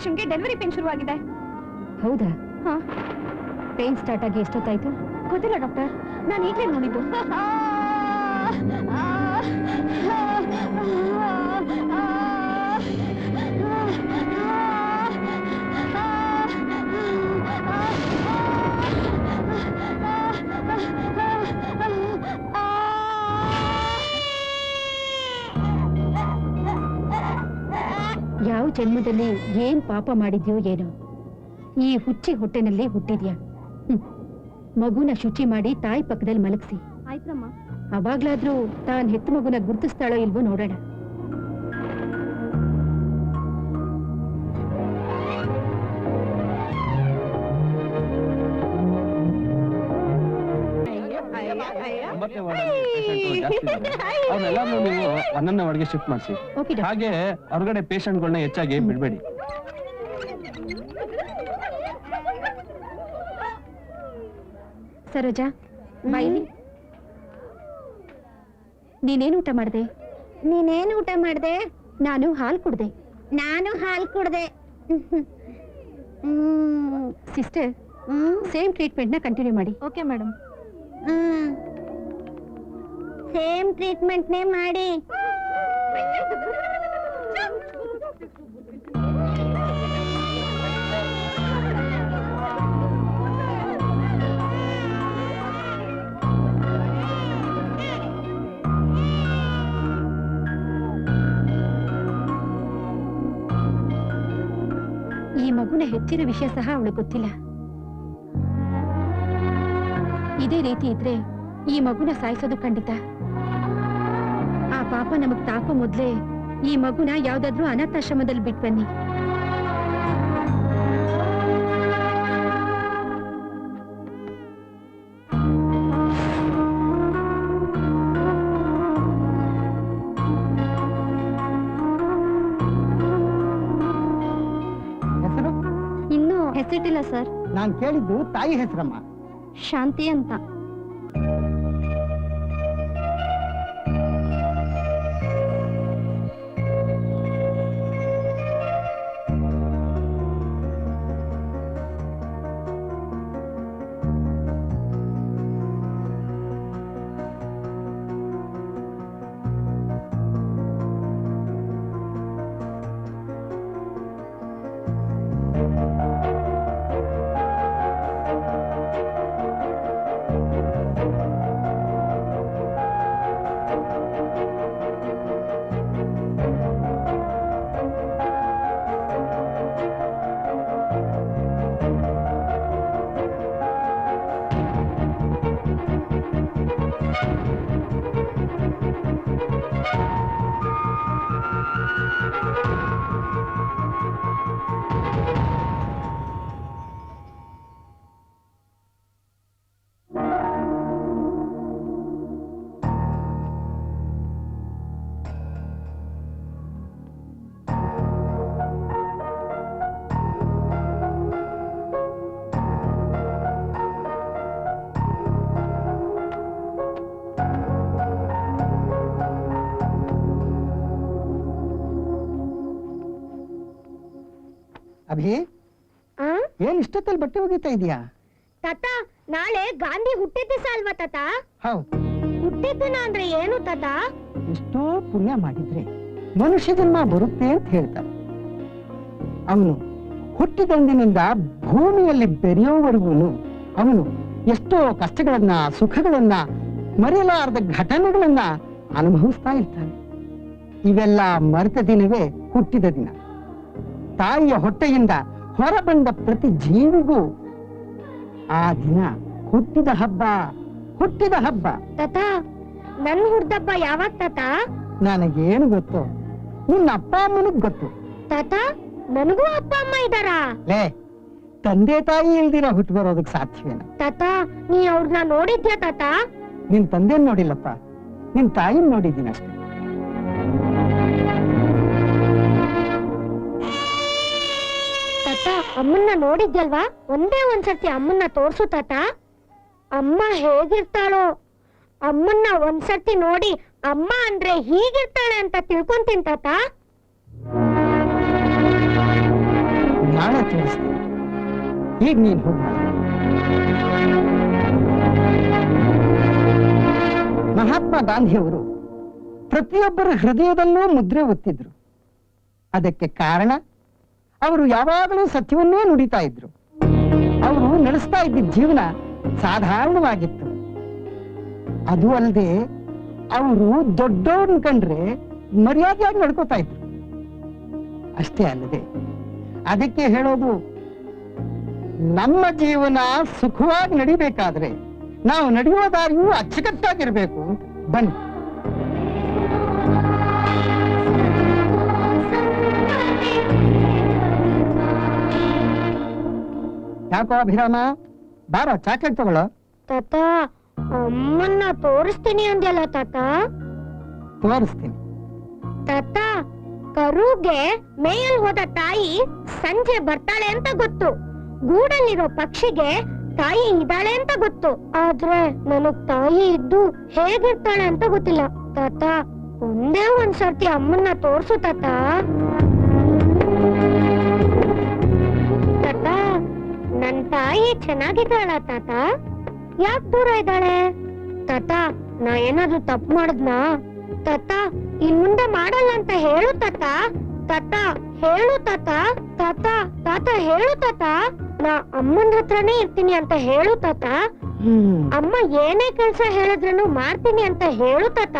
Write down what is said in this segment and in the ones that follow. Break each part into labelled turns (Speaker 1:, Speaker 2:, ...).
Speaker 1: ಪೇಷಂಟ್ಗೆ delivery pain ಶುರುವಾಗಿದೆ.
Speaker 2: ಹೌದಾ? ಹಾ. ಪೇನ್ ಸ್ಟಾರ್ಟ್ ಆಗಿ ಎಷ್ಟೊತ್ತಾಯ್ತು?
Speaker 1: ಗೊತ್ತಿಲ್ಲ ಡಾಕ್ಟರ್, ನಾನು ಈಗಲೇ ನೋಡಿದ್ದು.
Speaker 2: ಯಾವ ಜನ್ಮದಲ್ಲಿ ಏನ್ ಪಾಪ ಮಾಡಿದ್ಯೋ ಏನೋ, ಈ ಹುಚ್ಚಿ ಹೊಟ್ಟೆನಲ್ಲಿ ಹುಟ್ಟಿದ್ಯಾ. ಮಗುನ ಶುಚಿ ಮಾಡಿ ತಾಯಿ ಪಕ್ಕದಲ್ಲಿ ಮಲಗಿಸಿ.
Speaker 1: ಆಯ್ತಮ್ಮ.
Speaker 2: ಅವಾಗ್ಲಾದ್ರೂ ತಾನ್ ಹೆತ್ತ ಮಗುನ ಗುರ್ತಿಸ್ತಾಳೋ ಇಲ್ವೋ ನೋಡೋಣ.
Speaker 3: ಅವ್ರನ್ನೆಲ್ಲರೂ ನೀವು ಒಂದೊಂದೇ ವಾರ್ಡ್ಗೆ ಶಿಫ್ಟ್ ಮಾಡಿಸಿ. ಹಾಗೆ ಹೊರಗಡೆ ಪೇಷಂಟ್ಗಳನ್ನ ಹೆಚ್ಚಾಗಿ ಬಿಡ್ಬೇಡಿ.
Speaker 2: ಸರೋಜಾ, ಬಾಯಿಲಿ. ನೀನೇನು ಊಟ ಮಾಡಿದೆ?
Speaker 1: ನೀನೇನು ಊಟ ಮಾಡಿದೆ?
Speaker 2: ನಾನು ಹಾಲು ಕುಡ್ದೆ.
Speaker 1: ನಾನು ಹಾಲು ಕುಡ್ದೆ.
Speaker 2: ಸಿಸ್ಟರ್, ಸೇಮ್ ಟ್ರೀಟ್ಮೆಂಟ್ನ ಕಂಟಿನ್ಯೂ ಮಾಡಿ.
Speaker 1: Okay madam. ಸೇಮ್ ಟ್ರೀಟ್ಮೆಂಟ್ನೇ ಮಾಡಿ.
Speaker 2: ಈ ಮಗುನ ಹೆಚ್ಚಿನ ವಿಷಯ ಸಹ ಅವಳು ಗೊತ್ತಿಲ್ಲ. ಇದೇ ರೀತಿ ಇದ್ರೆ ಈ ಮಗುನ ಸಾಯಿಸೋದು ಖಂಡಿತ. ಆ ಪಾಪ ನಮಗ್ ತಾಕೋ ಮೊದ್ಲೇ ಈ ಮಗುನ ಯಾವ್ದಾದ್ರೂ ಅನಾಥಾಶ್ರಮದಲ್ಲಿ ಬಿಟ್ ಬನ್ನಿ.
Speaker 4: ಹೆಸರು?
Speaker 1: ಇನ್ನೂ ಹೆಸರಿಟ್ಟಿಲ್ಲ ಸರ್.
Speaker 4: ನಾನ್ ಕೇಳಿದ್ದು ತಾಯಿ ಹೆಸರಮ್ಮ.
Speaker 1: ಶಾಂತಿ ಅಂತ.
Speaker 4: ಅಭಿ, ಏನ್ ಇಷ್ಟೊತ್ತಲ್ಲಿ ಬಟ್ಟೆ ಒಗಿತಾ ಇದೀಯಾ?
Speaker 1: ತಾತ, ನಾಳೆ ಗಾಂಧಿ ಹುಟ್ಟಿದ ದಿವಸ ಅಲ್ವಾ ತಾತ?
Speaker 4: ಹೌದು.
Speaker 1: ಹುಟ್ಟಿದ ದಿನ ಅಂದ್ರೆ ಏನು ತಾತ?
Speaker 4: ಎಷ್ಟೋ ಪುಣ್ಯ ಮಾಡಿದ್ರೆ ಮನುಷ್ಯ ಜನ್ಮ ಬರುತ್ತೆ ಅಂತ ಹೇಳ್ತಾರೆ. ಅವನು ಹುಟ್ಟಿದಂದಿನಿಂದ ಭೂಮಿಯಲ್ಲಿ ಬೆರೆಯೋವರೆಗೂ ಅವನು ಎಷ್ಟೋ ಕಷ್ಟಗಳನ್ನ, ಸುಖಗಳನ್ನ, ಮರೆಯಲಾರದ ಘಟನೆಗಳನ್ನ ಅನುಭವಿಸ್ತಾ ಇರ್ತಾನೆ. ಇವೆಲ್ಲ ಮರೆತ ದಿನವೇ ಹುಟ್ಟಿದ ದಿನ. ತಾಯಿಯ ಹೊಟ್ಟೆಯಿಂದ ಹೊರಬಂದ ಪ್ರತಿ ಜೀವಿಗೂ ಆ ದಿನ ಹುಟ್ಟಿದ ಹಬ್ಬ, ಹುಟ್ಟಿದ ಹಬ್ಬ.
Speaker 1: ತಾತ, ನನ್ ಹುಡ್ದಬ್ಬ ಯಾವಾಗ ತಾತ?
Speaker 4: ನನಗೇನು ಗೊತ್ತು, ನಿನ್ನ ಅಪ್ಪ ಅಮ್ಮನಿಗ್ ಗೊತ್ತು.
Speaker 1: ತಾತ, ನನಗೂ ಅಪ್ಪ ಅಮ್ಮ ಇದ್ದಾರಾ?
Speaker 4: ಲೇ, ತಂದೆ ತಾಯಿ ಇಲ್ದಿರ ಹುಟ್ಟು ಬರೋದಕ್ ಸಾಧ್ಯವೇನ?
Speaker 1: ತಾತ, ನೀ ಅವ್ರನ್ನ ನೋಡಿದ್ಯಾ ತಾತ?
Speaker 4: ನಿನ್ ತಂದೆನ್ ನೋಡಿಲ್ಲಪ್ಪ, ನಿನ್ ತಾಯಿನ್ ನೋಡಿದ್ದೀನಿ ಅಷ್ಟೇ.
Speaker 1: ತಾತ, ಅಮ್ಮನ್ನ ನೋಡಿದ್ಯಲ್ವಾ? ಒಂದೇ ಒಂದ್ಸರ್ತಿ ಅಮ್ಮನ್ನ ತೋರ್ಸು ತಾತ. ಅಮ್ಮ ಹೇಗಿರ್ತಾಳೋ, ಅಮ್ಮನ್ನ ಒಂದ್ಸರ್ತಿ ನೋಡಿ ಅಮ್ಮ ಅಂದ್ರೆ ಹೀಗಿರ್ತಾಳೆ ಅಂತ ತಿಳ್ಕೊಂತೀನಿ ತಾತ.
Speaker 4: ನಾಳೆ ತಿಳಿಸ್ತೀನಿ. ಈಗ ನೀನು ಹೋಗಿ. ಮಹಾತ್ಮ ಗಾಂಧಿಯವರು ಪ್ರತಿಯೊಬ್ಬರ ಹೃದಯದಲ್ಲೂ ಮುದ್ರೆ ಒತ್ತಿದ್ರು. ಅದಕ್ಕೆ ಕಾರಣ ಅವರು ಯಾವಾಗಲೂ ಸತ್ಯವನ್ನೇ ನುಡಿತಾ ಇದ್ರು. ಅವರು ನಡೆಸ್ತಾ ಇದ್ದ ಜೀವನ ಸಾಧಾರಣವಾಗಿತ್ತು. ಅದು ಅಲ್ಲದೆ ಅವರು ದೊಡ್ಡವ್ರನ್ನ ಕಂಡ್ರೆ ಮರ್ಯಾದೆಯಾಗಿ ನಡ್ಕೋತಾ ಇದ್ರು. ಅಷ್ಟೇ ಅಲ್ಲದೆ ಅದಕ್ಕೆ ಹೇಳೋದು, ನಮ್ಮ ಜೀವನ ಸುಖವಾಗಿ ನಡಿಬೇಕಾದ್ರೆ ನಾವು ನಡೆಯುವ ದಾರಿಯೂ ಅಚ್ಚುಕಟ್ಟಾಗಿರ್ಬೇಕು ಅಂತ. ಬನ್ನಿ. ಯಾಕೋ ಅಭಿರಾಮ, ಬಾರ ಚಾಕ್ಲೇಟ್ ತಗೊಳ್ಳೋ.
Speaker 1: ತಾತ, ಅಮ್ಮನ್ನ ತೋರಿಸ್ತೀನಿ ಅಂದ್ಯಲ್ಲ ತಾತ.
Speaker 4: ತೋರಿಸ್ತೀನಿ.
Speaker 1: ತಾತ, ಕರುಗೆ ಮೇಯಲ್ ಹೋದ ತಾಯಿ ಸಂಜೆ ಬರ್ತಾಳೆ ಅಂತ ಗೊತ್ತು. ಗೂಡಲ್ಲಿರೋ ಪಕ್ಷಿಗೆ ತಾಯಿ ಇದ್ದಾಳೆ ಅಂತ ಗೊತ್ತು. ಆದ್ರೆ ನನಗ್ ತಾಯಿ ಇದ್ದು ಹೇಗಿರ್ತಾಳೆ ಅಂತ ಗೊತ್ತಿಲ್ಲ. ತಾತ, ಒಂದೇ ಒಂದ್ಸರ್ತಿ ಅಮ್ಮನ್ನ ತೋರ್ಸು ತಾತ. ತಾತ, ನನ್ ತಾಯಿ ಚೆನ್ನಾಗಿದ್ದಾಳ ತಾತ? ಯಾಕೆ ದೂರ ಇದ್ದಾಳೆ? ತಾತ, ನಾ ಏನಾದ್ರೂ ತಪ್ಪು ಮಾಡಿದ್ನಾ? ತಾತ, ಇನ್ ಮುಂದೆ ಮಾಡಲ್ಲ ಅಂತ ಹೇಳು ತಾತ. ತಾತ, ಹೇಳು ತಾತ. ತಾತ, ತಾತ ಹೇಳು ತಾತ. ನಾ ಅಮ್ಮನ ಹತ್ರನೇ ಇರ್ತೀನಿ ಅಂತ ಹೇಳು ತಾತ. ಅಮ್ಮ ಏನೇ ಕೆಲ್ಸ ಹೇಳಿದ್ರೂ ಮಾಡ್ತೀನಿ ಅಂತ ಹೇಳು ತಾತ.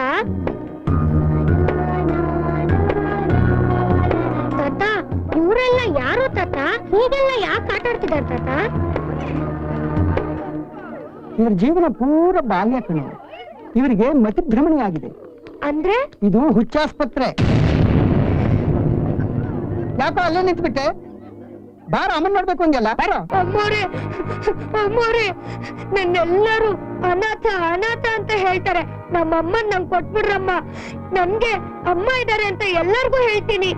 Speaker 1: ತಾತ, ಇವರೆಲ್ಲ ಯಾರು ತಾತ? ಹೀಗೆಲ್ಲ ಯಾಕೆ ಆಟ ಆಡ್ತಿದಾರೆ ತಾತ?
Speaker 4: ಇವ್ರ ಜೀವನ ಪೂರ ಬಾಲ್ಯ ಕಣೋ. ಇವರಿಗೆ ಮತಿಭ್ರಮಣೆ ಆಗಿದೆ.
Speaker 1: ಅಂದ್ರೆ
Speaker 4: ಇದು ಹುಚ್ಚಾಸ್ಪತ್ರೆ. ಯಾಕೋ ಅಲ್ಲೇ ನಿಂತ್ಬಿಟ್ಟೆ? ಬಾರ, ಅಮ್ಮನ್ ನೋಡ್ಬೇಕು ಅಂದ್ಯಲ್ಲ, ಬಾರ.
Speaker 1: ಅಮ್ಮೋರೆ, ಅಮ್ಮೋರೆ, ನನ್ನೆಲ್ಲರೂ ಅನಾಥ ಅನಾಥ ಅಂತ ಹೇಳ್ತಾರೆ. ನಮ್ಮಮ್ಮನ್ ನಂಗೆ ಕೊಟ್ಬಿಡ್ರಮ್ಮ. ನಮ್ಗೆ ಅಮ್ಮ ಇದಾರೆ ಅಂತ ಎಲ್ಲರಿಗೂ ಹೇಳ್ತೀನಿ.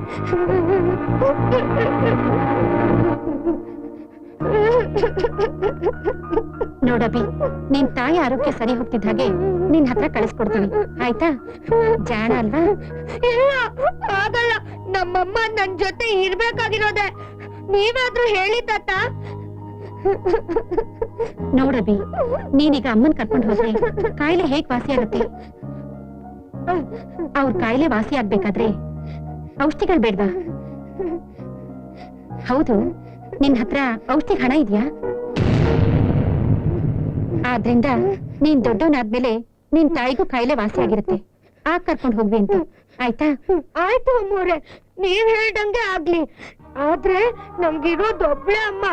Speaker 2: ನೋಡಬಿ, ನಿನ್ ತಾಯಿ ಆರೋಗ್ಯ ಸರಿ ಹೋಗ್ತಿದ್ದ ಹಾಗೆ ನಿನ್ ಹತ್ರ ಕಳಿಸ್ಕೊಡ್ತೀನಿ, ಆಯ್ತಾ? ಜಾಣ ಅಲ್ವಾ?
Speaker 1: ಇಲ್ಲ, ಆಗಲ್ಲ. ನಮ್ಮಮ್ಮ ನನ್ ಜೊತೆ ಇರ್ಬೇಕಾಗಿರೋದೆ. ನೀವಾದ್ರೂ ಹೇಳಿ ತಾತ.
Speaker 2: ನೋಡಬಿ, ನೀನೀಗ ಅಮ್ಮನ್ ಕರ್ಕೊಂಡು ಹೋದ್ರೆ ಕಾಯಿಲೆ ಹೇಗ್ ವಾಸಿ ಆಗುತ್ತೆ? ಅವ್ರ ಕಾಯಿಲೆ ವಾಸಿ ಆಗ್ಬೇಕಾದ್ರೆ ಔಷಧಿಗಳು ಬೇಡ್ವಾ? ಹೌದು, ನಿನ್ ಹತ್ರ ಔಷಧಿ ಹಣ ಇದೆಯಾ? ಆದ್ರಿಂದ ನೀನ್ ದೊಡ್ಡವನಾದ್ಮೇಲೆ ನಿನ್ ತಾಯಿಗೂ ಕಾಯಿಲೆ ವಾಸಿ ಆಗಿರುತ್ತೆ. ಆಗ ಕರ್ಕೊಂಡು ಹೋಗ್ವಿ ಅಂತ, ಆಯ್ತಾ?
Speaker 1: ಆಯ್ತು ಅಮ್ಮೋರೆ, ನೀವ್ ಹೇಳ್ದಂಗೆ ಆಗ್ಲಿ. ಆದ್ರೆ ನಮ್ಗಿರೋದು ಒಬ್ಳೆ ಅಮ್ಮ.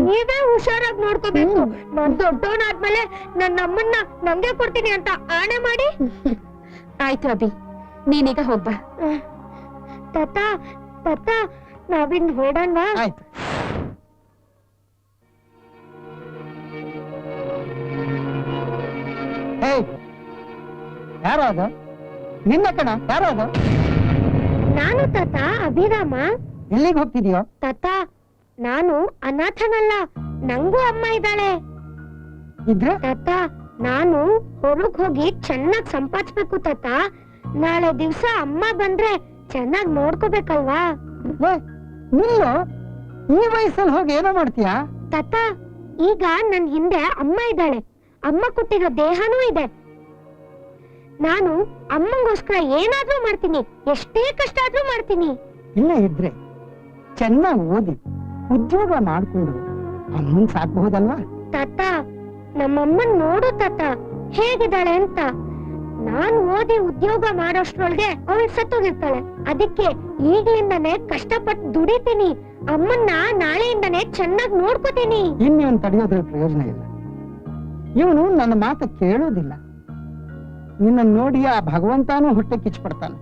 Speaker 1: ನೀವೇ ಹುಷಾರಾಗಿ ನೋಡ್ಕೋಬೇಕು. ನಾನ್ ದೊಡ್ಡವನಾದ್ಮೇಲೆ ನನ್ನ ಅಮ್ಮನ್ನ ನಮ್ಗೆ ಕೊಡ್ತೀನಿ ಅಂತ ಆಣೆ ಮಾಡಿ.
Speaker 2: ಆಯ್ತು ಅಭಿ, ನೀನೀಗ ಹೋಗ್ಬಾ.
Speaker 1: ತಾತ, ತಾತ, ನಾವಿನ್ ಹೊರಡೋಣ.
Speaker 4: ಆಯ್ತು. ಯಾರೋ ಅದು? ನಿನ್ನ ಕಣ, ಯಾರೋ ಅದು?
Speaker 1: ನಾನು ತಾತ, ಅಭಿರಾಮ.
Speaker 4: ಎಲ್ಲಿಗೆ ಹೋಗ್ತಿದ್ಯೋ?
Speaker 1: ತಾತ, ನಾನು ಅನಾಥನಲ್ಲ, ನಂಗೂ ಅಮ್ಮ ಇದ್ದಾಳೆ.
Speaker 4: ಇದ್ರೆ
Speaker 1: ತಾತ, ನಾನು ಹೊರಗ್ ಹೋಗಿ ಚೆನ್ನಾಗ್ ಸಂಪಾದಿಸ್ಬೇಕು ತಾತ. ನಾಳೆ ದಿವ್ಸ ಅಮ್ಮ ಬಂದ್ರೆ ಚೆನ್ನಾಗ್ ನೋಡ್ಕೋಬೇಕಲ್ವಾ?
Speaker 4: ನಿಲ್ಲು, ಈ ವಯಸ್ಸಲ್ಲಿ ಹೋಗಿ ಏನೋ ಮಾಡ್ತೀಯಾ?
Speaker 1: ತಾತ, ಈಗ ನನ್ ಹಿಂದೆ ಅಮ್ಮ ಇದ್ದಾಳೆ. ಅಮ್ಮ ಕೊಟ್ಟಿರೋ ದೇಹನೂ ಇದೆ. ನಾನು ಅಮ್ಮಂಗೋಸ್ಕರ ಏನಾದ್ರೂ ಮಾಡ್ತೀನಿ, ಎಷ್ಟೇ ಕಷ್ಟ ಆದ್ರೂ ಮಾಡ್ತೀನಿ.
Speaker 4: ಇಲ್ಲ ಇದ್ರೆ ಚೆನ್ನಾಗಿ ಓದಿ ಉದ್ಯೋಗ ಮಾಡ್ಕೊಂಡು ಅಮ್ಮನ್ ಸಾಕ್ಬಹುದಲ್ವಾ?
Speaker 1: ತಾತ, ನಮ್ಮಮ್ಮನ್ ನೋಡು ತಾತ, ಹೇಗಿದ್ದಾಳೆ ಅಂತ. ನಾನ್ ಓದಿ ಉದ್ಯೋಗ ಮಾಡೋಷ್ಟ್ರೊಳಗೆ ಅವಳು ಸತ್ತೋಗಿರ್ತಾಳೆ. ಅದಕ್ಕೆ ಈಗ್ಲಿಂದಾನೆ ಕಷ್ಟಪಟ್ಟು ದುಡಿತೀನಿ. ಅಮ್ಮನ್ನ ನಾಳೆಯಿಂದಾನೆ ಚೆನ್ನಾಗಿ ನೋಡ್ಕೋತೀನಿ.
Speaker 4: ಇನ್ನೇನು ತಡೆಯೋದ್ರ ಪ್ರಯೋಜನ ಇಲ್ಲ. ಇವನು ನನ್ನ ಮಾತು ಕೇಳೋದಿಲ್ಲ. ನಿನ್ನ ನೋಡಿ ಆ ಭಗವಂತನೂ ಹೊಟ್ಟೆ ಕಿಚ್ಪಡ್ತಾನೆ.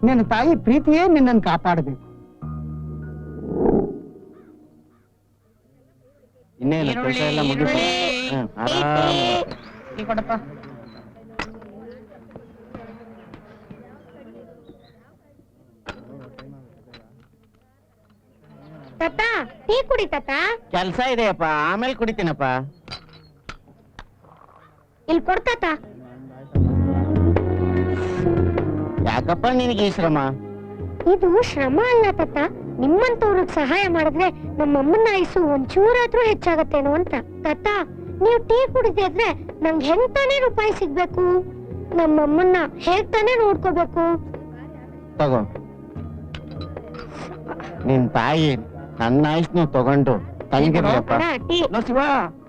Speaker 4: ನಿನ್ನ ತಾಯಿ ಪ್ರೀತಿಯೇ ನಿನ್ನನ್ನು ಕಾಪಾಡಬೇಕು.
Speaker 3: ಇನ್ನೇನು ಕೆಲಸ ಎಲ್ಲ ಮುಗಿತು.
Speaker 4: ಕೊಡಪ್ಪ.
Speaker 1: ತಾತ, ಟೀ ಕುಡಿ ತಾತ.
Speaker 5: ಕೆಲ್ಸ ಇದೆಯಪ್ಪ, ಆಮೇಲೆ ಕುಡಿತೀನಪ್ಪ.
Speaker 1: ಇಲ್ಲಿ ಕೊಡ್ತಾತ.
Speaker 5: ಯಾಕಪ್ಪ ನಿನಗೆ ಈ ಶ್ರಮ?
Speaker 1: ಇದು ಶ್ರಮ ಅಲ್ಲ ತಾತ, ನಿಮ್ಮಂತವ್ರಿಗೆ ಸಹಾಯ ಮಾಡಿದ್ರೆ ನಮ್ಮಮ್ಮನ ಆಯುಸ್ಸು ಒಂಚೂರಾದ್ರೂ ಹೆಚ್ಚಾಗತ್ತೇನೋ ಅಂತ. ತಾತ, ನೀವು ಟೀ ಕುಡಿದಿದ್ರೆ ನಂಗೆ ಹೆಂಗ್ ತಾನೇ ರೂಪಾಯಿ ಸಿಗ್ಬೇಕು? ನಮ್ಮಮ್ಮನ್ನ ಹೇಗ್ ತಾನೇ ನೋಡ್ಕೋಬೇಕು?
Speaker 5: ತಗೋ, ನಿನ್ ತಾಯಿ ನನ್ನ ಆಯ್ಸ್ನು ತಗೊಂಡು ತಂಗಿರ್ಲಪ್ಪ.
Speaker 1: ಅಣ್ಣ, ಟೀ.
Speaker 5: ಶಿವ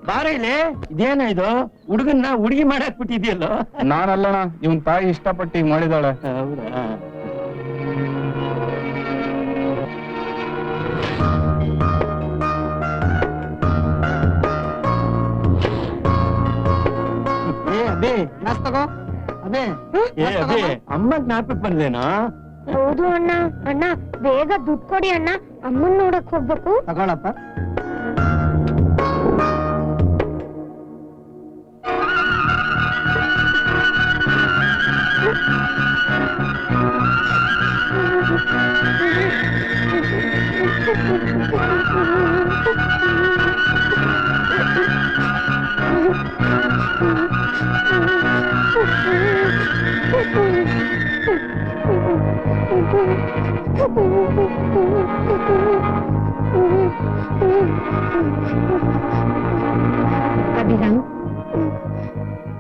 Speaker 5: ಬಾರ ಇಲ್ಲಿ. ಇದೇನ ಇದು? ಹುಡುಗನ್ನ ಹುಡುಗಿ ಮಾಡಕ್ ಬಿಟ್ಟಿದ್ಯಲ್ಲ.
Speaker 3: ನಾನಲ್ಲಣ, ಇವನ್ ತಾಯಿ ಇಷ್ಟಪಟ್ಟು ಮಾಡಿದಾಳೆ.
Speaker 5: ಹೌದಾ?
Speaker 4: ಅದೇ ನಾಸ್ ತಗೋ. ಅದೇ
Speaker 5: ಅಮ್ಮ ಜ್ಞಾಪಕ್ ಬಂದೇನಾ?
Speaker 1: ಹೌದು ಅಣ್ಣ. ಅಣ್ಣ, ಬೇಗ ದುಡ್ಡು ಕೊಡಿ ಅಣ್ಣ, ಅಮ್ಮನ್ ನೋಡಕ್ ಹೋಗ್ಬೇಕು.
Speaker 4: ತಗೊಳಪ್ಪ.
Speaker 2: ಅಭಿರಾಮ್,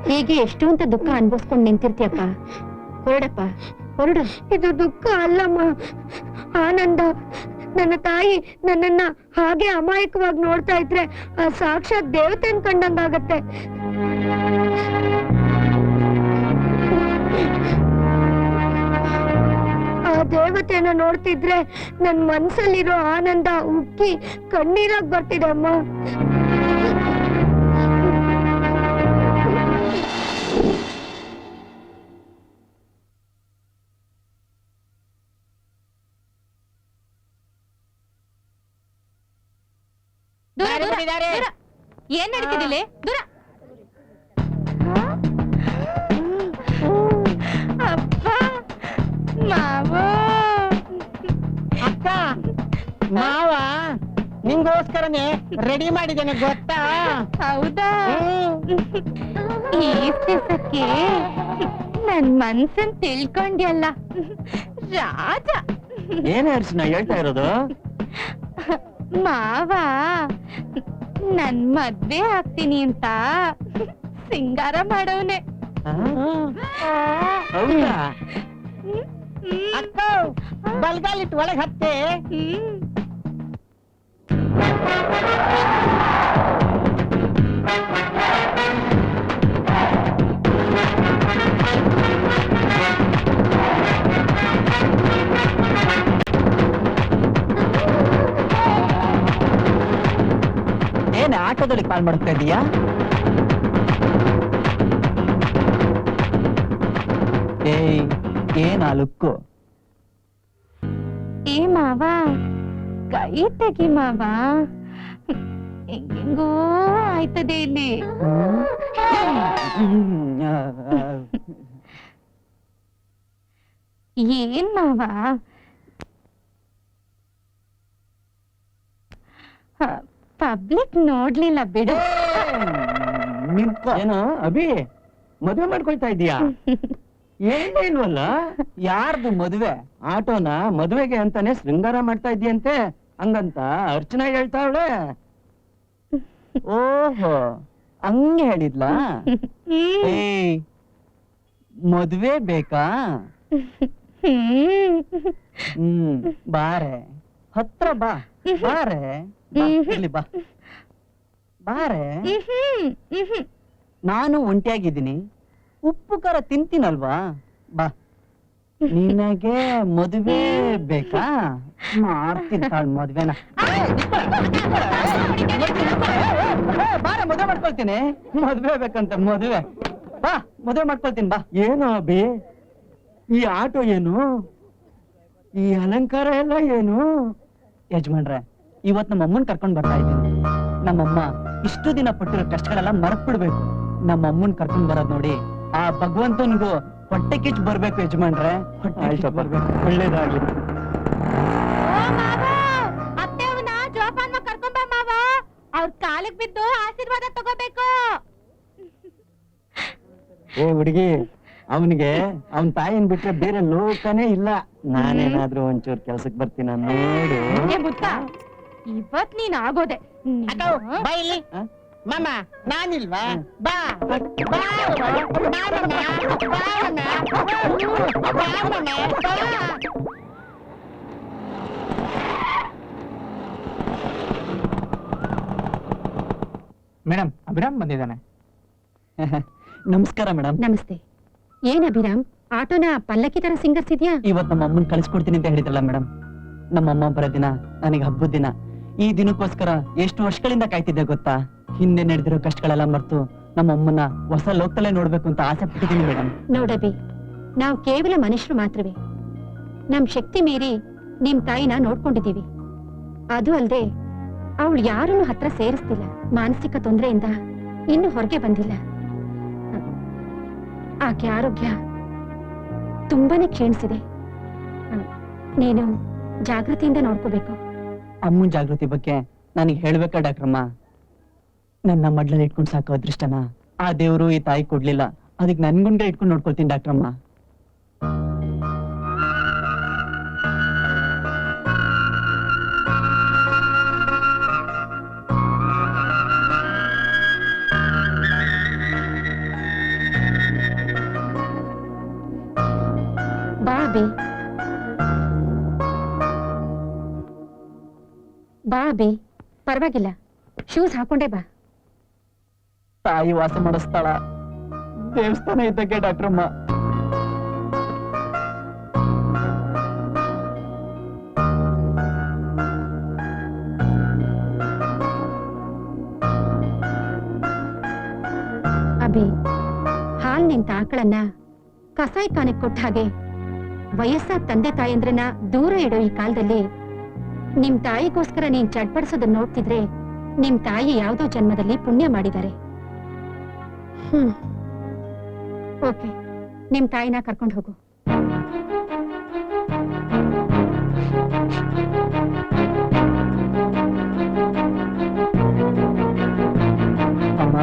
Speaker 2: ಹೀಗೆ ಎಷ್ಟು ಅಂತ ದುಃಖ ಅನ್ಭವಿಸ್ಕೊಂಡು ನಿಂತಿರ್ತೀಯಪ್ಪ. ಹೊರಡಪ್ಪ, ಹೊರಡು.
Speaker 1: ಇದು ದುಃಖ ಅಲ್ಲಮ್ಮ, ಆನಂದ. ನನ್ನ ತಾಯಿ ನನ್ನನ್ನ ಹಾಗೆ ಅಮಾಯಕವಾಗಿ ನೋಡ್ತಾ ಇದ್ರೆ ಆ ಸಾಕ್ಷಾತ್ ದೇವತೆನ್ ಕಂಡಂಗಾಗತ್ತೆ. ಆ ದೇವತೆನ ನೋಡ್ತಿದ್ರೆ ನನ್ ಮನ್ಸಲ್ಲಿರೋ ಆನಂದ ಉಕ್ಕಿ ಕಣ್ಣೀರಾಗ್ ಬರ್ತಿದೆ ಅಮ್ಮ.
Speaker 2: ಏನ್ ನಡೀತಿದಿಲ್ಲ? ದೂರ.
Speaker 1: ಅಪ್ಪ, ಮಾವ.
Speaker 5: ಅಕ್ಕ, ಮಾವ ನಿಂಗೋಸ್ಕರನೇ ರೆಡಿ ಮಾಡಿದ್ದೇನೆ ಗೊತ್ತಾ?
Speaker 1: ಹೌದಾ? ಈ ದಿವಸಕ್ಕೆ ನನ್ ಮನ್ಸನ್ ತಿಳ್ಕೊಂಡ್ಯಲ್ಲ ರಾಜ.
Speaker 5: ಏನ್ ಅರ್ಶನ ಹೇಳ್ತಾ ಇರೋದು?
Speaker 1: ಮಾವ ನನ್ ಮದ್ವೆ ಆಗ್ತೀನಿ ಅಂತ ಸಿಂಗಾರ ಮಾಡವ್ನೆ.
Speaker 5: ಹೌದಾ? ಅಕ್ಕ, ಬಲ್ಗಾಲಿಟ್ಟು ಒಳಗ್ ಹತ್ತೆ. ಏನ್ ಆಟೋದಲ್ಲಿ ಕಾಲ್ ಮಾಡ್ತಾ ಇದೀಯಾ? ಏನ್ ಆ ಲುಕ್ಕು?
Speaker 1: ಏ ಮಾವ, ಕೈ ತೆಗಿ ಮಾವ, ಹೆಂಗೋ ಆಯ್ತದೆ ಇಲ್ಲಿ. ಏನ್ ಮಾವ? ಪಬ್ಲಿಕ್ ನೋಡ್ಲಿಲ್ಲ ಬಿಡು.
Speaker 5: ಏನು ಅಭಿ, ಮದುವೆ ಮಾಡ್ಕೊಳ್ತಾ ಇದೀಯಾ? ಏನಿಲ್ವಲ್ಲ? ಯಾರ್ದು ಮದುವೆ? ಆಟೋನ ಮದುವೆಗೆ ಅಂತಾನೆ ಶೃಂಗಾರ ಮಾಡ್ತಾ ಇದೀಯಂತೆ, ಹಂಗಂತ ಅರ್ಚನಾ ಹೇಳ್ತಾವಳೆ. ಓಹೋ, ಹಂಗೆ ಹೇಳಿದ್ಲ? ಮದುವೆ ಬೇಕಾ? ಬಾರೆ, ಹತ್ರ ಬಾ. ಬಾರೆ, ಇಲ್ಲಿ ಬಾ. ಬಾರೆ, ನಾನು ಒಂಟಿಯಾಗಿದ್ದೀನಿ, ಉಪ್ಪು ಖಾರ ತಿಂತೀನಲ್ವಾ? ಬಾ. ನಿನಗೆ ಮದುವೆ ಬೇಕಾ? ಮಾಡ್ತೀನಿ ಮದ್ವೆನ. ಬಾರ, ಮದುವೆ ಮಾಡ್ಕೊಳ್ತೀನಿ. ಮದ್ವೆ ಬೇಕಂತ ಮದುವೆ. ಬಾ, ಮದುವೆ ಮಾಡ್ಕೊಳ್ತೀನಿ ಬಾ. ಏನು ಅಭಿ, ಈ ಆಟೋ ಏನು, ಈ ಅಲಂಕಾರ ಎಲ್ಲ ಏನು? ಯಜಮಾನ್ರೆ, ಇವತ್ ನಮ್ಮ ಅಮ್ಮನ್ ಕರ್ಕೊಂಡ್ ಬರ್ತಾ ಇದ್ದೀನಿ. ನಮ್ಮಮ್ಮ ಇಷ್ಟು ದಿನ ಪಟ್ಟಿರೋ ಕಷ್ಟಗಳೆಲ್ಲ ಮರ್ತ್ ಬಿಡ್ಬೇಕು. ನಮ್ಮ ಅಮ್ಮನ್ ಕರ್ಕೊಂಡ್ ಬರೋದ್ ನೋಡಿ ಆ ಭಗವಂತನಿಗೂ ಹೊಟ್ಟೆ ಕಿಚ್ಚು ಬರ್ಬೇಕು ಯಜಮಾನ್ರೆ. ಹೊಟ್ಟೆ ಬರ್ಬೇಕು. ಒಳ್ಳೇದಾಗ್ಲಿ.
Speaker 1: ಅತ್ತೆವ್ನ ಜೋಪಾನ ಕರ್ಕೊಂಬ ಮಾವ, ಅವ್ರ ಕಾಲಿಗೆ ಬಿದ್ದು ಆಶೀರ್ವಾದ ತಗೋಬೇಕು.
Speaker 5: ಏ ಹುಡುಗಿ, ಅವನಿಗೆ ಅವನ್ ತಾಯಿನ್ ಬಿಟ್ರೆ ಬೇರೆ ಲೋಕನೇ ಇಲ್ಲ. ನಾನೇನಾದ್ರೂ ಒಂಚೂರ್ ಕೆಲ್ಸಕ್ ಬರ್ತೀನ ನೋಡು.
Speaker 2: ಇವತ್ ನೀನ್ ಆಗೋದೆ.
Speaker 4: ಬಾ ಇಲ್ಲಿ ಮಾಮ, ನಾನಿಲ್ವಾ? ಬಾ ಬಾ ಬಾ
Speaker 5: ಮೇಡಮ್, ಅಭಿರಾಮ್ ಬಂದಿದ್ದಾನೆ. ನಮಸ್ಕಾರ ಮೇಡಮ್.
Speaker 2: ನಮಸ್ತೆ. ಏನ್ ಅಭಿರಾಮ್, ಆಟೋನ ಪಲ್ಲಕ್ಕಿ ತರ ಸಿಂಗರ್ಸಿದ್ಯಾ?
Speaker 5: ಇವತ್ ನಮ್ಮ ಅಮ್ಮನ್ ಕಳಿಸ್ಕೊಡ್ತೀನಿ ಅಂತ ಹೇಳಿದ್ರಲ್ಲ ಮೇಡಮ್. ನಮ್ಮಮ್ಮ ಬರೋ ದಿನ ನನಗೆ ಹಬ್ಬದ ದಿನ. ಈ ದಿನಕ್ಕೋಸ್ಕರ ಎಷ್ಟು ವರ್ಷಗಳಿಂದ ಕಾಯ್ತಿದ್ದೆ ಗೊತ್ತಾ? ಹಿಂದೆ ನಡೆದಿರೋ ಕಷ್ಟಗಳೆಲ್ಲ ಮರ್ತು ನಮ್ಮ ಅಮ್ಮನ ಹೊಸ ಲೋಕದಲ್ಲೇ ನೋಡ್ಬೇಕು ಅಂತ ಆಸೆ ಪಟ್ಟಿದ್ದೀನಿ ಮೇಡಮ್.
Speaker 2: ನೋಡಬಿ, ನಾವು ಕೇವಲ ಮನುಷ್ಯರು ಮಾತ್ರವೇ. ನಮ್ ಶಕ್ತಿ ಮೀರಿ ನಿಮ್ ತಾಯಿನ ನೋಡ್ಕೊಂಡಿದೀವಿ. ಅದು ಅಲ್ದೆ ಅವಳು ಯಾರನ್ನು ಹತ್ರ ಸೇರಿಸ್ತಿಲ್ಲ. ಮಾನಸಿಕ ತೊಂದರೆಯಿಂದ ಇನ್ನು ಹೊರಗೆ ಬಂದಿಲ್ಲ. ಆಕೆ ಆರೋಗ್ಯ ತುಂಬಾನೇ ಕ್ಷೀಣಿಸಿದೆ. ನೀನು ಜಾಗೃತಿಯಿಂದ ನೋಡ್ಕೋಬೇಕು.
Speaker 5: ಅಮ್ಮನ್ ಜಾಗೃತಿ ಬಗ್ಗೆ ನನಗೆ ಹೇಳ್ಬೇಕಾ ಡಾಕ್ಟ್ರಮ್ಮ? ನನ್ನ ಮಡ್ಲಲ್ಲಿ ಇಟ್ಕೊಂಡು ಸಾಕೋ ಅದೃಷ್ಟನ ಆ ದೇವ್ರು ಈ ತಾಯಿ ಕೊಡ್ಲಿಲ್ಲ. ಅದಕ್ಕೆ ನನ್ಗುಂಡೆ ಇಟ್ಕೊಂಡು ನೋಡ್ಕೊಳ್ತೀನಿ ಡಾಕ್ಟ್ರಮ್ಮ.
Speaker 2: ಬಾ ಅಬಿ, ಬಾ ಅಬಿ, ಪರವಾಗಿಲ್ಲ. ಶೂಸ್ ಹಾಕೊಂಡೇ ಬಾ.
Speaker 5: ತಾಯಿ ವಾಸ ಮಾಡೋ ಸ್ಥಳ ದೇವಸ್ಥಾನ ಇದ್ದಕ್ಕೆ ಡಾಕ್ಟ್ರಮ್ಮ.
Speaker 2: ಅಬಿ, ಹಾಲ್ ನಿಂತ ಆಕಳನ್ನ ಕಸಾಯಿಖಾನೆ ಕೊಟ್ಟ ಹಾಗೆ ವಯಸ್ಸಾದ ತಂದೆ ತಾಯಂದ್ರನ್ನ ದೂರ ಇಡೋ ಈ ಕಾಲದಲ್ಲಿ ನಿಮ್ ತಾಯಿಗೋಸ್ಕರ ನೀನ್ ಚಡ್ಪಡಿಸೋದನ್ನ ನೋಡ್ತಿದ್ರೆ ನಿಮ್ ತಾಯಿ ಯಾವ್ದೋ ಜನ್ಮದಲ್ಲಿ ಪುಣ್ಯ ಮಾಡಿದ್ದಾರೆ. ಓಕೆ, ನಿಮ್ ತಾಯಿನ ಕರ್ಕೊಂಡು ಹೋಗು.
Speaker 5: ಅಮ್ಮ,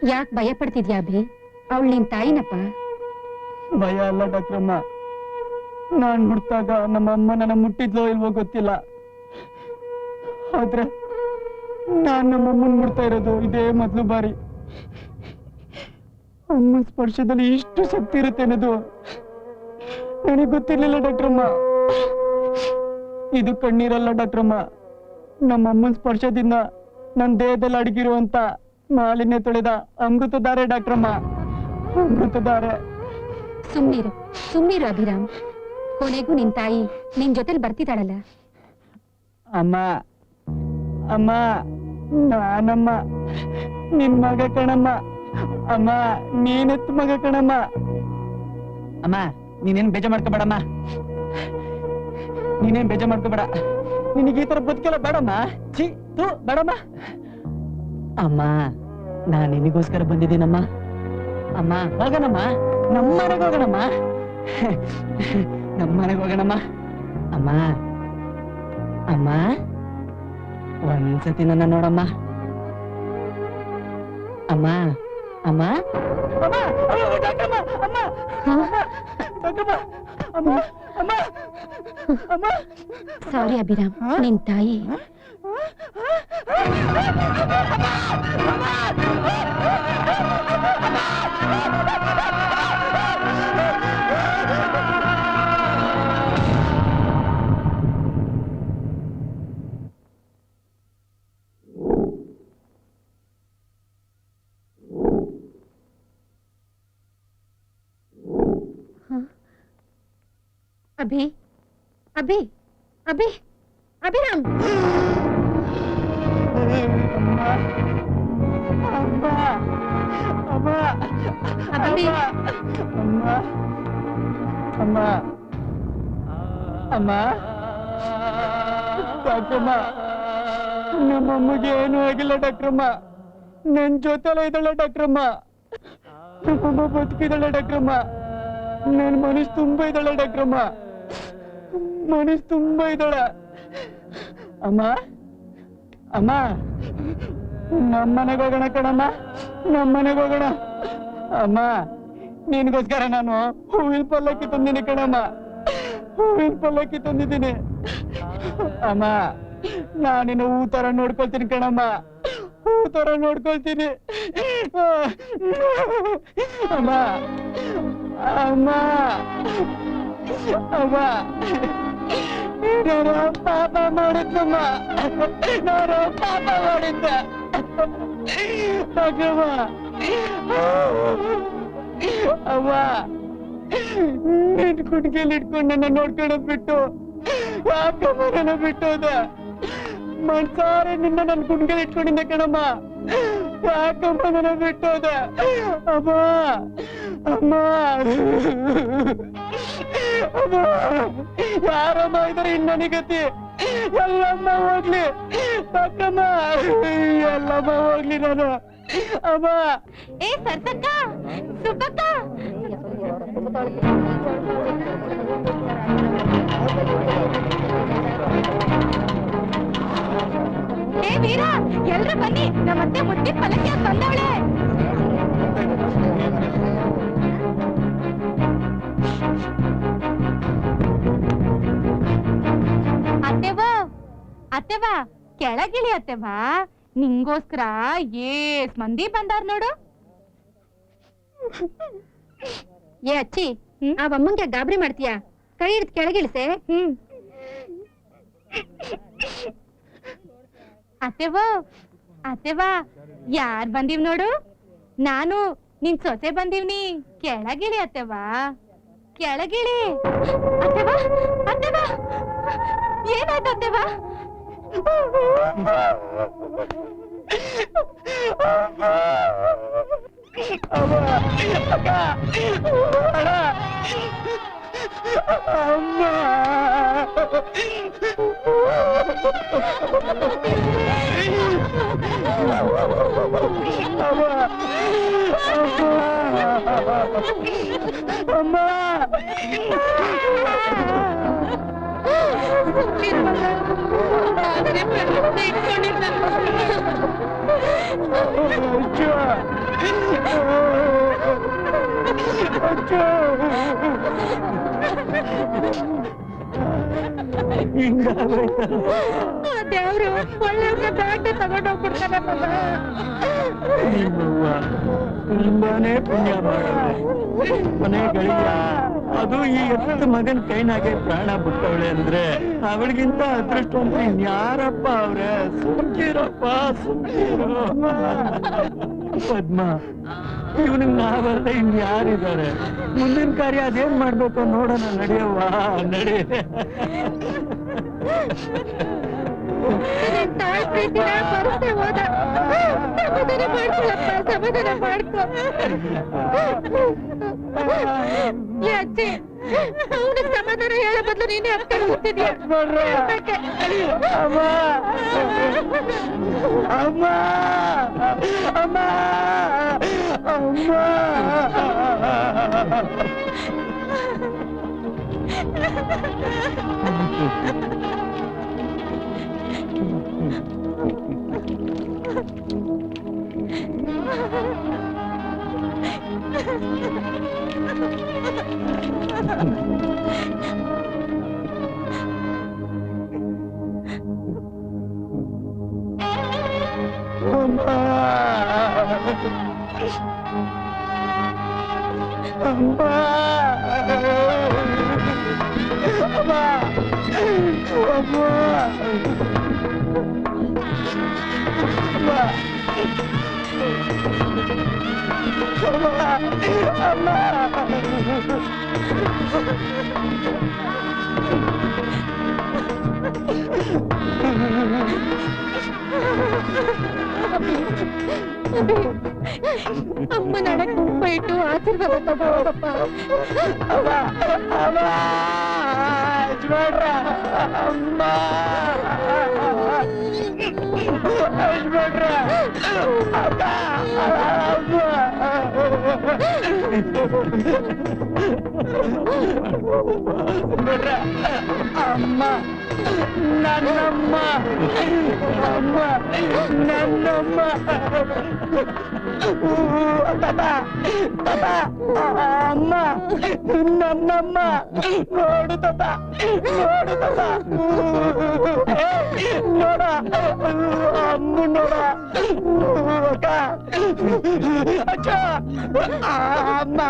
Speaker 2: ಯಾಕೆ ಭಯ ಪಡ್ತಿದ್ಯಾ ಅಭಿ? ಅವಳು ನಿನ್ ತಾಯಿನಪ್ಪ.
Speaker 5: ಭಯ ಅಲ್ಲ ಡಾಕ್ಟ್ರಮ್ಮ. ನಾನ್ ಹುಡ್ತಾಗ ನಮ್ಮ ಅಮ್ಮ ನನ್ನ ಮುಟ್ಟಿದ್ಲೋ ಇಲ್ವೋ ಗೊತ್ತಿಲ್ಲ. ಆದ್ರೆ ನಾನ್ ನಮ್ಮ ಅಮ್ಮನ್ ಮುಡ್ತಾ ಇರೋದು ಇದೇ ಮೊದ್ಲು ಬಾರಿ. ಅಮ್ಮನ ಸ್ಪರ್ಶದಲ್ಲಿ ಇಷ್ಟು ಶಕ್ತಿ ಇರುತ್ತೆ ಅನ್ನೋದು ನನಗೆ ಗೊತ್ತಿರ್ಲಿಲ್ಲ ಡಾಕ್ಟ್ರಮ್ಮ. ಇದು ಕಣ್ಣೀರಲ್ಲ ಡಾಕ್ಟ್ರಮ್ಮ. ನಮ್ಮ ಅಮ್ಮನ ಸ್ಪರ್ಶದಿಂದ ನನ್ನ ದೇಹದಲ್ಲಿ ಅಡಗಿರುವಂತ ಮಾಲಿನ್ಯ ತೊಳೆದ ಅಮೃತಧಾರೆ ಡಾಕ್ಟ್ರಮ್ಮ, ಅಮೃತಧಾರೆ.
Speaker 2: ಸುಮ್ನಿರು ಅಭಿರಾಮ್. ಕೊನೆಗೂ ನಿನ್ ತಾಯಿ ನಿನ್ ಜೊತೆಲಿ ಬರ್ತಿದ್ದಾಳಲ್ಲ.
Speaker 5: ಅಮ್ಮ, ಅಮ್ಮ, ನಾನಮ್ಮ ನಿನ್ ಮಗ ಕಣಮ್ಮ. ಅಮ್ಮ, ನೀನೆತ್ ಮಗ ಕಣಮ್ಮ. ಅಮ್ಮ, ನೀನೇನ್ ಬೇಜ ಮಾಡ್ಕೋಬೇಡಮ್ಮ. ನೀನೇನ್ ಬೇಜ ಮಾಡ್ಕೋಬೇಡ. ನಿನಗೆ ಈ ತರ ಬದುಕೆಲ್ಲ ಬೇಡಮ್ಮ. ಛೀ, ತೂ ಬೇಡಮ್ಮ. ಅಮ್ಮ, ನಾನ್ ನಿನಗೋಸ್ಕರ ಬಂದಿದ್ದೀನಮ್ಮ. ಅಮ್ಮ, ಹೋಗೋಣಮ್ಮ, ನಮ್ಮನೆಗೆ ಹೋಗೋಣಮ್ಮ. ನಮ್ಮನೆಗೆ ಹೋಗೋಣಮ್ಮ. ಅಮ್ಮ, ಅಮ್ಮ, ಒಂದ್ಸತಿ ನನ್ನ ನೋಡಮ್ಮ. ಅಮ್ಮ, ಅಮ್ಮ, ಅಮ್ಮ, ಡಾಕ್ಟ್ರಮ್ಮ, ಅಮ್ಮ, ಡಾಕ್ಟ್ರಮ್ಮ, ಅಮ್ಮ, ಅಮ್ಮ, ಅಮ್ಮ.
Speaker 2: ಸಾರಿ ಅಭಿರಾಮ್, ನಿನ್ ತಾಯಿ. ಅಭಿ, ಅಭಿ, ಅಭಿ, ಅಭಿರಾಮ್. ಅಭಿ,
Speaker 5: ಅಮ್ಮ, ಅಮ್ಮ, ಡಾಕ್ಟ್ರಮ್ಮ, ನಮ್ಮಮ್ಮಗೆ ಏನೂ ಆಗಿಲ್ಲ ಡಾಕ್ಟ್ರಮ್ಮ. ನನ್ ಜೊತೆಲ್ಲ ಇದ್ದಾಳೆ ಡಾಕ್ಟ್ರಮ್ಮ. ನಮ್ಮಮ್ಮ ಬದುಕಿದ್ದಾಳೆ ಡಾಕ್ಟ್ರಮ್ಮ. ನನ್ ಮನಸ್ಸು ತುಂಬಾ ಇದ್ದಾಳೆ ಡಾಕ್ಟ್ರಮ್ಮ. ಮನಸ್ಸು ತುಂಬಾ ಇದ್ದಾಳೆ. ಅಮ್ಮ ಅಮ್ಮ, ನಮ್ಮನೆಗೆ ಹೋಗೋಣ ಕಣಮ್ಮ, ನಮ್ಮನೆಗೆ ಹೋಗೋಣ. ಅಮ್ಮ, ನಿನ್ಗೋಸ್ಕರ ನಾನು ಹೂವಿನ ಪಲ್ಲಕ್ಕಿ ತಂದಿನಿ ಕಣಮ್ಮ, ಹೂವಿನ ಪಲ್ಲಕ್ಕಿ ತಂದಿದ್ದೀನಿ. ಅಮ್ಮ, ನಾನಿನ್ನ ಹೂ ತರ ನೋಡ್ಕೊಳ್ತೀನಿ ಕಣಮ್ಮ, ಹೂ ತರ ನೋಡ್ಕೊಳ್ತೀನಿ. ಅಮ್ಮ ಅಮ್ಮ ಅಮ್ಮ, ನಾನು ಪಾಪ ಮಾಡಿದ್ದಮ್ಮ, ನಾನು ಪಾಪ ಮಾಡಿದ್ದೆ. ಅಮ್ಮ ಅವ್ವ, ನಿನ್ ಕುಡ್ಗೆಯಲ್ಲಿ ಇಟ್ಕೊಂಡು ನನ್ನ ನೋಡ್ಕೊಳ್ಳೋದ್ ಬಿಟ್ಟು ಯಾಕಮ್ಮ ನನ್ನ ಬಿಟ್ಟೋದ? ಮನ್ಸಾರೆ ನಿನ್ನ ನನ್ನ ಕುಡ್ಗೆಯಲ್ಲಿ ಇಟ್ಕೊಂಡಿದ್ದೆ ಕಣಮ್ಮ, ಯಾಕಮ್ಮ ನನ್ನ ಬಿಟ್ಟೋದ? ಅಮ್ಮ ಅಮ್ಮ ಅಮ್ಮ, ಯಾರಮ್ಮ ಇದಾರೆ ಇನ್ನನಿಗತಿ? ಎಲ್ಲಮ್ಮ ಹೋಗ್ಲಿ ಸಾಕಮ್ಮ, ಎಲ್ಲಮ್ಮ ಹೋಗ್ಲಿ ನಾನು. ಅಮ್ಮ
Speaker 2: ಏ ಸರ್ಸಕ್ಕ, ಸುಬ್ಬಕ್ಕ, ಏ ವೀರ, ಎಲ್ರು ಬನ್ನಿ, ನಮ್ಮತ್ತೆ ಮುದ್ದಿನ ಪಲ್ಲಕ್ಕಿ ಅಂತ ಬಂದವಳೆ. ಅತ್ತೆವಾ ಅತ್ತೆವಾ, ಕೆಳಗಿಳಿ ಅತ್ತೆವಾ, ನಿಂಗೋಸ್ಕರ ಏಸ್ ಮಂದಿ ಬಂದಾರ ನೋಡು. ಏ ಅಚ್ಚಿ, ಆ ಅಮ್ಮಂಗೆ ಗಾಬರಿ ಮಾಡ್ತೀಯಾ? ಕೈ ಹಿಡಿದು ಕೆಳಗಿಳಿಸೆ. ಅತ್ತೆವಾ ಅತ್ತೆವಾ, ಯಾರ್ ಬಂದೀವ್ ನೋಡು? ನಾನು ನಿನ್ ಸೊಸೆ ಬಂದೀವ್ನಿ. ಕೆಳಗಿಳಿ ಅತ್ತೆವಾ, ಕೆಳಗಿಳಿ. ಅತ್ತೆವಾ ಅತ್ತೆವಾ, ಏನಾಯ್ತು ಅತ್ತೆವಾ? ದೇವ್ರು ಒಳ್ಳೆ ಬ್ಯಾಟೆ ತಗೊಂಡೋಗ್ಬಿಡ್ತಾನೆ.
Speaker 5: ನಿಮ್ಮವ್ವ ತುಂಬಾನೇ ಪುಣ್ಯ ಮಾಡಿದ್ರೆ ಮನೆಗಳಿಲ್ಲ. ಅದು ಈ ಎತ್ತು ಮಗನ್ ಕೈನಾಗೆ ಪ್ರಾಣ ಬಿಟ್ಟವಳೆ ಅಂದ್ರೆ ಅವಳಿಗಿಂತ ಅದೃಷ್ಟವಂತ ಇನ್ಯಾರಪ್ಪ ಅವ್ರೆ? ಸುಮ್ಕಿರಪ್ಪ, ಸುಮ್ಕಿರು. ಪದ್ಮ, ಇವನಿಗೆ ನಾವಲ್ಲ ಇನ್ಯಾರಿದ್ದಾರೆ? ಮುಂದಿನ ಕಾರ್ಯ ಅದೇನ್ ಮಾಡ್ಬೇಕು ನೋಡೋಣ, ನಡೆಯವ್ವ ನಡಿ.
Speaker 2: ತಾಯಿ ಪ್ರೀತಿನ ಬರುತ್ತೆ ಹೋದ. ಸಮಾಧಾನ ಮಾಡ್ಕೊಳಪ್ಪ, ಸಮಾಧಾನ ಮಾಡ್ಕೊ. ಅಜ್ಜಿ, ಅವನಿಗೆ ಸಮಾಧಾನ ಹೇಳೋ ಬದಲು ನೀನೇ ಅಪ್ಕೊಂಡು ಹೋಗ್ತಿದ್ಯಾ?
Speaker 5: ಅಮ್ಮ ಅಮ್ಮ ಅಮ್ಮ ಅಮ್ಮ,
Speaker 2: ಅಮ್ಮ ನಡಕ್ ಹೋಗ್ಬಿಟ್ಟು ಆಶೀರ್ವಾದ ತಗೋಪ್ಪ.
Speaker 5: ಅಮ್ಮ ನನ್ನಮ್ಮ ಅಮ್ಮ ನನ್ನಮ್ಮ ತಾತ ತಾತ ಅಮ್ಮ ನನ್ನಮ್ಮ ನೋಡು ತಾತ ನೋಡು ತಾತ ನೋಡ ಅಮ್ಮ ನೋಡ ಅಕ್ಕ ಅಚ್ಚ ಅಮ್ಮ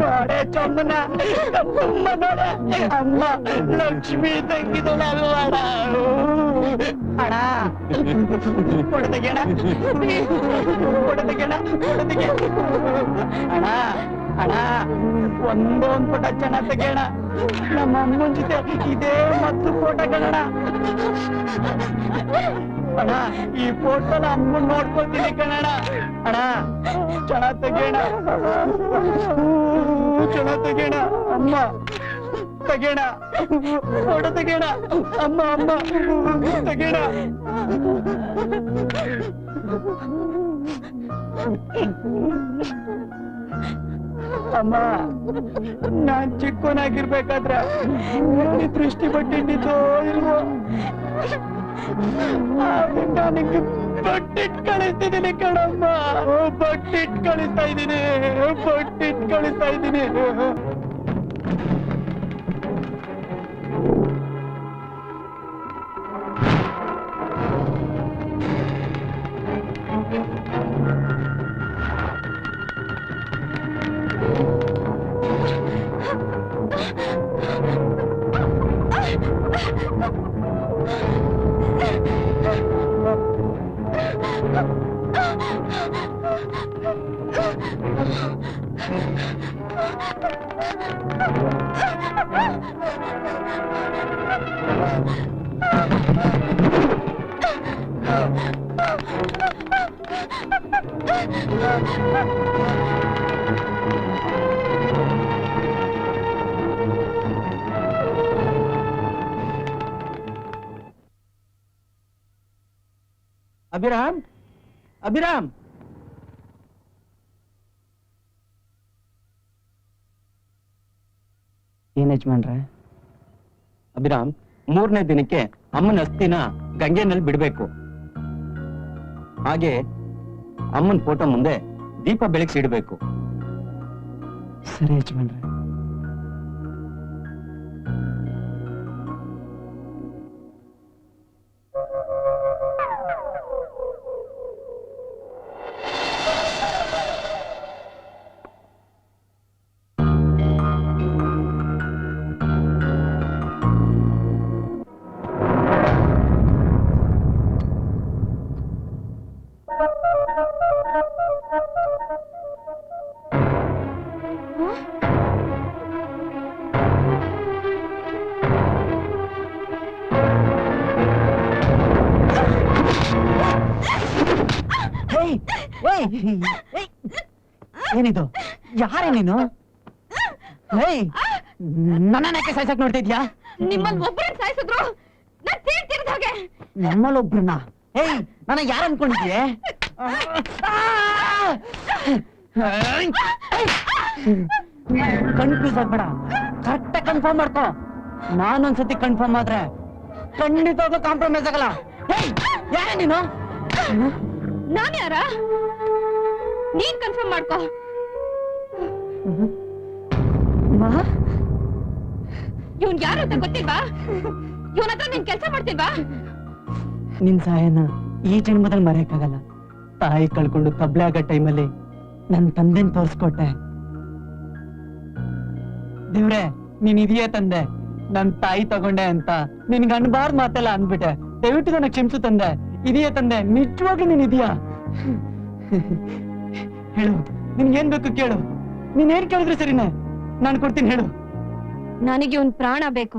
Speaker 5: ನೋಡೆ ಚೊಮ್ಮನ ತುಂಬ ನೋಡ ಅಮ್ಮ ಲಕ್ಷ್ಮಿ ತಂಗಿದಳ ಅಣ್ಣ ಕೊಡದಗೆಣ ಕೊಡದಗೆಣ ಕೊಡದಗೆ ಅಣ್ಣ ಅಣ್ಣ ಒಂದೊಂದು ಫೋಟೋ ಚೆನ್ನಾಗಿ ತೆಗೆಯೋಣ ನಮ್ಮ ಅಮ್ಮನ ಜೊತೆ ಇದೇ ಮತ್ತು ಫೋಟೋಗಳಣ್ಣ ಅಣ್ಣ ಈ ಫೋಟೋನ ಅಮ್ಮನ್ ನೋಡ್ಕೊತೀನಿ ಕಣಣ್ಣ ಅಣ್ಣ ಚೆನ್ನಾಗಿ ತೆಗೆಯೋಣ ಚೆನ್ನಾಗಿ ತೆಗೆಯೋಣ ಅಮ್ಮ ತೆಗೆಯೋಣ ಫೋಟೋ ತೆಗೆಯೋಣ ಅಮ್ಮ ಅಮ್ಮ ತೆಗೆಯೋಣ ಅಮ್ಮ ನಾನ್ ಚಿಕ್ಕವನಾಗಿರ್ಬೇಕಾದ್ರೆ ದೃಷ್ಟಿ ಪಟ್ಟಿದ್ದು ಇಲ್ವೋ ನನಗೆ ಬಟ್ಟಿಟ್ ಕಳಿಸ್ತಿದ್ದೀನಿ ಕಣಮ್ಮ ಬಟ್ಟಿಟ್ ಕಳಿಸ್ತಾ ಇದ್ದೀನಿ ಬಟ್ಟಿಟ್ ಕಳಿಸ್ತಾ ಇದ್ದೀನಿ ಅಭಿರಾಮ್ ಅಭಿರಾಮ್ ಏನ್ ಯಜಮಾನ್ರೆ ಅಭಿರಾಮ್ 3ನೇ ದಿನಕ್ಕೆ ಅಮ್ಮನ ಅಸ್ಥಿನ ಗಂಗೆನಲ್ಲಿ ಬಿಡ್ಬೇಕು ಹಾಗೆ ಅಮ್ಮನ ಫೋಟೋ ಮುಂದೆ ದೀಪ ಬೆಳಗಿಸಿಡ್ಬೇಕು ಸರಿ ಯಜಮಾನ್ರೆ ಏನಿದು ಯಾರೇ ನೀನು ನನ್ನಕ್ಕೆ ಸಾಯ್ಸಕ್ ನೋಡ್ತಿದ್ಯಾ
Speaker 2: ನಿಮ್ಮಲ್ಲಿ ಒಬ್ಬರನ್ನ ಸಾಯಿಸಿದ್ರು ನಾನ್ ತೀರ್ತಿರ್ದ ಹಾಗೆ
Speaker 5: ನಮ್ಮಲ್ಲೊಬ್ರನ್ನ ಏಯ್ ನನ್ನ ಯಾರು ಅನ್ಕೊಂಡಿದ್ಯೆ ಕನ್ಫ್ಯೂಸ್ ಆಗ್ಬೇಡ ಕರೆಕ್ಟ್ ಕನ್ಫರ್ಮ್ ಮಾಡ್ಕೋ ನಾನೊಂದ್ಸತಿ ಕನ್ಫರ್ಮ್ ಆದ್ರೆ ಖಂಡಿತವಾಗ್ಲೂ ಕಾಂಪ್ರಮೈಸ್ ಆಗಲ್ಲ ಯಾರೇ ನೀನು
Speaker 2: ನಾನ್ ಯಾರ ನೀನ್ ಕನ್ಫರ್ಮ್ ಮಾಡ್ಕೋ ಇವನ್ ಯಾರು ಅಂತ ಗೊತ್ತಿಲ್ವಾ ಇವನ ಹತ್ರ ನೀನ್ ಕೆಲ್ಸ ಮಾಡ್ತಿಲ್ವಾ
Speaker 5: ನಿನ್ ಸಹಾಯನ ಈ ಜನ್ಮದಲ್ಲಿ ಮರೆಯಕ್ಕಾಗಲ್ಲ ತಾಯಿ ಕಳ್ಕೊಂಡು ತಬ್ಲೆ ಆಗೋ ಟೈಮಲ್ಲಿ ನನ್ ತಂದೆನ್ ತೋರ್ಸ್ಕೊಟ್ಟೆ ದೇವ್ರೆ ನೀನ್ ಇದೆಯೇ ತಂದೆ ನನ್ ತಾಯಿ ತಗೊಂಡೆ ಅಂತ ನಿನ್ಗೆ ಅನ್ಬಾರ್ದು ಮಾತೆಲ್ಲ ಅಂದ್ಬಿಟ್ಟೆ ದಯವಿಟ್ಟು ನನಗೆ ಕ್ಷಮಿಸು ತಂದೆ ಇದೆಯೇ ತಂದೆ ನಿಜವಾಗ್ಲೂ ನೀನ್ ಇದೆಯಾ ಹೇಳು ನಿನ್ಗೇನ್ ಬೇಕು ಕೇಳು ನೀನ್ ಏನ್ ಕೇಳಿದ್ರೆ ಸರಿನೇ ನಾನ್ ಕೊಡ್ತೀನಿ ಹೇಳು
Speaker 2: ನನಗೆ ಒಂದ್ ಪ್ರಾಣ ಬೇಕು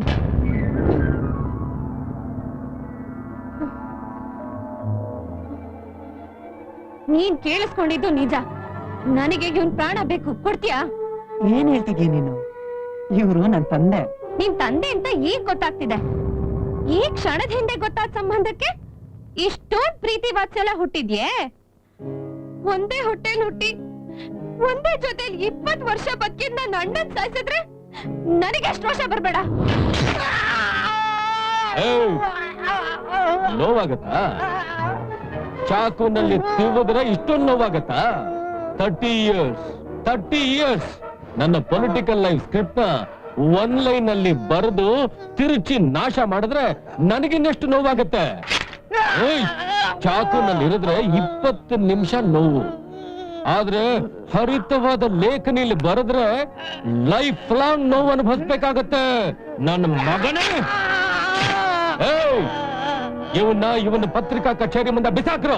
Speaker 2: ನೀನ್ ಕೇಳಿಸ್ಕೊಂಡಿದ್ದು ನಿಜ ನನಗೆ ಇವನ್ ಪ್ರಾಣ ಬೇಕು ಕೊಡ್ತೀಯಾ
Speaker 5: ಏನ್ ಹೇಳ್ತಿದ್ಯ ನೀನು ಇವ್ರು ನನ್ ತಂದೆ
Speaker 2: ನಿನ್ ತಂದೆ ಅಂತ ಈಗ ಗೊತ್ತಾಗ್ತಿದೆ ಈ ಕ್ಷಣದ ಹಿಂದೆ ಗೊತ್ತಾದ ಸಂಬಂಧಕ್ಕೆ ಇಷ್ಟೊಂದ್ ಪ್ರೀತಿ ವಾತ್ಸಲ್ಯ ಹುಟ್ಟಿದ್ಯೆ ಒಂದೇ ಹೊಟ್ಟೆಲ್ ಹುಟ್ಟಿ ಒಂದೇ ಜೊತೆ 20 ವರ್ಷ ಬದುಕಿದ್ ನನ್ನ ಅಣ್ಣನ್ ಸಾಯಿಸಿದ್ರೆ ನನಗೆ ಅಷ್ಟು ರೋಷ ಬರ್ಬೇಡ.
Speaker 6: ನೋವಾಗತ್ತಾ? ಚಾಕುನಲ್ಲಿ ತಿರುಗಿದ್ರೆ ಇಷ್ಟೊಂದು ನೋವಾಗತ್ತಾ? 30 ಇಯರ್ಸ್ ನನ್ನ ಪೊಲಿಟಿಕಲ್ ಲೈಫ್ ಸ್ಕ್ರಿಪ್ಟ್ ನ 1 ಲೈನ್ ಅಲ್ಲಿ ಬರೆದು ತಿರುಚಿ ನಾಶ ಮಾಡಿದ್ರೆ ನನಗಿನ್ನೆಷ್ಟು ನೋವಾಗತ್ತೆ? ಚಾಕುನಲ್ಲಿ ಇರಿದ್ರೆ 20 ನಿಮಿಷ ನೋವು, ಆದ್ರೆ ಹರಿತವಾದ ಲೇಖನಿಲಿ ಬರೆದ್ರೆ ಲೈಫ್ ಲಾಂಗ್ ನೋವು ಅನುಭವಿಸ್ಬೇಕಾಗತ್ತೆ ನನ್ನ ಮಗನೇ. ಇವನ್ನ ಪತ್ರಿಕಾ ಕಚೇರಿ ಮುಂದೆ ಬಿಸಾಕ್ರು.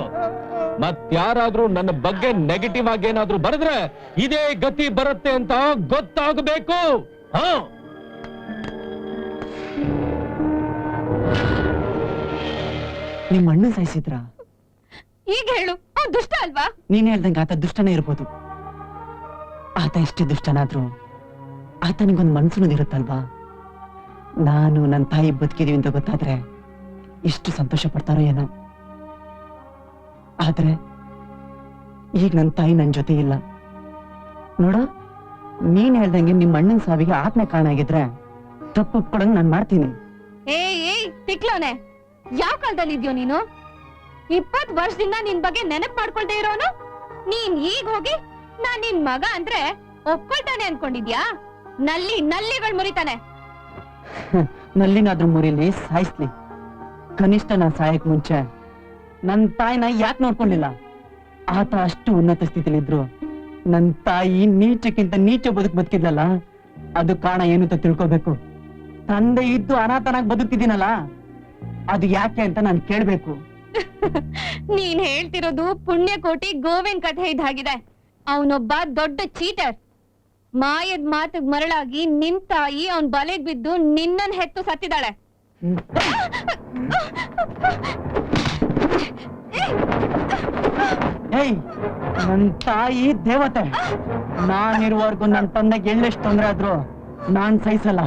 Speaker 6: ಮತ್ಯಾರಾದ್ರೂ ನನ್ನ ಬಗ್ಗೆ ನೆಗೆಟಿವ್ ಆಗಿ ಏನಾದ್ರೂ ಬರೆದ್ರೆ ಇದೇ ಗತಿ ಬರುತ್ತೆ ಅಂತ ಗೊತ್ತಾಗಬೇಕು.
Speaker 5: ನಿಮ್ಮ ಅಣ್ಣ ಸಾಯಿಸಿದ್ರ?
Speaker 2: ಈಗ ಹೇಳು, ಅವ್ನು ದುಷ್ಟ ಅಲ್ವಾ?
Speaker 5: ನೀನ್ ಹೇಳ್ದಂಗೆ ಆತ ದುಷ್ಟನೇ ಇರ್ಬೋದು. ಆತ ಎಷ್ಟೇ ದುಷ್ಟನಾದ್ರೂ ಆತನಿಗೊಂದು ಮನ್ಸು ಇರುತ್ತಲ್ವಾ? ನಾನು ನನ್ನ ತಾಯಿ ಬದುಕಿದೀವಿ ಅಂತ ಗೊತ್ತಾದ್ರೆ ಎಷ್ಟು ಸಂತೋಷ ಪಡ್ತಾರೋ ಏನೋ. ಆದ್ರೆ ಈಗ ನನ್ನ ತಾಯಿ ನನ್ ಜೊತೆ ಇಲ್ಲ ನೋಡ. ನೀನ್ ಹೇಳ್ದಂಗೆ ನಿಮ್ಮ ಅಣ್ಣನ ಸಾವಿಗೆ ಆತ್ಮೆ ಕಾರಣ ಆಗಿದ್ರೆ ತಪ್ಪು ಒಪ್ಕೊಳಂಗ್ ನಾನ್ ಮಾಡ್ತೀನಿ.
Speaker 2: ಏಯ್ ತಿಕ್ಲೋನೆ, ಯಾವ ಕಾಲದಲ್ಲಿ ಇದ್ಯೋ ನೀನು? 20 ವರ್ಷದಿಂದ ನಿನ್ ಬಗ್ಗೆ ನೆನಪು ಮಾಡ್ಕೊಳ್ದೇ ಇರೋನು ನೀನ್ ಈಗ ಹೋಗಿ ನಾನ್ ನಿನ್ ಮಗ ಅಂದ್ರೆ ಒಪ್ಕೊಳ್ತಾನೆ ಅನ್ಕೊಂಡಿದ್ಯಾ? ನಲ್ಲಿಗಳು ಮುರಿತಾನೆ.
Speaker 5: ನಲ್ಲಿನಾದ್ರೂ ಮುರಿಲಿ, ಸಾಯಿಸ್ಲಿ. ಕನಿಷ್ಠ ನಾನ್ ಸಾಯಕ್ ಮುಂಚೆ ನನ್ ತಾಯಿನ ಯಾಕೆ ನೋಡ್ಕೊಂಡಿಲ್ಲ? ಆತ ಅಷ್ಟು ಉನ್ನತ ಸ್ಥಿತಿಲಿದ್ರು ನನ್ ತಾಯಿ ನೀಚಕ್ಕಿಂತ ನೀಚ ಬದುಕಿದ್ಲಲ್ಲ, ಅದು ಕಾರಣ ಏನು ಅಂತ ತಿಳ್ಕೊಬೇಕು. ತಂದೆ ಇದ್ದು ಅನಾಥನಾಗಿ ಬದುಕ್ತಿದ್ದೀನಲ್ಲ, ಅದು ಯಾಕೆ ಅಂತ ನಾನು ಕೇಳ್ಬೇಕು.
Speaker 2: ನೀನ್ ಹೇಳ್ತಿರೋದು ಪುಣ್ಯಕೋಟಿ ಗೋವಿಂದ್ ಕಥೆ ಇದ್ದಾಗಿದೆ. ಅವನೊಬ್ಬ ದೊಡ್ಡ ಚೀಟರ್. ಮಾಯದ್ ಮಾತಿಗೆ ಮರಳಾಗಿ ನಿನ್ ತಾಯಿ ಅವನ್ ಬಲೆಗ್ ಬಿದ್ದು ನಿನ್ನನ್ ಹೆತ್ತು ಸತ್ತಿದ್ದಾಳೆ.
Speaker 5: ಏಯ್, ನನ್ ತಾಯಿ ದೇವತೆ. ನಾನಿರುವವರೆಗೂ ನನ್ ತಂದೆಗೆ ಎಳ್ಳೆಷ್ಟು ತೊಂದ್ರೆ ಆದ್ರೂ ನಾನ್ ಸಹಿಸಲ್ಲ.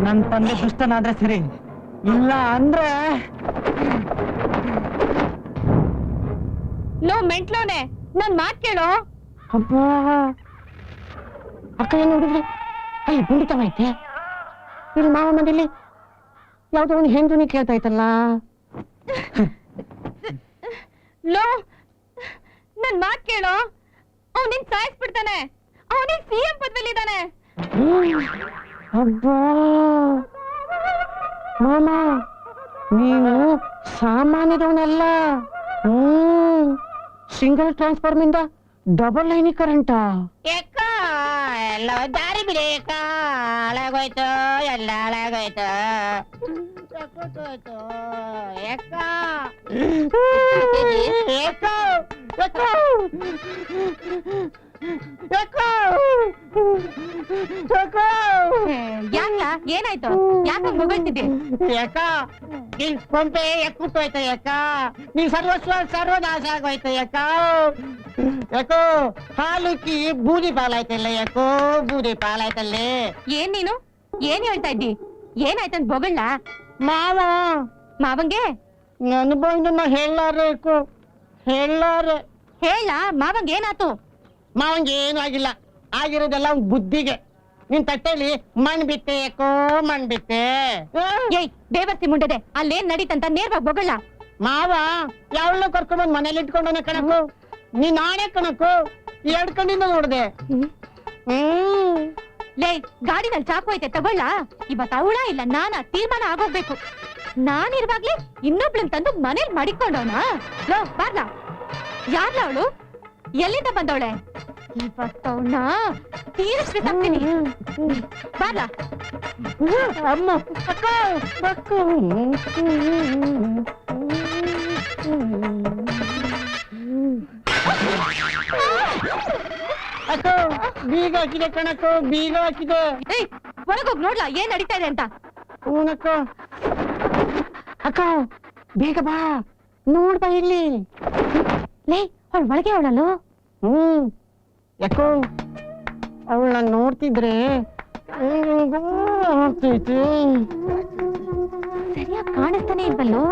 Speaker 5: ನನ್ ತಂದೆ ದುಷ್ಟನಾದ್ರೆ ಸರಿ, ಇಲ್ಲ ಅಂದ್ರೆ
Speaker 2: ಲೋ ಮೆಂಟ್ಲೋನೆ, ನನ್ ಮಾತ್ ಕೇಳೋ.
Speaker 4: ಅಬ್ಬ ಅಕ್ಕ ಏನ್ ನೋಡಿದ್ರೆ ಅಲ್ಲಿ ಪುಂಡಿತವೈತೆ. ಇಲ್ಲಿ ಮಾವ ಮನೇಲಿ ಯಾವ್ದೋ ಒಂದು ಹೆಂಡನಿ ಕೇಳ್ತಾ ಇತ್ತಲ್ಲ.
Speaker 2: ಲೋ ನನ್ ಮಾತ್ ಕೇಳೋ, ಅವನಿನ್ ಸಾಯಿಸ್ಬಿಡ್ತಾನೆ. ಅವನಿನ್ ಸಿಎಂ ಪದವಿಲಿ ಇದ್ದಾನೆ.
Speaker 4: ಅಬ್ಬಾ ಮಾಮ, ನೀನು ಸಾಮಾನ್ಯದವನಲ್ಲ. ಸಿಂಗಲ್ ಟ್ರಾನ್ಸ್ಫಾರ್ಮ್ ಇಂದ ಡಬಲ್ ಲೈನ್ ಕರೆಂಟ.
Speaker 1: ಎಲ್ಲ ದಾರಿ ಬಿಡಿ ಹಾಳಾಗೋಯ್ತು, ಎಲ್ಲ ಹಾಳಾಗೋಯ್ತು.
Speaker 2: ಯಾಕ ಏನಾಯ್ತು? ಯಾಕ ಮುಗಳ್ತಿದ್ದೆ?
Speaker 4: ಯಾಕ ನಿನ್ ಕೊಂಪೆ ಎಕ್ಕುತ್ತೋಯ್ತು. ಯಾಕ ನೀನ್ ಸರ್ವನಾಶ ಆಗೋಯ್ತು. ಯಾಕೋ ಹಾಲುಕ್ಕಿ ಬೂದಿ ಪಾಲಾಯ್ತಲ್ಲ. ಯಾಕೋ ಬೂದಿ ಪಾಲಾಯ್ತಲ್ಲಿ.
Speaker 2: ಏನ್ ನೀನು ಏನ್ ಹೇಳ್ತಾ ಇದ್ದಿ? ಏನಾಯ್ತಂತ ಬೊಗಳ್ಳ? ಮಾವಂಗೆ
Speaker 4: ನನ್ನ ಬಂದು ಹೇಳಾರೇಕು
Speaker 2: ಹೇಳ. ಮಾವಂಗೆ ಏನಾತು?
Speaker 4: ಮಾವಂಗೆ ಏನು ಆಗಿಲ್ಲ, ಆಗಿರೋದೆಲ್ಲ ಅವ್ನ್ ಬುದ್ಧಿಗೆ. ನಿನ್ ತಟ್ಟೆಲಿ ಮಣ್ ಬಿಟ್ಟೆ. ಯಾಕೋ ಮಣ್ ಬಿಟ್ಟೆ.
Speaker 2: ಏಯ್ ಬೇವರ್ಸಿ ಮುಂಡದೆ, ಅಲ್ಲೇನ್ ನಡೀತಂತ ನೇರವಾಗಿ ಬೊಗಳ್ಳ.
Speaker 4: ಮಾವ ಯಾವಳ ಕರ್ಕೊಂಡ್ಬಂದ್ ಮನೇಲಿ ಇಟ್ಕೊಂಡವನ ಕಣಕು. ನೀನ್ ನಾಳೆ ಕಣಕು 2 ಕಣ್ಣಿಂದ ನೋಡ್ದೆ.
Speaker 2: ಲೇ ಗಾಡಿನಲ್ಲಿ ಚಾಕು ಐತೆ ತಗೊಳ್ಳ. ಇವತ್ ಅವಳ ಇಲ್ಲ ನಾನ ತೀರ್ಮಾನ ಆಗೋಗ್ಬೇಕು. ನಾನಿರುವಾಗ್ಲೇ ಇನ್ನೊಬ್ಳನ್ ತಂದು ಮನೇಲಿ ಮಡಿಕೊಂಡವನ. ಲೋ ಬಾರ್ಲಾ, ಯಾರ್ಲ ಅವಳು? ಎಲ್ಲಿಂದ ಬಂದವಳೆ? ಇವತ್ತವನ್ನ ತೀರಿಸ್ಬಿಡ್ತೀನಿ. ಬಾರ್ಲಾ.
Speaker 4: ಅಮ್ಮ ಅಕ್ಕ ಅಕ್ಕ ಅಕ್ಕ ಬೀಗ ಹಾಕಿದೆ ಕಣಕ್ಕ, ಬೀಗ ಹಾಕಿದೆ.
Speaker 2: ಏಯ್ ಒಳಗೋಗ್ ನೋಡ್ಲಾ ಏನ್ ನಡೀತಾ ಇದೆ ಅಂತ.
Speaker 4: ಹೂನಕ್ಕ. ಅಕ್ಕ ಬೇಗ ಬಾ, ನೋಡ್ಬಾ ಇಲ್ಲಿ.
Speaker 2: ಲೇ ಅವಳು ಒಳಗೆ ಅವಳಲ್ಲೋ.
Speaker 4: ಯಾಕೋ ಅವಳನ್ನ ನೋಡ್ತಿದ್ರೆ ಆಗ್ತೈತೆ.
Speaker 2: ಸರಿಯಾಗಿ ಕಾಣಿಸ್ತಾನೆ ಇಲ್ವಲ್ಲೋ.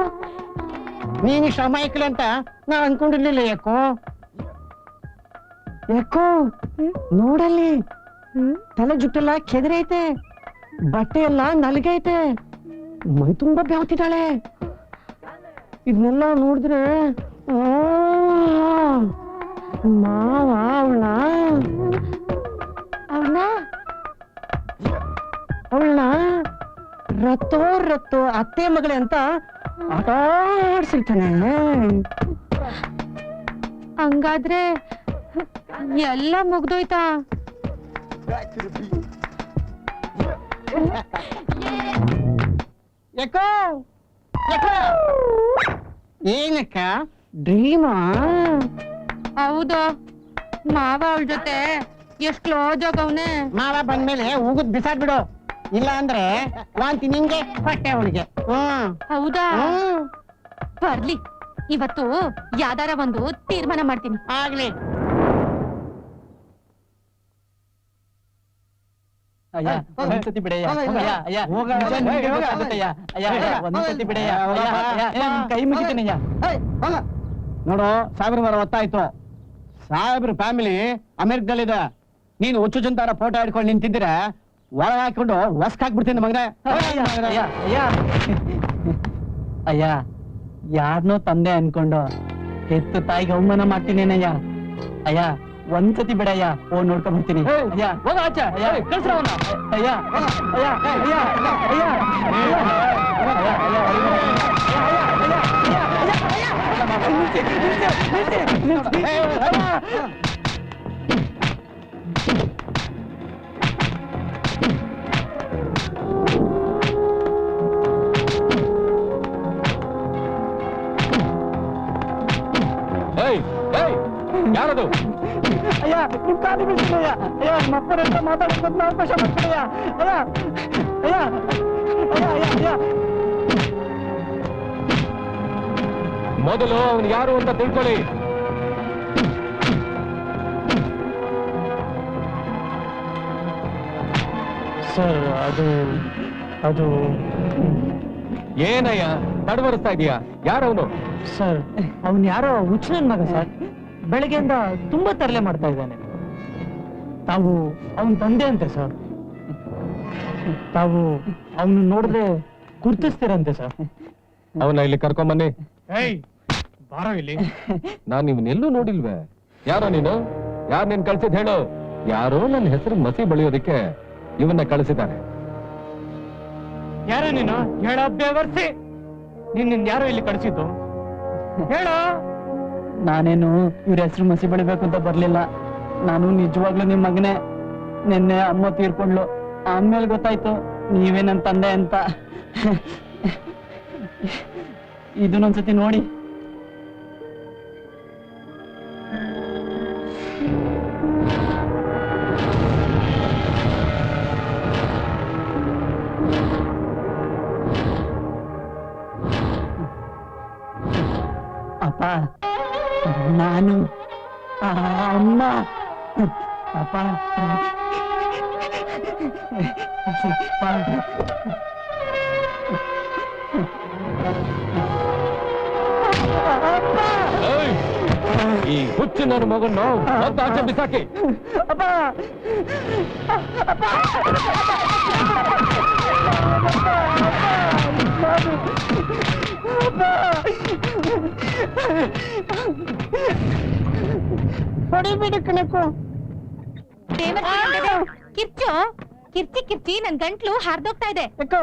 Speaker 4: ನೀನು ಇಷ್ಟು ಅಮಾಯಕಲೆ ಅಂತ ನಾ ಅನ್ಕೊಂಡಿರ್ಲಿಲ್ಲ. ಯಾಕೋ ಯಾಕೋ ನೋಡಲ್ಲಿ ತಲೆ ಜುಟ್ಟೆಲ್ಲ ಕೆದರೈತೆ, ಬಟ್ಟೆ ಎಲ್ಲ ನಲ್ಗೈತೆ, ಮೈ ತುಂಬಾ ಬೆವತಿದ್ದಾಳೆ. ಇದನ್ನೆಲ್ಲ ನೋಡಿದ್ರೆ ಮಾವ ಅವಳನ್ನ ರತ್ತೋ ಅತ್ತೆ ಮಗಳೇ ಅಂತ ಆಟ ಆಡ್ಸಿರ್ತಾನೆ.
Speaker 2: ಹಂಗಾದ್ರೆ ಎಲ್ಲ ಮುಗ್ದೋಯ್ತಾ?
Speaker 4: ಯಾಕೋ ಏನಕ್ಕ ಡ್ರೀಮಾ?
Speaker 2: ಹೌದು, ಮಾವ ಅವಳ ಜೊತೆ ಎಷ್ಟ್ ಕ್ಲೋಸ್ ಆಗವ್ನೆ.
Speaker 4: ಮಾವ ಬಂದ್ಮೇಲೆ ಉಗುದ್ ಬಿಸಾಡ್ಬಿಡು, ಇಲ್ಲ ಅಂದ್ರೆ ವಾಂತಿ ನಿಂಗೆ ಹೊಟ್ಟೆ ಅವಳಿಗೆ.
Speaker 2: ಹೌದಾ? ಬರ್ಲಿ, ಇವತ್ತು ಯಾವ್ದಾರ ಒಂದು ತೀರ್ಮಾನ ಮಾಡ್ತೀನಿ.
Speaker 4: ಆಗ್ಲಿ.
Speaker 5: ಅಯ್ಯ ಒಂದ್ಸತಿ ಬಿಡಯ್ಯ, ಒಂದ್ಸತಿ ಬಿಡಯ್ಯ, ಕೈ ಮುಗಿತೀನಯ್ಯ.
Speaker 3: ನೋಡು, ಸಾಹೇಬ್ರ ಬರೋ ಹೊತ್ತಾಯ್ತು. ಸಾಹೇಬ್ರ ಫ್ಯಾಮಿಲಿ ಅಮೆರಿಕದಲ್ಲಿದೆ. ನೀನು ಹುಚ್ಚು ಜಂತಾರ ಫೋಟೋ ಹಿಡ್ಕೊಂಡು ನಿಂತಿದ್ರೆ ಒಳ ಹಾಕೊಂಡು ಹೊಸ್ಕಾಕ್ಬಿಡ್ತೀನಿ ಮಗನೇ.
Speaker 5: ಅಯ್ಯ, ಯಾರನ್ನೋ ತಂದೆ ಅನ್ಕೊಂಡು ಹೆತ್ತು ತಾಯಿಗೆ ಅವಮಾನ ಮಾಡ್ತೀನೇನಯ್ಯ. ಅಯ್ಯ ಒಂದ್ಸತಿ ಬಿಡಯ್ಯ, ನೋಡ್ಕೊಂಡ್ ಬರ್ತೀನಿ. ಅಯ್ಯ ಹೋಗ ಆಚೆ, ಕಳ್ಸ್ರ ಅವನ. ಅಯ್ಯ ಅಯ್ಯ ಅಯ್ಯ ಅಯ್ಯ
Speaker 6: ಯಾರದು?
Speaker 5: ಅಯ್ಯ ನಿಮ್ ಕಾಲು ಬೀಳ್ತೀನಯ್ಯ. ಅಯ್ಯ ಮಕ್ಕಳಂತ ಮಾತಾಡೋದನ್ನ ಅವಕಾಶ ಮಾಡ್ತೀನಯ್ಯ. ಅಯ್ಯ ಅಯ್ಯ ಅಯ್ಯ ಅಯ್ಯ ಅಯ್ಯ
Speaker 6: ಮೊದಲು ಅವನು ಯಾರು ಅಂತ ತಿಳ್ಕೊಳ್ಳಿ.
Speaker 5: ಸರ್, ಅದು
Speaker 6: ಏನಯ್ಯ ತಡವರಿಸ್ತಾ ಇದೀಯಾ? ಯಾರವನು?
Speaker 5: ಸರ್, ಅವನ್ ಯಾರೋ ಹುಚ್ಚನ ಮಗ ಸರ್. ಬೆಳಗ್ಗೆಯಿಂದ ತುಂಬಾ ತರಲೆ ಮಾಡ್ತಾ ಇದ್ದಾನೆ. ತಾವು ಅವನ್ ತಂದೆ ಅಂತೆ ಸರ್. ತಾವು ಅವನು ನೋಡಿದ್ರೆ ಗುರ್ತಿಸ್ತೀರಂತೆ ಸರ್.
Speaker 6: ಅವನ ಇಲ್ಲಿ ಕರ್ಕೊಂಬನ್ನಿ.
Speaker 5: ಬಾರೋ ಇಲ್ಲಿ.
Speaker 6: ನಾನ್ ಇವನ್ನೆಲ್ಲೂ ನೋಡಿಲ್ವೇ? ಯಾರೋ ನೀನು? ಯಾರು ನೀನ್ ಕಳ್ಸಿದ್ ಹೇಳು? ಯಾರೋ ನನ್ನ ಹೆಸರು ಮಸಿ ಬಳಿಯೋದಿಕ್ಕೆ ಇವನ್ನ ಕಳಿಸಿದ್ದಾರೆ.
Speaker 5: ಯಾರೋ ನೀನು? ಹೇಳ ಬೇವರ್ಸಿ. ನಿನ್ನ ಯಾರೋ ಇಲ್ಲಿ ಕಳಿಸಿದ್ದು ಹೇಳ. ನಾನೇನು ಇವ್ರ ಹೆಸರು ಮಸಿ ಬೆಳಿಬೇಕು ಅಂತ ಬರ್ಲಿಲ್ಲ. ನಾನು ನಿಜವಾಗ್ಲೂ ನಿಮ್ ಮಗನೇ. ನಿನ್ನೆ ಅಮ್ಮ ತೀರ್ಕೊಂಡ್ಲು. ಆಮೇಲೆ ಗೊತ್ತಾಯ್ತು ನೀವೇ ನನ್ ತಂದೆ ಅಂತ. ಇದನ್ನೊಂದ್ಸತಿ ನೋಡಿ. ಅಪ್ಪ, ನಾನು ಅಮ್ಮ. ಅಪ್ಪ
Speaker 6: ಈ ಹುಚ್ಚು ನನ್ನ ಮಗನ್ನು ಮತ್ತೆ ಆಚೆ ಬಿಸಾಕಿ.
Speaker 5: ಅಪ್ಪ
Speaker 4: ಹೊಡಿಬಿಡು ಕಣಕ್ಕೋ.
Speaker 2: ಕಿರ್ಚು, ಕಿರ್ಚಿ ನನ್ ಗಂಟ್ಲು ಹಾರ್ದೋಗ್ತಾ ಇದೆ.
Speaker 4: ಯಾಕೋ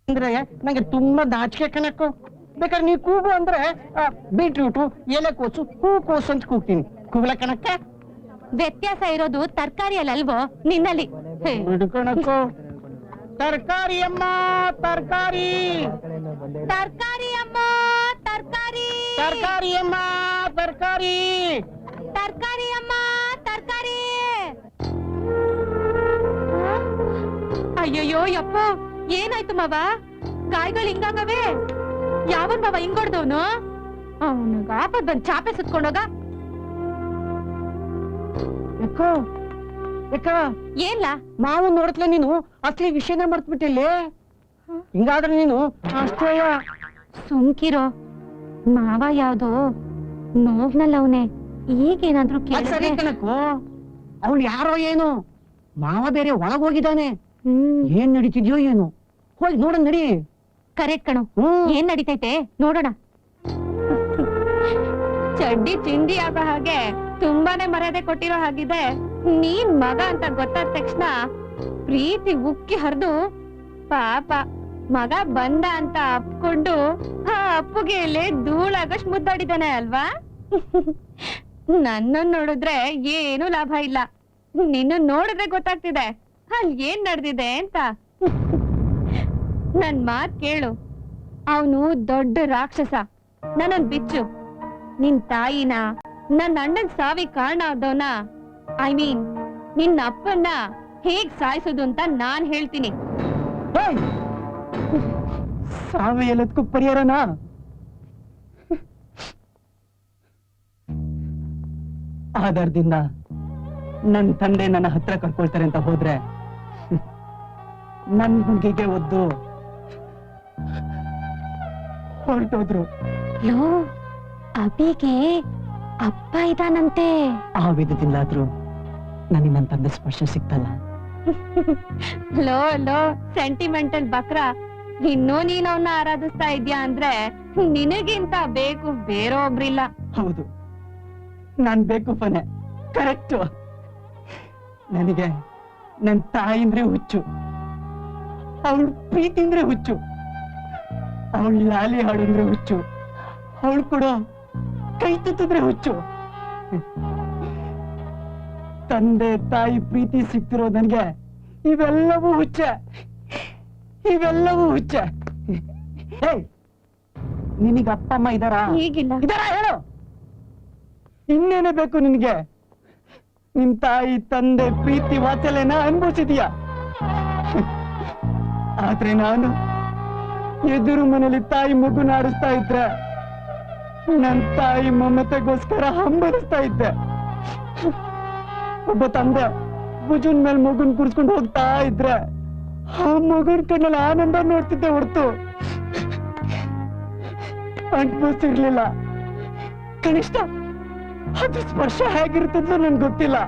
Speaker 4: ಅಂದ್ರೆ ನಂಗೆ ತುಂಬಾ ನಾಚಿಕೆ ಕಣಕ್ಕೋ. ಬೇಕಾದ್ರೆ ನೀ ಕೂಗು ಅಂದ್ರೆ ಬೀಟ್ರೂಟು, ಎಲೆಕೋಸು, ಹೂಕೋಸು ಅಂತ ಕೂಗ್ತೀನಿ. ಕೂಗ್ಲ ಕಣಕ್ಕ.
Speaker 2: ವ್ಯತ್ಯಾಸ ಇರೋದು ತರ್ಕಾರಿಯಲ್ಲಲ್ವೋ ನಿನ್ನಲ್ಲಿ.
Speaker 4: ಬಿಡು ಕಣಕ್ಕೋ. ತರಕಾರಿ ಅಮ್ಮ, ತರಕಾರಿ.
Speaker 2: ತರ್ಕಾರಿ ಅಮ್ಮ, ತರ್ಕಾರಿ.
Speaker 4: ತರಕಾರಿ ಅಮ್ಮ, ತರಕಾರಿ.
Speaker 2: ತರ್ಕಾರಿ ಅಮ್ಮ, ತರ್ಕಾರಿ. ಅಯ್ಯಯ್ಯೋ ಯಪ್ಪ, ಏನಾಯ್ತು ಮಾವ? ಗಾಯಗಳು ಹಿಂಗಾಗವೆ? ಯಾವನ್ ಮಾವ ಹಿಂಗೊಡ್ದವನು? ಅವನಿಗೆ ಆಪತ್ ಬಂದ್ ಚಾಪೆ ಸುತ್ಕೊಂಡೋಗ.
Speaker 4: ಯಾಕೋ ಯಾಕ
Speaker 2: ಏನ್ಲಾ?
Speaker 4: ಮಾವು ನೋಡತ್ಲ ನೀನು ಅಸಲಿ ವಿಷಯನ ಮರ್ತ್ಬಿಟ್ಟಿಲ್ಲಿ. ಹಿಂಗಾದ್ರೆ ನೀನು ಅಷ್ಟೇ
Speaker 2: ಸುಮ್ಕಿರೋ. ಮಾವ ಯಾವ್ದೋ ನೋವ್ನಲ್ಲ ಅವನೇ. ಈಗೇನಾದ್ರೂ
Speaker 4: ಅದ್ ಸರಿ
Speaker 2: ಕೇಳಿದ್ರೆ
Speaker 4: ಕಣಕ್ಕೋ, ಅವ್ನು ಯಾರೋ ಏನು ಮಾವ ಬೇರೆ ಒಳಗೋಗಿದ್ದಾನೆ.
Speaker 2: ಹ್ಮ್
Speaker 4: ಏನ್ ನಡೀತಿದ್ಯೋ ಏನು, ಹೋಗಿ ನೋಡ ನಡಿ.
Speaker 2: ಕರೆಕ್ಟ್ ಕಣೋ.
Speaker 4: ಹ್ಮ್
Speaker 2: ಏನ್ ನಡೀತೈತೆ ನೋಡೋಣ. ಚಡ್ಡಿ ಚಿಂದಿ ಆಗೋ ಹಾಗೆ ತುಂಬಾನೇ ಮರ್ಯಾದೆ ಕೊಟ್ಟಿರೋ ಹಾಗಿದೆ. ನೀನ್ ಮಗ ಅಂತ ಗೊತ್ತಾದ ತಕ್ಷಣ ಪ್ರೀತಿ ಉಕ್ಕಿ ಹರಿದು ಪಾಪ ಮಗ ಬಂದ ಅಂತ ಅಪ್ಕೊಂಡು ಆ ಅಪ್ಪುಗೆ ಇಲ್ಲಿ ಧೂಳಾಗಷ್ಟು ಮುದ್ದಾಡಿದಾನೆ ಅಲ್ವಾ? ನನ್ನ ನೋಡಿದ್ರೆ ಏನು ಲಾಭ ಇಲ್ಲ. ನಿನ್ನ ನೋಡಿದ್ರೆ ಗೊತ್ತಾಗ್ತಿದೆ ಅಲ್ಲಿ ಏನ್ ನಡೆದಿದೆ ಅಂತ. ನನ್ ಮಾತ್ ಕೇಳು, ಅವನು ದೊಡ್ಡ ರಾಕ್ಷಸ. ನನ್ನನ್ ಬಿಚ್ಚು. ನಿನ್ ತಾಯಿನ ನನ್ನ ಅಣ್ಣನ್ ಸಾವಿಗೆ ಕಾರಣ ಆದವನ, ಐ ಮೀನ್ ನಿನ್ನ ಅಪ್ಪನ್ನ ಹೇಗ್ ಸಾಯಿಸೋದು ಅಂತ ನಾನ್ ಹೇಳ್ತೀನಿ.
Speaker 4: ಸಾವೆ ಎಲ್ಲದಕ್ಕೂ ಪರಿಹಾರನಾ? ಆಧಾರದಿಂದ ನನ್ನ ತಂದೆ ನನ್ನ ಹತ್ರ ಕರ್ಕೊಳ್ತಾರೆ ಅಂತ ಹೋದ್ರೆ ನನ್ ಹುಡುಗಿಗೆ ಒದ್ದು ಹೊರಟೋದ್ರು.
Speaker 2: ಲೋ, ಅಬಿಗೆ ಅಪ್ಪ ಇದಾನಂತೆ.
Speaker 4: ಆ ವಿಧದಿಂದಾದ್ರೂ ನನಗೆ ನನ್ನ ತಂದೆ ಸ್ಪರ್ಶ ಸಿಕ್ತಲ್ಲ.
Speaker 2: ಲೋ ಲೋ ಸೆಂಟಿಮೆಂಟಲ್ ಬಕ್ರ, ಇನ್ನೂ ನೀನ್ ಅವನ್ನ ಆರಾಧಿಸ್ತಾ ಇದ್ಯಾ ಅಂದ್ರೆ ನಿನಗಿಂತ ಬೇಕು ಬೇರೆ ಒಬ್ರಿಲ್ಲ.
Speaker 4: ಹೌದು, ನಾನ್ ಬೇಕು ಫನೆ, ಕರೆಕ್ಟು. ನನಗೆ ನನ್ ತಾಯಿ ಅಂದ್ರೆ ಹುಚ್ಚು, ಅವಳು ಪ್ರೀತಿ ಅಂದ್ರೆ ಹುಚ್ಚು, ಅವಳು ಲಾಲಿ ಹಾಡಂದ್ರೆ ಹುಚ್ಚು, ಅವಳು ಕೊಡೋ ಕೈ ತುತ್ತಿದ್ರೆ ಹುಚ್ಚು. ತಂದೆ ತಾಯಿ ಪ್ರೀತಿ ಸಿಕ್ತಿರೋ ನನ್ಗೆ ಇವೆಲ್ಲವೂ ಹುಚ್ಚ, ಇವೆಲ್ಲವೂ ಹುಚ್ಚ. ನಿನಗೆ ಅಪ್ಪ ಅಮ್ಮ ಇದಾರಾ?
Speaker 2: ಈಗಿಲ್ಲ.
Speaker 4: ಇದಾರ ಹೇಳು, ಇನ್ನೇನೇ ಬೇಕು ನಿನ್ಗೆ? ನಿಮ್ ತಾಯಿ ತಂದೆ ಪ್ರೀತಿ ವಾತ್ಸಲ್ಯನ ಅನುಭವಿಸಿದೀಯ. ಆದ್ರೆ ನಾನು ಎದುರು ಮನೇಲಿ ತಾಯಿ ಮಗುನ ಆಡಿಸ್ತಾ ಇದ್ರೆ ನನ್ ತಾಯಿ ಮಮತೆಗೋಸ್ಕರ ಹಂಬಲಿಸ್ತಾ ಇದ್ದೆ. ಒಬ್ಬ ತಂದೆ ಭುಜನ್ ಮೇಲೆ ಮಗುನ್ ಕುರ್ಸ್ಕೊಂಡು ಹೋಗ್ತಾ ಇದ್ರೆ ಆ ಮಗುನ್ ಕಣ್ಣಲ್ಲಿ ಆನಂದ ನೋಡ್ತಿದ್ದೆ ಹೊರತು ಅನುಭವಿಸಿರ್ಲಿಲ್ಲ. ಕನಿಷ್ಠ ಅದು ಸ್ಪರ್ಶ ಹೇಗಿರ್ತದೋ ನನ್ಗೆ ಗೊತ್ತಿಲ್ಲ.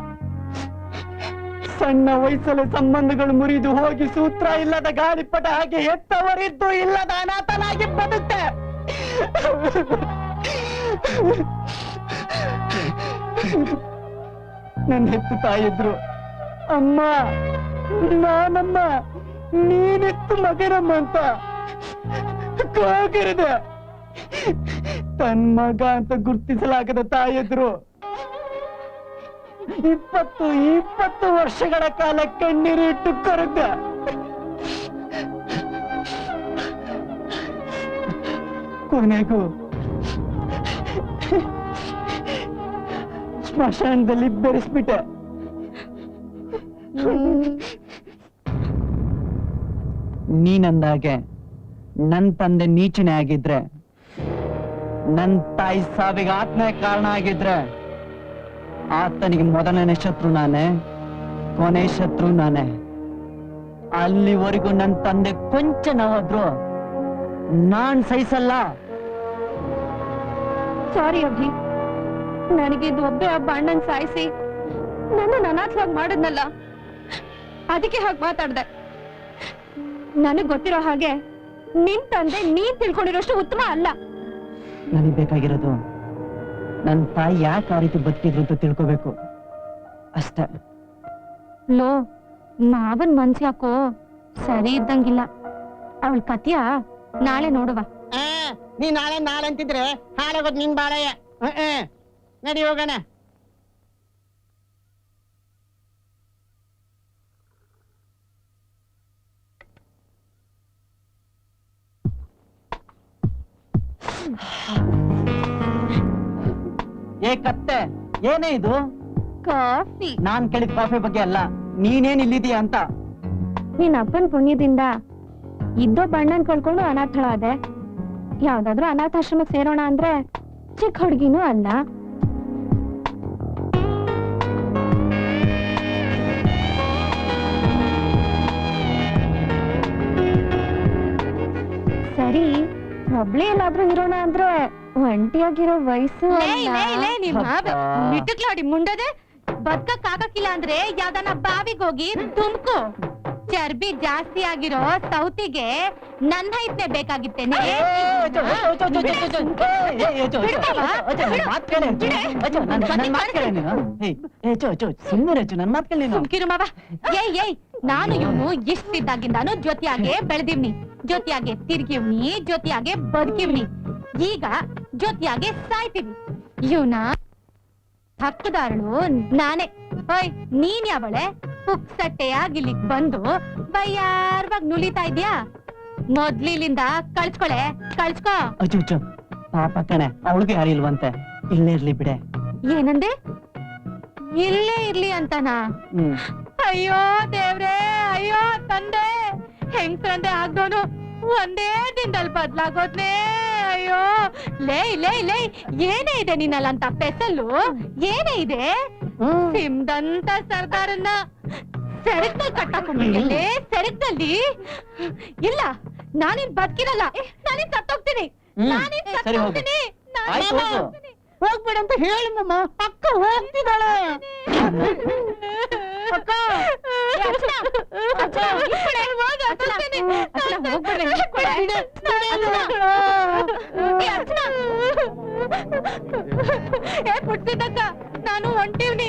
Speaker 4: ಸಣ್ಣ ವಯಸ್ಸಲ್ಲಿ ಸಂಬಂಧಗಳು ಮುರಿದು ಹೋಗಿ ಸೂತ್ರ ಇಲ್ಲದ ಗಾಳಿಪಟ ಹಾಗೆ ಹೆತ್ತವರಿದ್ದು ಇಲ್ಲದ ಅನಾಥನಾಗಿ ಬದುಕ್ತೆ. ನನ್ನ ಹೆತ್ತು ತಾಯಿದ್ರು ಅಮ್ಮ, ನಾನಮ್ಮ, ನೀನೆತ್ತು ಮಗನಮ್ಮ ಅಂತ ಕಾಗಿರಿದೆ. ತನ್ ಮಗ ಅಂತ ಗುರ್ತಿಸಲಾಗದ ತಾಯಿದ್ರು 20 ವರ್ಷಗಳ ಕಾಲ ಕಣ್ಣೀರಿಟ್ಟು ಕರೆದ. ಕೊನೆಗೂ ಸ್ಮಶಾನದಲ್ಲಿ ಬೆರೆಸ್ಬಿಟ್ಟೆ. ನೀನಂದಾಗೆ ನನ್ ತಂದೆ ನೀಚನೆ ಆಗಿದ್ರೆ, ನನ್ ತಾಯಿ ಸಾವಿಗೆ ಆತ್ಮೀಯ ಕಾರಣ ಆಗಿದ್ರೆ ಆತನಿಗೆ ಮೊದಲನೇ ಶತ್ರು ನಾನೇ, ಕೊನೆ ಶತ್ರು ನಾನೇ. ಅಲ್ಲಿವರೆಗೂ ನನ್ ತಂದೆ ಕೊಂಚ ನೋವಾದ್ರು ನಾನ್ ಸಹಿಸಲ್ಲ.
Speaker 2: ಸಾರಿ ಅಭಿ, ನನಗಿದ್ದು ಒಬ್ಬೇ ಹಬ್ಬ ಅಣ್ಣನ್ ಸಾಯಿಸಿ ನನ್ನ ಅನಾಥವಾಗಿ ಮಾಡಿದ್ನಲ್ಲ, ಅದಕ್ಕೆ ಹಾಗೆ ಮಾತಾಡ್ದೆ. ನನಗ್ ಗೊತ್ತಿರೋ ಹಾಗೆ ನಿನ್ ತಂದೆ ನೀನ್ ತಿಳ್ಕೊಂಡಿರೋಷ್ಟು ಉತ್ತಮ ಅಲ್ಲ.
Speaker 4: ನನಗೆ ಬೇಕಾಗಿರೋದು ನನ್ನ ತಾಯಿ ಯಾಕೆ ಆ ರೀತಿ ಬದುಕಿದ್ರು ಅಂತ ತಿಳ್ಕೋಬೇಕು ಅಷ್ಟೇ.
Speaker 2: ಲೋ, ಮಾವನ್ ಮನ್ಸ್ ಯಾಕೋ ಸರಿ ಇದ್ದಂಗಿಲ್ಲ. ಅವಳ ಕತಿಯ ನಾಳೆ ನೋಡುವ.
Speaker 4: ನೀ ನಾಳೆ ನಾಳೆ ಅಂತಿದ್ರೆ ಹಾಳಾಗೋದು ನಿನ್ ಬಾಳಯ್ಯ. ನಡಿ ಹೋಗೋಣ. ಏ ಕತ್ತೆ, ಏನೇ ಇದು?
Speaker 2: ಕಾಫಿ.
Speaker 4: ನಾನ್ ಕೇಳಿದ ಕಾಫಿ ಬಗ್ಗೆ ಅಲ್ಲ, ನೀನೇನ್ ಇಲ್ಲಿದೀಯ ಅಂತ.
Speaker 2: ನಿನ್ ಅಪ್ಪನ್ ಪುಣ್ಯದಿಂದ ಇದ್ದೋ ಬಣ್ಣನ್ ಕಳ್ಕೊಂಡು ಅನಾಥಳ ಆದೆ. ಯಾವ್ದಾದ್ರು ಅನಾಥಾಶ್ರಮಕ್ಕೆ ಸೇರೋಣ ಅಂದ್ರೆ ಚಿಕ್ಕ ಹುಡುಗಿನೂ ಅಲ್ಲ.
Speaker 1: ಒಬ್ಳೇ ಎಲ್ಲಾದ್ರೂ ಇರೋಣ ಅಂದ್ರೆ ಒಂಟಿಯಾಗಿರೋ ವಯಸ್ಸು
Speaker 2: ಮಿಟ್ಟಕ್ಲಾಡಿ ಮುಂಡದೆ ಬದ್ಕಕ್ ಆಗಕ್ಕಿಲ್ಲ ಅಂದ್ರೆ ಯಾವ್ದನ್ನ ಬಾವಿಗೆ ಹೋಗಿ ತುಮ್ಕು. ಚರ್ಬಿ ಜಾಸ್ತಿ ಆಗಿರೋ ಸೌತಿಗೆ ನನ್ನ ಹೈಟ್ನೆ ಬೇಕಾಗಿತ್ತೇನೆ. ಸುಮ್ಕಿರು ಮಾವ. ಏಯ್ ನಾನು ಇವನು ಇಷ್ಟಿದ್ದಾಗಿಂದಾನು ಜೊತೆಯಾಗೆ ಬೆಳೆದಿವ್ನಿ, ಜೊತೆಯಾಗೆ ತಿರ್ಗಿವ್ನಿ, ಜೊತೆಯಾಗೆ ಬದುಕಿವ್ನಿ. ಈಗ ಜೊತೆಯಾಗೆ ಸಾಯ್ತೀವಿ. ಇವನ ಹಕ್ಕುದಾರಳು ನಾನೇ. ಓಯ್ ನೀನ್ ಯಾವಳೆ ಪುಕ್ಸಟ್ಟೆಯಾಗಿ ಇಲ್ಲಿಗ್ ಬಂದು ಬಯ್ಯಾರ್ವಾಗಿ ನುಲಿತಾ ಇದ್ಯಾ? ಮೊದ್ಲಿಲಿಂದ ಕಳ್ಸ್ಕೊಳೆ, ಕಳ್ಸ್ಕೊ.
Speaker 5: ಅಚ್ಚು ಪಾಪ ಕಣೆ, ಅವಳಿಗೆ ಯಾರಿಲ್ವಂತೆ. ಇಲ್ಲೇ ಇರ್ಲಿ ಬಿಡೆ.
Speaker 2: ಏನಂದೆ? ಇಲ್ಲೇ ಇರ್ಲಿ ಅಂತನಾ? ಅಯ್ಯೋ ದೇವ್ರೇ, ಅಯ್ಯೋ ತಂದೆ, ಹೆಂಗ್ಸ್ರಂದೆ ಆಗ್ದೋನು ಒಂದೇ ದಿನದಲ್ಲಿ ಬದ್ಲಾಗೋದ್ನೇ. ಅಯ್ಯೋ ಲೇ ಲೇ ಲೇ, ಏನೇ ಇದೆ ನಿನ್ನಲ್ಲಂತ ಪೆಸಲ್ಲು? ಏನೇ ಇದೆ? ಸಿಮ್ದಂತ ಸರ್ದಾರನ್ನ ಸೆರಗ್ದಲ್ಲಿ ಕಟ್ಟಾಕೊಂಡ್ಬಿಟ್ಟಿಲ್ಲೇ, ಸೆರಗ್ದಲ್ಲಿ. ಇಲ್ಲ, ನಾನಿನ್ ಬದುಕಿರಲ್ಲ, ನಾನಿನ್ ಸತ್ತೋಗ್ತೀನಿ, ನಾನಿನ್ ಸತ್ತೋಗ್ತೀನಿ.
Speaker 4: ಹೋಗ್ಬೇಡ ಅಂತ ಹೇಳಿ ಮಮ್ಮ. ಅಕ್ಕ ಹೋಗ್ತಿದ್ದಾಳೆ. ಅಕ್ಕ
Speaker 2: ಪುಟ್ಸಿದ್ದಕ್ಕ, ನಾನು ಹೊಂಟಿವ್ನಿ.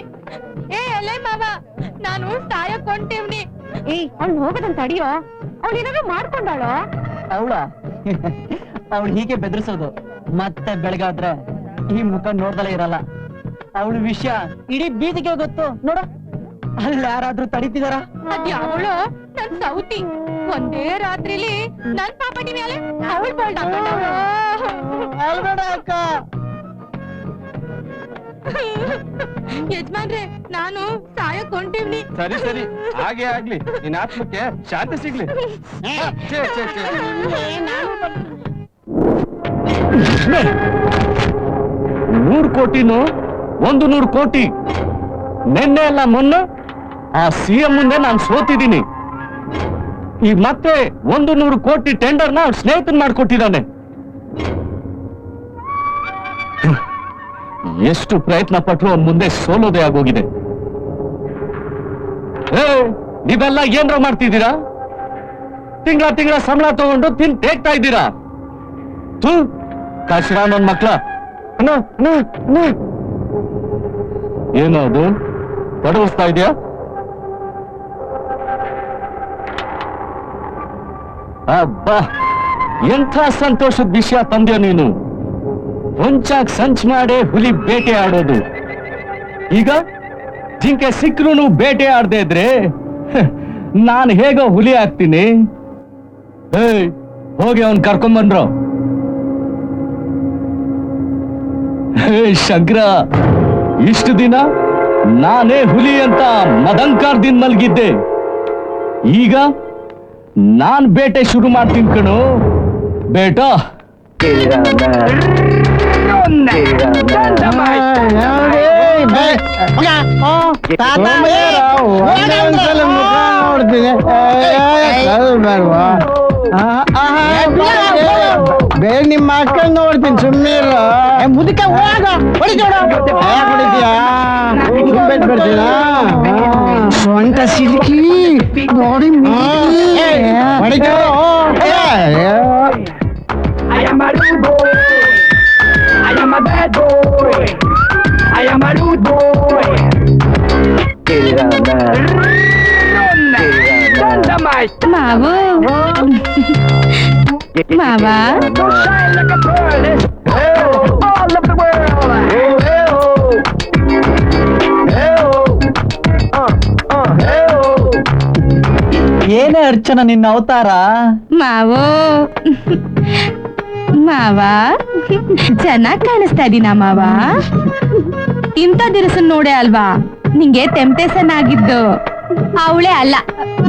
Speaker 2: ಎಲೆ ಮಾವ, ನಾನು ಸಾಯಕ್ ಹೊಂಟಿವ್ನಿ. ಅವ್ಳು ಹೋಗದಂತ ಅಡಿಯೋ, ಅವ್ಳು ಏನಾದ್ರು ಮಾಡ್ಕೊಂಡಾಳೋ?
Speaker 5: ಅವಳು ಹೀಗೆ ಬೆದರಿಸೋದು. ಮತ್ತೆ ಬೆಳಗಾದ್ರೆ ಈ ಮುಖ ನೋಡ್ದಲೇ ಇರಲ್ಲ. ಅವಳು ವಿಷಯ ಇಡೀ ಬೀದಿಗೆ ಗೊತ್ತು ನೋಡು. ಅಲ್ಲಿ ಯಾರಾದ್ರೂ ತಡಿತಿದಾರ?
Speaker 2: ಅದ್ಯಾವಳು ನನ್ ಸೌತಿ. ಒಂದೇ ರಾತ್ರಿಲಿ ನನ್ ಪಾಪಟಿ ಮೇಲೆ ಅವಳು ಬೋಲ್ಡ್ ಹಾಕೊಂಡವಳು.
Speaker 4: ಅಲ್ಬೇಡ ಅಕ್ಕ.
Speaker 2: ಯಜಮಾನ್ರೆ, ನಾನು ಸಾಯಕ್ ಹೊಂಟಿವ್ನಿ.
Speaker 6: ಸರಿ ಸರಿ, ಹಾಗೆ ಆಗ್ಲಿ, ನಿನ್ನ ಆತ್ಮಕ್ಕೆ ಶಾಂತಿ ಸಿಗ್ಲಿ. ಛೇ, ಛೇ, ಛೇ.
Speaker 3: 100 ಕೋಟಿನು 100 ಕೋಟಿ. ನಿನ್ನೆ ಅಲ್ಲ ಮೊನ್ನೆ ಆ ಸಿಎಂ ಮುಂದೆ ನಾನು ಸೋತಿದ್ದೀನಿ. ಈಗ ಮತ್ತೆ 100 ಕೋಟಿ ಟೆಂಡರ್ನ ಅವ್ರ ಸ್ನೇಹಿತನ್ ಮಾಡ್ಕೊಟ್ಟಿದ್ದಾನೆ. ಎಷ್ಟು ಪ್ರಯತ್ನ ಪಟ್ಟರು ಅವ್ನ ಮುಂದೆ ಸೋಲೋದೇ ಆಗೋಗಿದೆ. ನೀವೆಲ್ಲ ಏನ್ರ ಮಾಡ್ತಿದ್ದೀರಾ? ತಿಂಗಳ ಸಂಬಳ ತಗೊಂಡು ತೇಗ್ತಾ ಇದ್ದೀರಾ? ಕಾಶಿರಾ ನನ್ ಮಕ್ಳ. ಏನೋ ಅದು ತಡವಿಸ್ತಾ ಇದೆಯಾ? ಅಬ್ಬಾ, ಎಂಥ ಸಂತೋಷದ ವಿಷಯ ತಂದ್ಯ ನೀನು. ಹೊಂಚಾಕ್ ಸಂಚ್ ಮಾಡೇ ಹುಲಿ ಬೇಟೆ ಆಡೋದು. ಈಗ ಜಿಂಕೆ ಸಿಕ್ರೂ ಬೇಟೆ ಆಡದೆ ಇದ್ರೆ ನಾನು ಹೇಗೋ ಹುಲಿ ಆಗ್ತೀನಿ. ಹೋಗಿ ಅವನ್ ಕರ್ಕೊಂಡ್ಬಂದ್ರು. ಶಂಕರ, ಇಷ್ಟು ದಿನ ನಾನೇ ಹುಲಿ ಅಂತ ಮದಂಕಾರದಿಂದ ಮಲಗಿದ್ದೆ. ಈಗ ನಾನ್ ಬೇಟೆ ಶುರು ಮಾಡ್ತೀನಿ ಕಣು ಬೇಟಾ.
Speaker 4: ಬೇರೆ ನಿಮ್ಮ ಮಕ್ಕಳು ನೋಡ್ತೀನಿ, ಸುಮ್ಮನೆ ಮುದುಕ ಹೋಗ. ಬಿಡ್ತೀನ ಸೊಂಟ ಸಿಲುಕಿ ನೋಡಿ
Speaker 7: I am a rude boy. I am a bad boy. I am a rude boy. Dynamite.
Speaker 2: ಮಾವು ಮಾವ,
Speaker 7: Don't shine like a pearl. All of the world.
Speaker 5: ಏನೇ ಅರ್ಚನ ನಿನ್ನ ಅವತಾರ?
Speaker 2: ಮಾವು ಮಾವ, ಚೆನ್ನಾಗ್ ಕಾಣಿಸ್ತಾ ಇದೀನ ಮಾವ. ಇಂಥ ದಿರಸನ್ ನೋಡೆ ಅಲ್ವಾ ನಿಂಗೆ ಟೆಂಪ್ಟೇಷನ್ ಆಗಿದ್ದು? ಅವಳೇ ಅಲ್ಲ,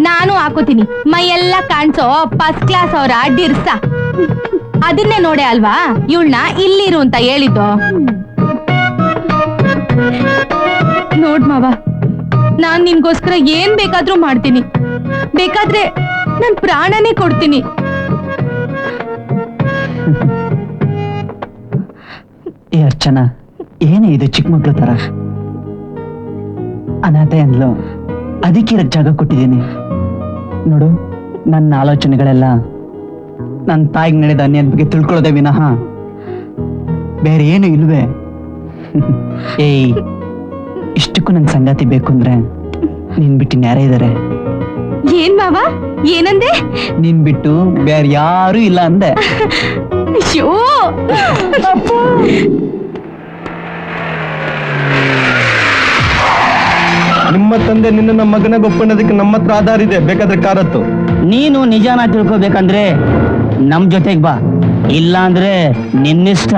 Speaker 2: ನಾನು ಹಾಕೋತೀನಿ. ಮೈ ಎಲ್ಲ ಕಾಣಿಸೋ ಫಸ್ಟ್ ಕ್ಲಾಸ್ ಅವರ ಡಿರ್ಸ. ಅದನ್ನೇ ನೋಡೆ ಅಲ್ವಾ ಇವಳನ್ನ ಇಲ್ಲಿರು ಅಂತ ಹೇಳಿದ್ದು. ನೋಡ್ ಮಾವ, ನಾನ್ ನಿನ್ಗೋಸ್ಕರ ಏನ್ ಬೇಕಾದ್ರೂ ಮಾಡ್ತೀನಿ. ಬೇಕಾದ್ರೆ ನನ್ ಪ್ರಾಣನೇ ಕೊಡ್ತೀನಿ.
Speaker 5: ಏ ಅರ್ಚನಾ, ಏನೇ ಇದು ಚಿಕ್ಕ ಮಕ್ಳು ತರ? ಅನಾಥೆ ಅಂದ್ಲು, ಅದಕ್ಕೆ ಇರಕ್ ಜಾಗ ಕೊಟ್ಟಿದ್ದೀನಿ. ನೋಡು, ನನ್ನ ಆಲೋಚನೆಗಳೆಲ್ಲ ನನ್ನ ತಾಯಿಗೆ ನಡೆದ ಅನ್ಯದ ಬಗ್ಗೆ ತಿಳ್ಕೊಳ್ಳೋದೇ ವಿನಃ ಬೇರೆ ಏನು ಇಲ್ವೇ? ಏಯ್, ಇಷ್ಟಕ್ಕೂ ನನ್ ಸಂಗಾತಿ ಬೇಕು ಅಂದ್ರೆ ನೀನ್ ಬಿಟ್ಟು ಯಾರೇ ಇದಾರೆ?
Speaker 2: ಏನ್ ಮಾವ, ಏನಂದೆ?
Speaker 5: ನೀನ್ ಬಿಟ್ಟು ಬೇರೆ ಯಾರು ಇಲ್ಲ ಅಂದೆ.
Speaker 2: ಅಯ್ಯೋ,
Speaker 3: ನಿಮ್ಮ ತಂದೆ ನಿನ್ನ ಮಗನ ಒಪ್ಕೊಳ್ಳೋದಕ್ಕೆ ನಮ್ಮ ಹತ್ರ ಆಧಾರ ಇದೆ, ಬೇಕಾದ್ರೆ ಕಾರತ್ತು.
Speaker 5: ನೀನು ನಿಜಾನ ತಿಳ್ಕೊಬೇಕಂದ್ರೆ ನಮ್ ಜೊತೆಗ್ ಬಾ, ಇಲ್ಲ ಅಂದ್ರೆ ನಿನ್ನಿಷ್ಟ.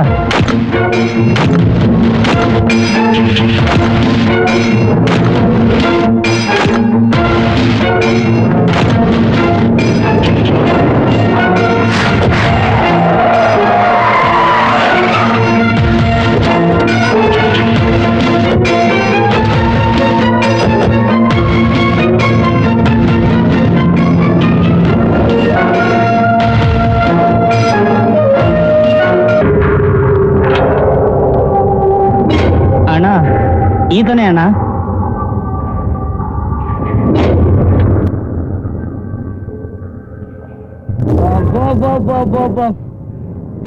Speaker 5: ಅಣ್ಣ, ಈತನೇ ಅಣ್ಣ.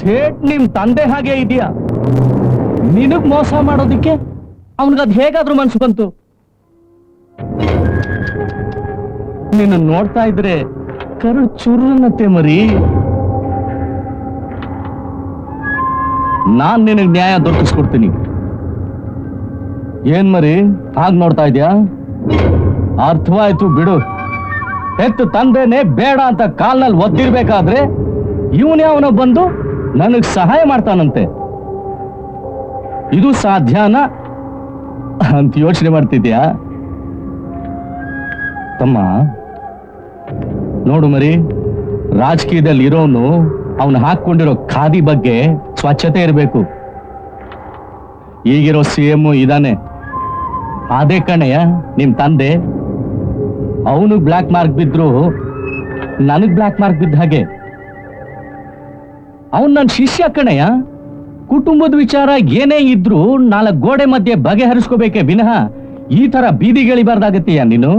Speaker 3: ಥೇಟ್ ನಿಮ್ ತಂದೆ ಹಾಗೆ ಇದೆಯಾ? ನಿನಗ್ ಮೋಸ ಮಾಡೋದಿಕ್ಕೆ ಅವನಿಗದ್ ಹೇಗಾದ್ರೂ ಮನ್ಸು ಬಂತು? ನಿನ್ನ ನೋಡ್ತಾ ಇದ್ರೆ ಕರು ಚುರ್ರನ್ನತ್ತೆ ಮರಿ. ನಾನ್ ನಿನಗ್ ನ್ಯಾಯ ದೊರಕಿಸ್ಕೊಡ್ತೀನಿ. ಏನ್ ಮರಿ ಹಾಗ್ ನೋಡ್ತಾ ಇದ್ಯಾ? ಅರ್ಥವಾಯ್ತು ಬಿಡು. ಹೆತ್ತು ತಂದೆನೆ ಬೇಡ ಅಂತ ಕಾಲ್ನಲ್ಲಿ ಒದ್ದಿರ್ಬೇಕಾದ್ರೆ ಇವನೇ ಅವನ ಬಂದು ನನಗ್ ಸಹಾಯ ಮಾಡ್ತಾನಂತೆ. ಇದು ಸಾಧ್ಯನಾ ಅಂತ ಯೋಚನೆ ಮಾಡ್ತಿದ್ಯಾ? ತಮ್ಮ ನೋಡು ಮರಿ, ರಾಜಕೀಯದಲ್ಲಿ ಇರೋನು ಅವನು ಹಾಕೊಂಡಿರೋ ಖಾದಿ ಬಗ್ಗೆ ಸ್ವಚ್ಛತೆ ಇರಬೇಕು. ಈಗಿರೋ CM ಇದಾನೆ, ಅದೇ ಕಣೆಯ ನಿಮ್ ತಂದೆ. ಅವನು ಬ್ಲ್ಯಾಕ್ ಮಾರ್ಕ್ ಬಿದ್ರು ನನಗ್ ಬ್ಲ್ಯಾಕ್ ಮಾರ್ಕ್ ಬಿದ್ದ ಹಾಗೆ. ಅವನ್ ನನ್ನ ಶಿಷ್ಯ ಕಣೆಯ. ಕುಟುಂಬದ ವಿಚಾರ ಏನೇ ಇದ್ರು 4 ಗೋಡೆ ಮಧ್ಯೆ ಬಗೆಹರಿಸ್ಕೋಬೇಕೆ ವಿನಃ ಈ ತರ ಬೀದಿಗಳಿಬಾರ್ದಾಗತ್ತೀಯ ನೀನು.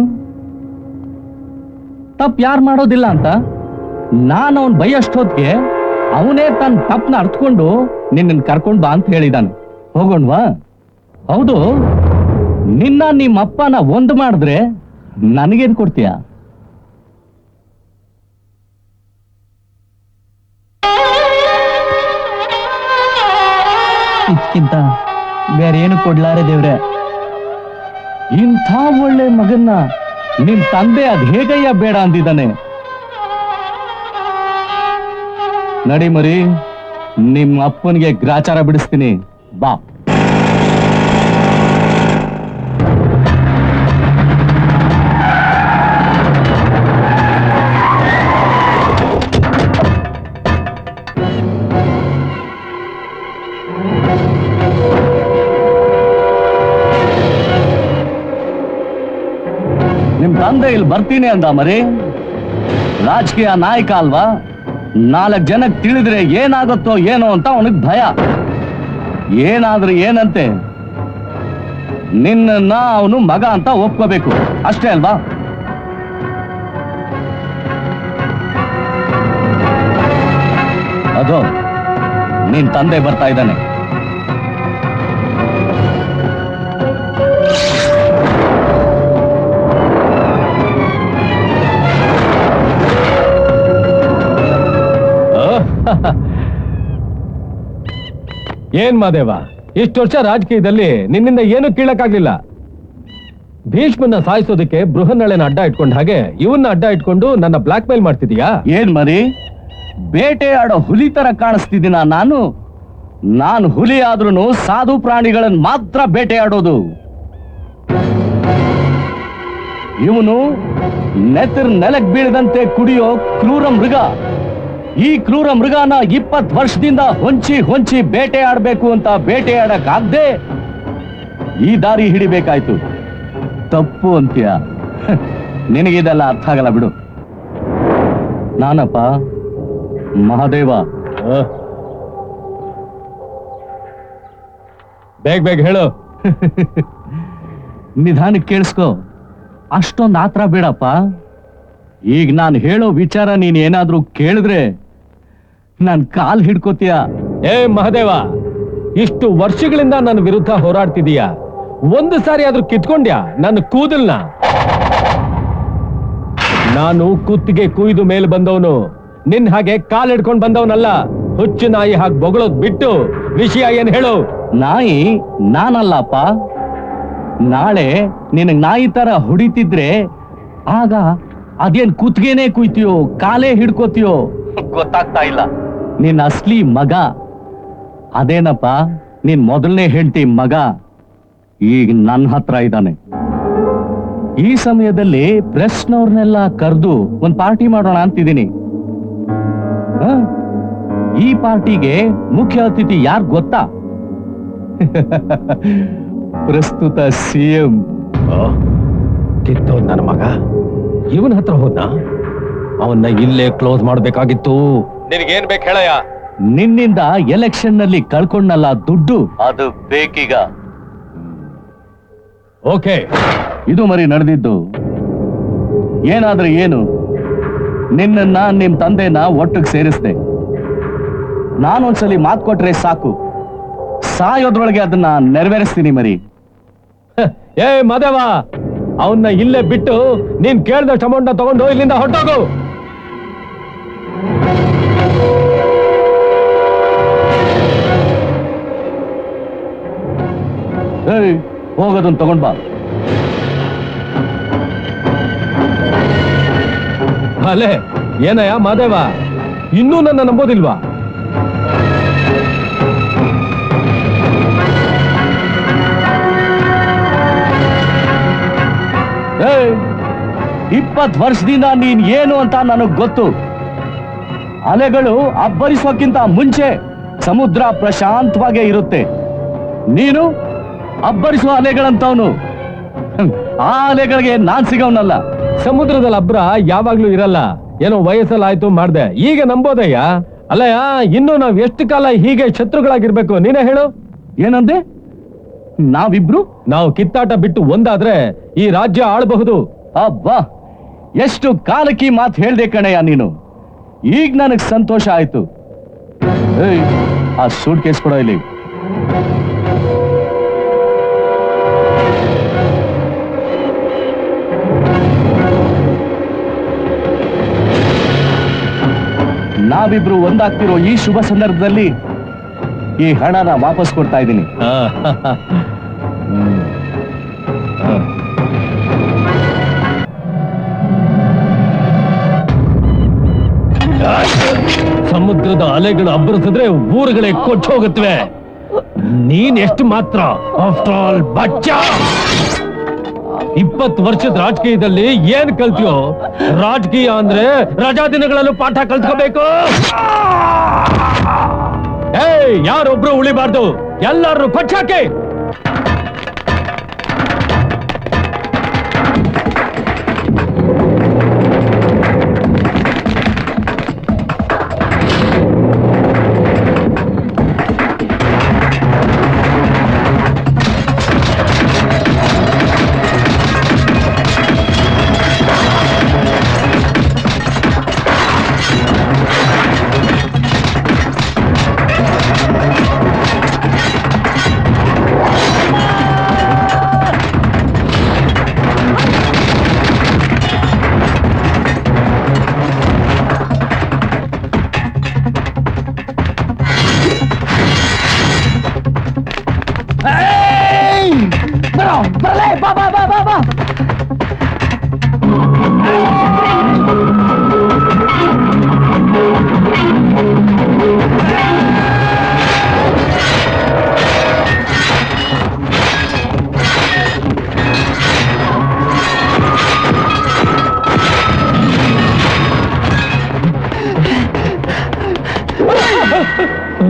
Speaker 3: ತಪ್ಪು ಯಾರು ಮಾಡೋದಿಲ್ಲ ಅಂತ ನಾನು ಅವನ್ ಬೈಯಷ್ಟೊತ್ತಿಗೆ ಅವನೇ ತನ್ನ ತಪ್ಪನ್ನ ಅರ್ಥಕೊಂಡು ನಿನ್ನ ಕರ್ಕೊಂಡ್ ಬಾ ಅಂತ ಹೇಳಿದಾನೆ. ಹೋಗೋಣವಾ? ಹೌದು, ನಿನ್ನ ನಿಮ್ಮ ಅಪ್ಪನ ಒಂದು ಮಾಡಿದ್ರೆ ನನಗೇನ್ ಕೊಡ್ತೀಯ?
Speaker 5: ಇದಕ್ಕಿಂತ ಬೇರೆ ಏನು ಕೊಡ್ಲಾರೆ ದೇವ್ರೆ.
Speaker 3: ಇಂಥ ಒಳ್ಳೆ ಮಗನ್ನ ನಿಮ್ ತಂದೆ ಅದ್ ಹೇಗಯ್ಯ ಬೇಡ ಅಂದಿದ್ದಾನೆ. ನಡಿ ಮರಿ, ನಿಮ್ ಅಪ್ಪನಿಗೆ ಗ್ರಾಚಾರ ಬಿಡಿಸ್ತೀನಿ, ಬಾ. ನಿಮ್ ತಂದೆ ಇಲ್ಲಿ ಬರ್ತೀನಿ ಅಂದ ಮರಿ. ರಾಜಕೀಯ ನಾಯಕ ಅಲ್ವಾ? 4 ಜನಕ್ಕೆ ತಿಳಿದ್ರೆ ಏನಾಗುತ್ತೋ ಏನೋ ಅಂತ ಅವನಿಗೆ ಭಯ. ಏನಾದ್ರೂ ಏನಂತೆ, ನಿನ್ನ ಅವನು ಮಗ ಅಂತ ಒಪ್ಕೋಬೇಕು, ಅಷ್ಟೇ ಅಲ್ವಾ? ಅದು ನಿನ್ ತಂದೆ ಬರ್ತಾ ಇದ್ದಾನೆ.
Speaker 6: ಏನ್ ಮಾದೇವ, ಇಷ್ಟು ವರ್ಷ ರಾಜಕೀಯದಲ್ಲಿ ನಿನ್ನಿಂದ ಏನು ಕೀಳಕ್ಕಾಗ್ಲಿಲ್ಲ. ಭೀಷ್ಮನ್ನ ಸಾಯಿಸೋದಕ್ಕೆ ಬೃಹನ್ನಳೆನ ಅಡ್ಡ ಇಟ್ಕೊಂಡ ಹಾಗೆ ಇವನ್ನ ಅಡ್ಡ ಇಟ್ಕೊಂಡು ನನ್ನ ಬ್ಲಾಕ್ ಮೇಲ್ ಮಾಡ್ತಿದೀಯಾ?
Speaker 3: ಏನ್ ಮರಿ, ಬೇಟೆ ಆಡೋ ಹುಲಿ ತರ ಕಾಣಿಸ್ತಿದ್ದೀನ ನಾನು? ನಾನು ಹುಲಿ ಆದ್ರೂ ಸಾಧು ಪ್ರಾಣಿಗಳನ್ನ ಮಾತ್ರ ಬೇಟೆ ಆಡೋದು. ಇವನು ನೆಲಕ್ ಬೀಳದಂತೆ ಕುಡಿಯೋ ಕ್ರೂರ ಮೃಗ. ಈ ಕ್ರೂರ ಮೃಗನ 20 ವರ್ಷದಿಂದ ಹೊಂಚಿ ಬೇಟೆ ಆಡ್ಬೇಕು ಅಂತ ಬೇಟೆ ಆಡಕ್ಕಾಗ್ದೆ ಈ ದಾರಿ ಹಿಡಿಬೇಕಾಯ್ತು. ತಪ್ಪು ಅಂತೀಯ? ನಿನಗಿದೆಲ್ಲ ಅರ್ಥ ಆಗಲ್ಲ ಬಿಡು. ನಾನಪ್ಪ ಮಹಾದೇವ.
Speaker 6: ಬೇಗ ಬೇಗ ಹೇಳು.
Speaker 3: ನಿಧಾನಕ್ಕೆ ಕೇಳಿಸ್ಕೊ, ಅಷ್ಟೊಂದು ಆತ್ರ ಬೇಡಪ್ಪ. ಈಗ ನಾನು ಹೇಳೋ ವಿಚಾರ ನೀನ್ ಏನಾದ್ರೂ ಕೇಳಿದ್ರೆ ನನ್ ಕಾಲ್ ಹಿಡ್ಕೋತೀಯ.
Speaker 6: ಏ ಮಹದೇವ, ಇಷ್ಟು ವರ್ಷಗಳಿಂದ ನನ್ನ ವಿರುದ್ಧ ಹೋರಾಡ್ತಿದೀಯ, ಒಂದು ಸಾರಿ ಆದ್ರೂ ಕಿತ್ಕೊಂಡ್ಯಾ ನನ್ನ ಕೂದಲ್ನ? ನಾನು ಕುತ್ತಿಗೆ ಕುಯ್ದು ಮೇಲೆ ಬಂದವನು, ನಿನ್ ಹಾಗೆ ಕಾಲ್ ಹಿಡ್ಕೊಂಡ್ ಬಂದವನಲ್ಲ. ಹುಚ್ಚು ನಾಯಿ ಹಾಗೆ ಬೊಗಳೋದ್ ಬಿಟ್ಟು ವಿಷಯ ಏನ್ ಹೇಳು.
Speaker 3: ನಾಯಿ ನಾನಲ್ಲಪ್ಪ. ನಾಳೆ ನಿನಗ್ ನಾಯಿ ತರ ಹೊಡಿತಿದ್ರೆ ಆಗ ಅದೇನ್ ಕುತ್ತಿಗೆನೇ ಕುಯ್ತೀಯೋ ಕಾಲೇ ಹಿಡ್ಕೋತೀಯೋ ಗೊತ್ತಾಗ್ತಾ ಇಲ್ಲ. ನಿನ್ನ ಅಸ್ಲಿ ಮಗ ಅದೇನಪ್ಪ, ನಿನ್ ಮೊದಲನೇ ಹೆಂಡತಿ ಮಗ ಈಗ ನನ್ನ ಹತ್ರ ಇದ್ದಾನೆ. ಈ ಸಮಯದಲ್ಲಿ ಪ್ರೆಸ್ನವ್ರನ್ನೆಲ್ಲ ಕರೆದು ಒಂದ್ ಪಾರ್ಟಿ ಮಾಡೋಣ ಅಂತಿದ್ದೀನಿ. ಈ ಪಾರ್ಟಿಗೆ ಮುಖ್ಯ ಅತಿಥಿ ಯಾರು ಗೊತ್ತಾ? ಪ್ರಸ್ತುತ ಸಿಎಂ.
Speaker 6: ಕಿತ್ತೋದ್ ನನ್ನ ಮಗ ಇವನ ಹತ್ರ ಹೋದ್ನ? ಅವನ್ನ ಇಲ್ಲೇ ಕ್ಲೋಸ್ ಮಾಡ್ಬೇಕಾಗಿತ್ತು. ನಿನಗೇನ್ ಬೇಕು ಹೇಳಯ್ಯ?
Speaker 3: ನಿನ್ನಿಂದ ಎಲೆಕ್ಷನ್ ನಲ್ಲಿ ಕಳ್ಕೊಂಡಲ್ಲ ದುಡ್ಡು, ಅದು ಬೇಕೀಗ.
Speaker 6: ಓಕೆ,
Speaker 3: ಇದು ಮರಿ ನಡೆದಿದ್ದು. ಏನಾದ್ರೆ ಏನು, ನಿನ್ನನ್ನ ನಿಮ್ ತಂದೆನ ಒಟ್ಟಿಗೆ ಸೇರಿಸ್ದೆ. ನಾನೊಂದ್ಸಲಿ ಮಾತು ಕೊಟ್ರೆ ಸಾಕು, ಸಾಯೋದ್ರೊಳಗೆ ಅದನ್ನ ನೆರವೇರಿಸ್ತೀನಿ ಮರಿ.
Speaker 6: ಏ ಮದೇವ, ಅವನ್ನ ಇಲ್ಲೇ ಬಿಟ್ಟು ನೀನ್ ಕೇಳ್ದಷ್ಟು ಅಮೌಂಟ್ ತಗೊಂಡು ಇಲ್ಲಿಂದ ಹೊರಟೋಗು.
Speaker 3: ಹೋಗೋದನ್ನ ತಗೊಂಡ್ ಬಾ.
Speaker 6: ಅಲೆ ಏನಯ್ಯ ಮಾದೇವ, ಇನ್ನೂ ನನ್ನ ನಂಬೋದಿಲ್ವಾ?
Speaker 3: ಏಯ್, 20 ವರ್ಷದಿಂದ ನೀನ್ ಏನು ಅಂತ ನನಗ್ ಗೊತ್ತು. ಅಲೆಗಳು ಅಬ್ಬರಿಸೋಕ್ಕಿಂತ ಮುಂಚೆ ಸಮುದ್ರ ಪ್ರಶಾಂತವಾಗೇ ಇರುತ್ತೆ. ನೀನು ಅಬ್ಬರಿಸುವ ಅಲೆಗಳಂತವನು. ಆ ಅಲೆಗಳಿಗೆ ನಾನ್ ಸಿಗವನಲ್ಲ.
Speaker 6: ಸಮುದ್ರದಲ್ಲಿ ಅಬ್ರ ಯಾವಾಗ್ಲೂ ಇರಲ್ಲ. ಏನೋ ವಯಸ್ಸಲ್ಲಾಯ್ತು ಮಾಡ್ದೆ, ಈಗ ನಂಬೋದಯ್ಯ. ಅಲ್ಲಯ್ಯ, ಇನ್ನು ನಾವ್ ಎಷ್ಟು ಕಾಲ ಹೀಗೆ ಶತ್ರುಗಳಾಗಿರ್ಬೇಕು ನೀನೇ ಹೇಳು?
Speaker 3: ಏನಂದೆ? ನಾವಿಬ್ರು
Speaker 6: ನಾವು ಕಿತ್ತಾಟ ಬಿಟ್ಟು ಒಂದಾದ್ರೆ ಈ ರಾಜ್ಯ ಆಳಬಹುದು.
Speaker 3: ಅಬ್ಬಾ, ಎಷ್ಟು ಕಾಲಕ್ಕೆ ಮಾತು ಹೇಳ್ದೆ ಕಣಯ್ಯ ನೀನು. ಈಗ ನನಗ್ ಸಂತೋಷ ಆಯ್ತು. ಏಯ್, ಆ ಸೂಟ್ ಕೇಸ್ ಕೊಡೋ ಇಲ್ಲಿ. ನಾವಿಬ್ರು ಒಂದಾಗ್ತಿರೋ ಈ ಶುಭ ಸಂದರ್ಭದಲ್ಲಿ ಈ ಹಣನ ವಾಪಸ್ ಕೊಡ್ತಾ ಇದ್ದೀನಿ.
Speaker 6: ಸಮುದ್ರದ ಅಲೆಗಳು ಅಬ್ಬರಿಸಿದ್ರೆ ಊರುಗಳೇ ಕೊಟ್ಟು ಹೋಗುತ್ತವೆ. ನೀನ್ ಎಷ್ಟು ಮಾತ್ರ, ಆಫ್ಟರ್ ಆಲ್ ಬಚ್ಚ. 20 ವರ್ಷದ ರಾಜಕೀಯದಲ್ಲಿ ಏನ್ ಕಲ್ತಿಯೋ? ರಾಜಕೀಯ ಅಂದ್ರೆ ರಜಾ ದಿನಗಳಲ್ಲೂ ಪಾಠ ಕಲ್ತ್ಕೋಬೇಕು. ಏಯ್, ಯಾರೊಬ್ರು ಉಳಿಬಾರ್ದು, ಎಲ್ಲಾರು ಕೊಚ್ಚಾಕಿ.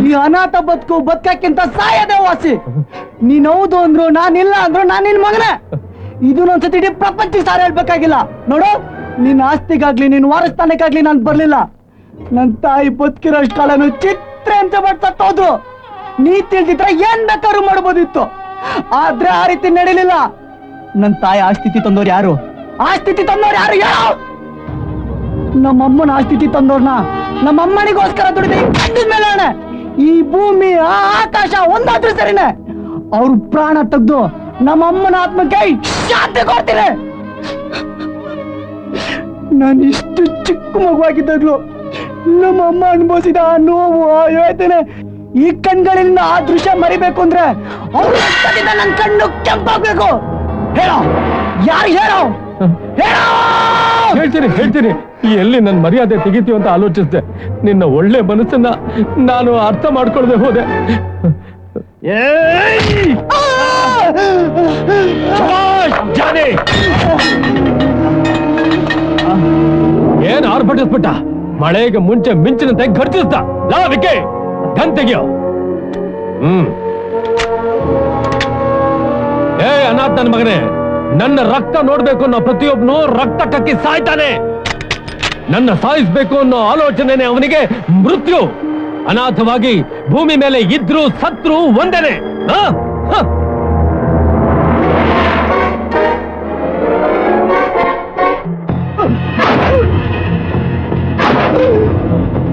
Speaker 5: ಈ ಅನಾಥ ಬದುಕು ಬದುಕಕ್ಕಿಂತ ಸಾಯದೆ ವಾಸಿ. ನೀನ್ ಹೌದು ಅಂದ್ರು, ನಾನಿಲ್ಲ ಅಂದ್ರು ನಾನ್ ನಿನ್ ಮಗನೇ. ಇದನ್ನೊಂದ್ಸತಿ ಇಡೀ ಪ್ರಪಂಚಕ್ಕೆ ಸಾರ ಹೇಳ್ಬೇಕಾಗಿಲ್ಲ. ನೋಡು, ನಿನ್ ಆಸ್ತಿಗಾಗ್ಲಿ ನಿನ್ ವಾರಸ್ಥಾನಕ್ಕಾಗ್ಲಿ ನಾನ್ ಬರ್ಲಿಲ್ಲ. ನನ್ ತಾಯಿ ಬದುಕಿರೋಷ್ಟು ಕಾಲನು ಚಿತ್ರ ಅಂತ ಮಾಡ್ತಾ ಹೋದ್ರು. ನೀ ತಿಳಿದಿದ್ರೆ ಏನ್ ಬೇಕಾದ್ರೂ ಮಾಡ್ಬೋದಿತ್ತು. ಆದ್ರೆ ಆ ರೀತಿ ನಡೀಲಿಲ್ಲ. ನನ್ ತಾಯಿ ಆ ಸ್ಥಿತಿ ತಂದವ್ರು ಯಾರು? ಆ ಸ್ಥಿತಿ ತಂದವ್ರು ಯಾರು? ಯಾರು? ನಮ್ಮಮ್ಮನ ಆ ಸ್ಥಿತಿ ತಂದವ್ರನ್ನ ನಮ್ಮಮ್ಮನಿಗೋಸ್ಕರ ದುಡಿದ ಕಂಡಿದ ಮೇಲೆ ಅಣ್ಣ, ಈ ಭೂಮಿ ಆ ಆಕಾಶ ಒಂದಾದ್ರೂ ಸರಿನೇ ಅವ್ರ ಪ್ರಾಣ ತೆಗೆದು ನಮ್ಮಮ್ಮನ ಆತ್ಮಕ್ಕೆ ಶಾಂತಿ ಕೊಡ್ತೀನಿ. ನಾನು ಇಷ್ಟು ಚಿಕ್ಕ ಮಗುವಾಗಿದ್ದಾಗ್ಲು ನಮ್ಮಮ್ಮ ಅನುಭವಿಸಿದ ಆ ನೋವು, ಆ ಯೋಚನೆ, ಈ ಕಣ್ಗಳಿಂದ ಆ ದೃಶ್ಯ ಮರಿಬೇಕು ಅಂದ್ರೆ ಅವ್ರ ರಕ್ತದಿಂದ ನನ್ನ ಕಣ್ಣು ಕೆಂಪಾಗ್ಬೇಕು. ಹೇಳೋ, ಯಾರು ಹೇಳೋ?
Speaker 6: ಹೇಳ್ತೀನಿ ಎಲ್ಲಿ ನನ್ನ ಮರ್ಯಾದೆ ತೆಗಿತೀವಿ ಅಂತ ಆಲೋಚಿಸಿದೆ. ನಿನ್ನ ಒಳ್ಳೆ ಮನಸ್ಸನ್ನ ನಾನು ಅರ್ಥ ಮಾಡ್ಕೊಳ್ದೆ ಹೋದೆ. ಏನ್ ಆರ್ಭಟಿಸ್ಬಿಟ್ಟ? ಮಳೆಗೆ ಮುಂಚೆ ಮಿಂಚಿನಂತೆ ಗರ್ಜಿಸ್ತ. ಲಾವಿಕೆ ಗನ್ ತೆಗಿಯೋ. ಅನಾಥ್ ನನ್ನ ಮಗನೇ, ನನ್ನ ರಕ್ತ ನೋಡ್ಬೇಕು ಅನ್ನೋ ಪ್ರತಿಯೊಬ್ಬನು ರಕ್ತ ಕಕ್ಕಿ ಸಾಯ್ತಾನೆ. ನನ್ನ ಸಾಯಿಸ್ಬೇಕು ಅನ್ನೋ ಆಲೋಚನೆನೆ ಅವನಿಗೆ ಮೃತ್ಯು. ಅನಾಥವಾಗಿ ಭೂಮಿ ಮೇಲೆ ಇದ್ರು ಸತ್ರು ಒಂದೇನೆ.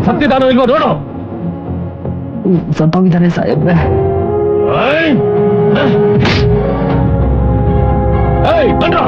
Speaker 6: ಸತ್ತಿದಾನೋ ಇಲ್ವೋ ನೋಡು.
Speaker 5: ಸತ್ತೋಗಿದ್ದಾನೆ ಸಾಹೇಬ್ರೆ.
Speaker 6: ಬನ್ರ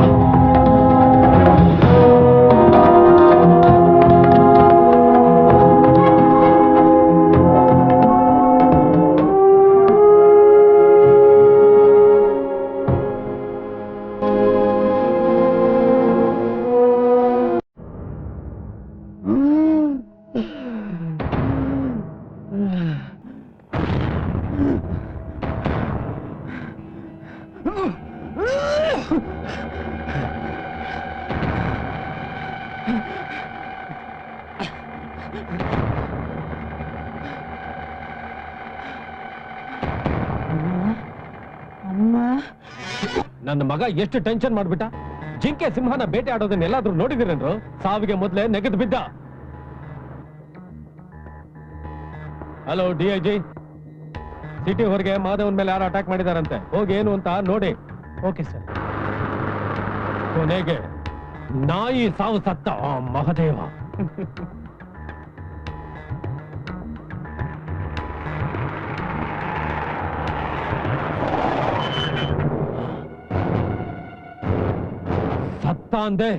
Speaker 6: ನನ್ನ ಮಗ ಎಷ್ಟು ಟೆನ್ಷನ್ ಮಾಡ್ಬಿಟ್ಟ. ಜಿಂಕೆ ಸಿಂಹನ ಬೇಟೆ ಆಡೋದನ್ನ ಎಲ್ಲಾದ್ರೂ ನೋಡಿದಿರೇನ್ರು? ಸಾವಿಗೆ ಮೊದಲೇ ನೆಗೆದು ಬಿದ್ದ. ಹಲೋ DIG, ಸಿಟಿ ಹೊರಗೆ ಮಾಧವನ್ ಮೇಲೆ ಯಾರು ಅಟ್ಯಾಕ್ ಮಾಡಿದಾರಂತೆ. ಹೋಗಿ ಏನು ಅಂತ ನೋಡಿ.
Speaker 5: Okay sir.
Speaker 6: ಕೊನೆಗೆ ನಾಯಿ ಸಾವು ಸತ್ತ ಮಹದೇವ. ಸತ್ತ ಅಂದೆ.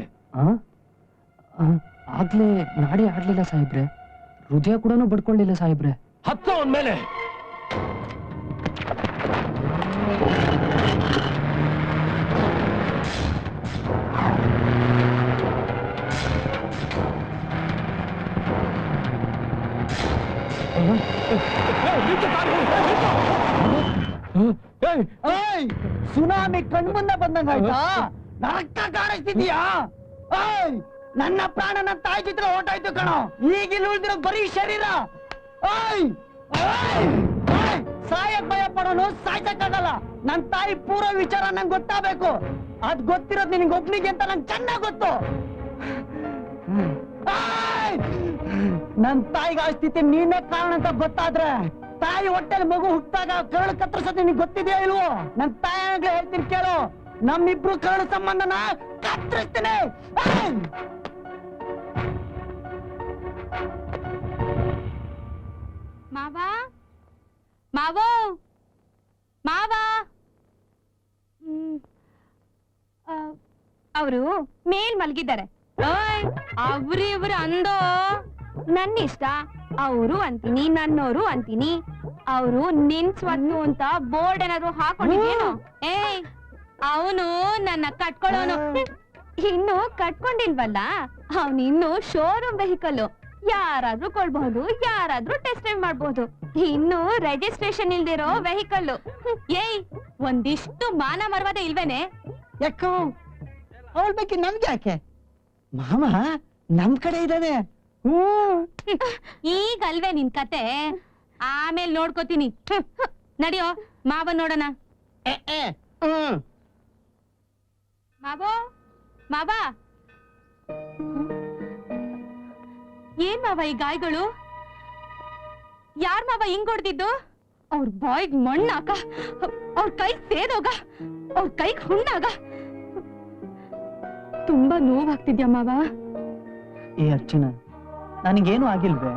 Speaker 5: ಆಗ್ಲೇ ನಾಡಿ ಆಡ್ಲಿಲ್ಲ ಸಾಹೇಬ್ರೆ, ಹೃದಯ ಕೂಡ ಬಡ್ಕೊಳ್ಳಿಲ್ಲ ಸಾಹೇಬ್ರೆ.
Speaker 6: ಹತ್ತ ಅವನ್ ಮೇಲೆ.
Speaker 5: ಸುನಾಮಿ ಕಣ್ಮುಂದೆ ಬಂದಂಗಾಯ್ತಾ? ರಕ್ತ ಕಾಣಿಸ್ತಿದ್ಯಾ? ನನ್ನ ಪ್ರಾಣ ನನ್ನ ತಾಯಿ ಚಿತ್ರ ಹೊರಟಾಯ್ತು ಕಣೋ. ಈಗಿಲ್ಲಿ ಉಳಿದಿರೋ ಬರೀ ಶರೀರ. ಸಾಯಕ್ ಭಯ ಪಡೋನು ಸಾಯ್ಸಕ್ಕಾಗಲ್ಲ. ನನ್ ತಾಯಿ ಪೂರ್ವ ವಿಚಾರ ನಂಗೆ ಗೊತ್ತಾಗಬೇಕು. ಅದ್ ಗೊತ್ತಿರೋದು ನಿನಗೆ ಒಬ್ನಿಗೆ ಅಂತ ನಂಗೆ ಚೆನ್ನಾಗ್ ಗೊತ್ತು. ನನ್ ತಾಯಿಗೆ ಆ ಸ್ಥಿತಿ ನೀನೇ ಕಾರಣ ಅಂತ ಗೊತ್ತಾದ್ರೆ, ತಾಯಿ ಹೊಟ್ಟೆಲಿ ಮಗು ಹುಟ್ಟಾಗ ಕರಳು ಕತ್ತರಿಸೋದು ನಿನಗೆ ಗೊತ್ತಿದೆಯೋ ಇಲ್ವೋ? ನನ್ ತಾಯಿ ಆಗ್ಲೇ ಹೇಳ್ತೀನಿ ಕೇಳು, ನಮ್ಮಿಬ್ರು ಕರಳು ಸಂಬಂಧನ ಕತ್ತರಿಸ್ತೀನಿ.
Speaker 2: ಮಾವಾ ಮಾವೋ ಮಾವಾ, ಅವರು ಮೇಲ್ ಮಲಗಿದ್ದಾರೆ. ಅವ್ರು ಇವ್ರು ಅಂದೋ ನನ್ನ ಇಷ್ಟ. ಅವರು ಅಂತೀನಿ, ನನ್ನೋರು ಅಂತೀನಿ. ಅವರು ನಿನ್ ಸ್ವತ್ತು ಅಂತ ಬೋರ್ಡ್ ಏನಾದ್ರು ಹಾಕೊಂಡಿದ್ಯೇನು? ಅವನು ನನ್ನ ಕಟ್ಕೊಳ್ಳೋನು. ಇನ್ನು ಕಟ್ಕೊಂಡಿಲ್ವಲ್ಲ, ಅವನಿನ್ನು ಶೋರೂಮ್ ವೆಹಿಕಲ್. ಯಾರಾದ್ರೂ ಕೊಡ್ಬಹುದು, ಯಾರಾದ್ರೂ ಟೆಸ್ಟ್ ಡ್ರೈವ್ ಮಾಡ್ಬಹುದು. ಇನ್ನು ರಿಜಿಸ್ಟ್ರೇಷನ್ ಇಲ್ದಿರೋ ವೆಹಿಕಲ್. ಒಂದಿಷ್ಟು ಮಾನ ಮರ್ವಾದ ಇಲ್ವೇನೆ?
Speaker 4: ಯಾಕೋ ಅವಳ ಬಗ್ಗೆ ನಮ್ಗೆ ಯಾಕೆ? ಮಾಮ ನಮ್ ಕಡೆ ಇದ್ದಾನೆ.
Speaker 2: ಈಗ ಅಲ್ವೇ ನಿನ್ ಕತೆ, ಆಮೇಲೆ ನೋಡ್ಕೋತೀನಿ. ನಡಿಯೋ ಮಾವ ನೋಡೋಣ. ಮಾವೋ ಮಾವ, ಏನ್ ಮಾವ ಈ ಗಾಯಗಳು? ಯಾರ್ ಮಾವ ಹಿಂಗ್ ಹೊಡ್ದಿದ್ದು? ಅವ್ರ ಬಾಯಿಗ್ ಮಣ್ಣಾಗ, ಅವ್ರ ಕೈ ಸೇದೋಗ, ಅವ್ರ ಕೈಗ್ ಹುಣ್ಣಾಗ. ತುಂಬಾ ನೋವಾಗ್ತಿದ್ಯಾ ಮಾವ.
Speaker 5: ಏ ಅರ್ಚನಾ, ನನಗೇನು ಆಗಿಲ್ವೇ?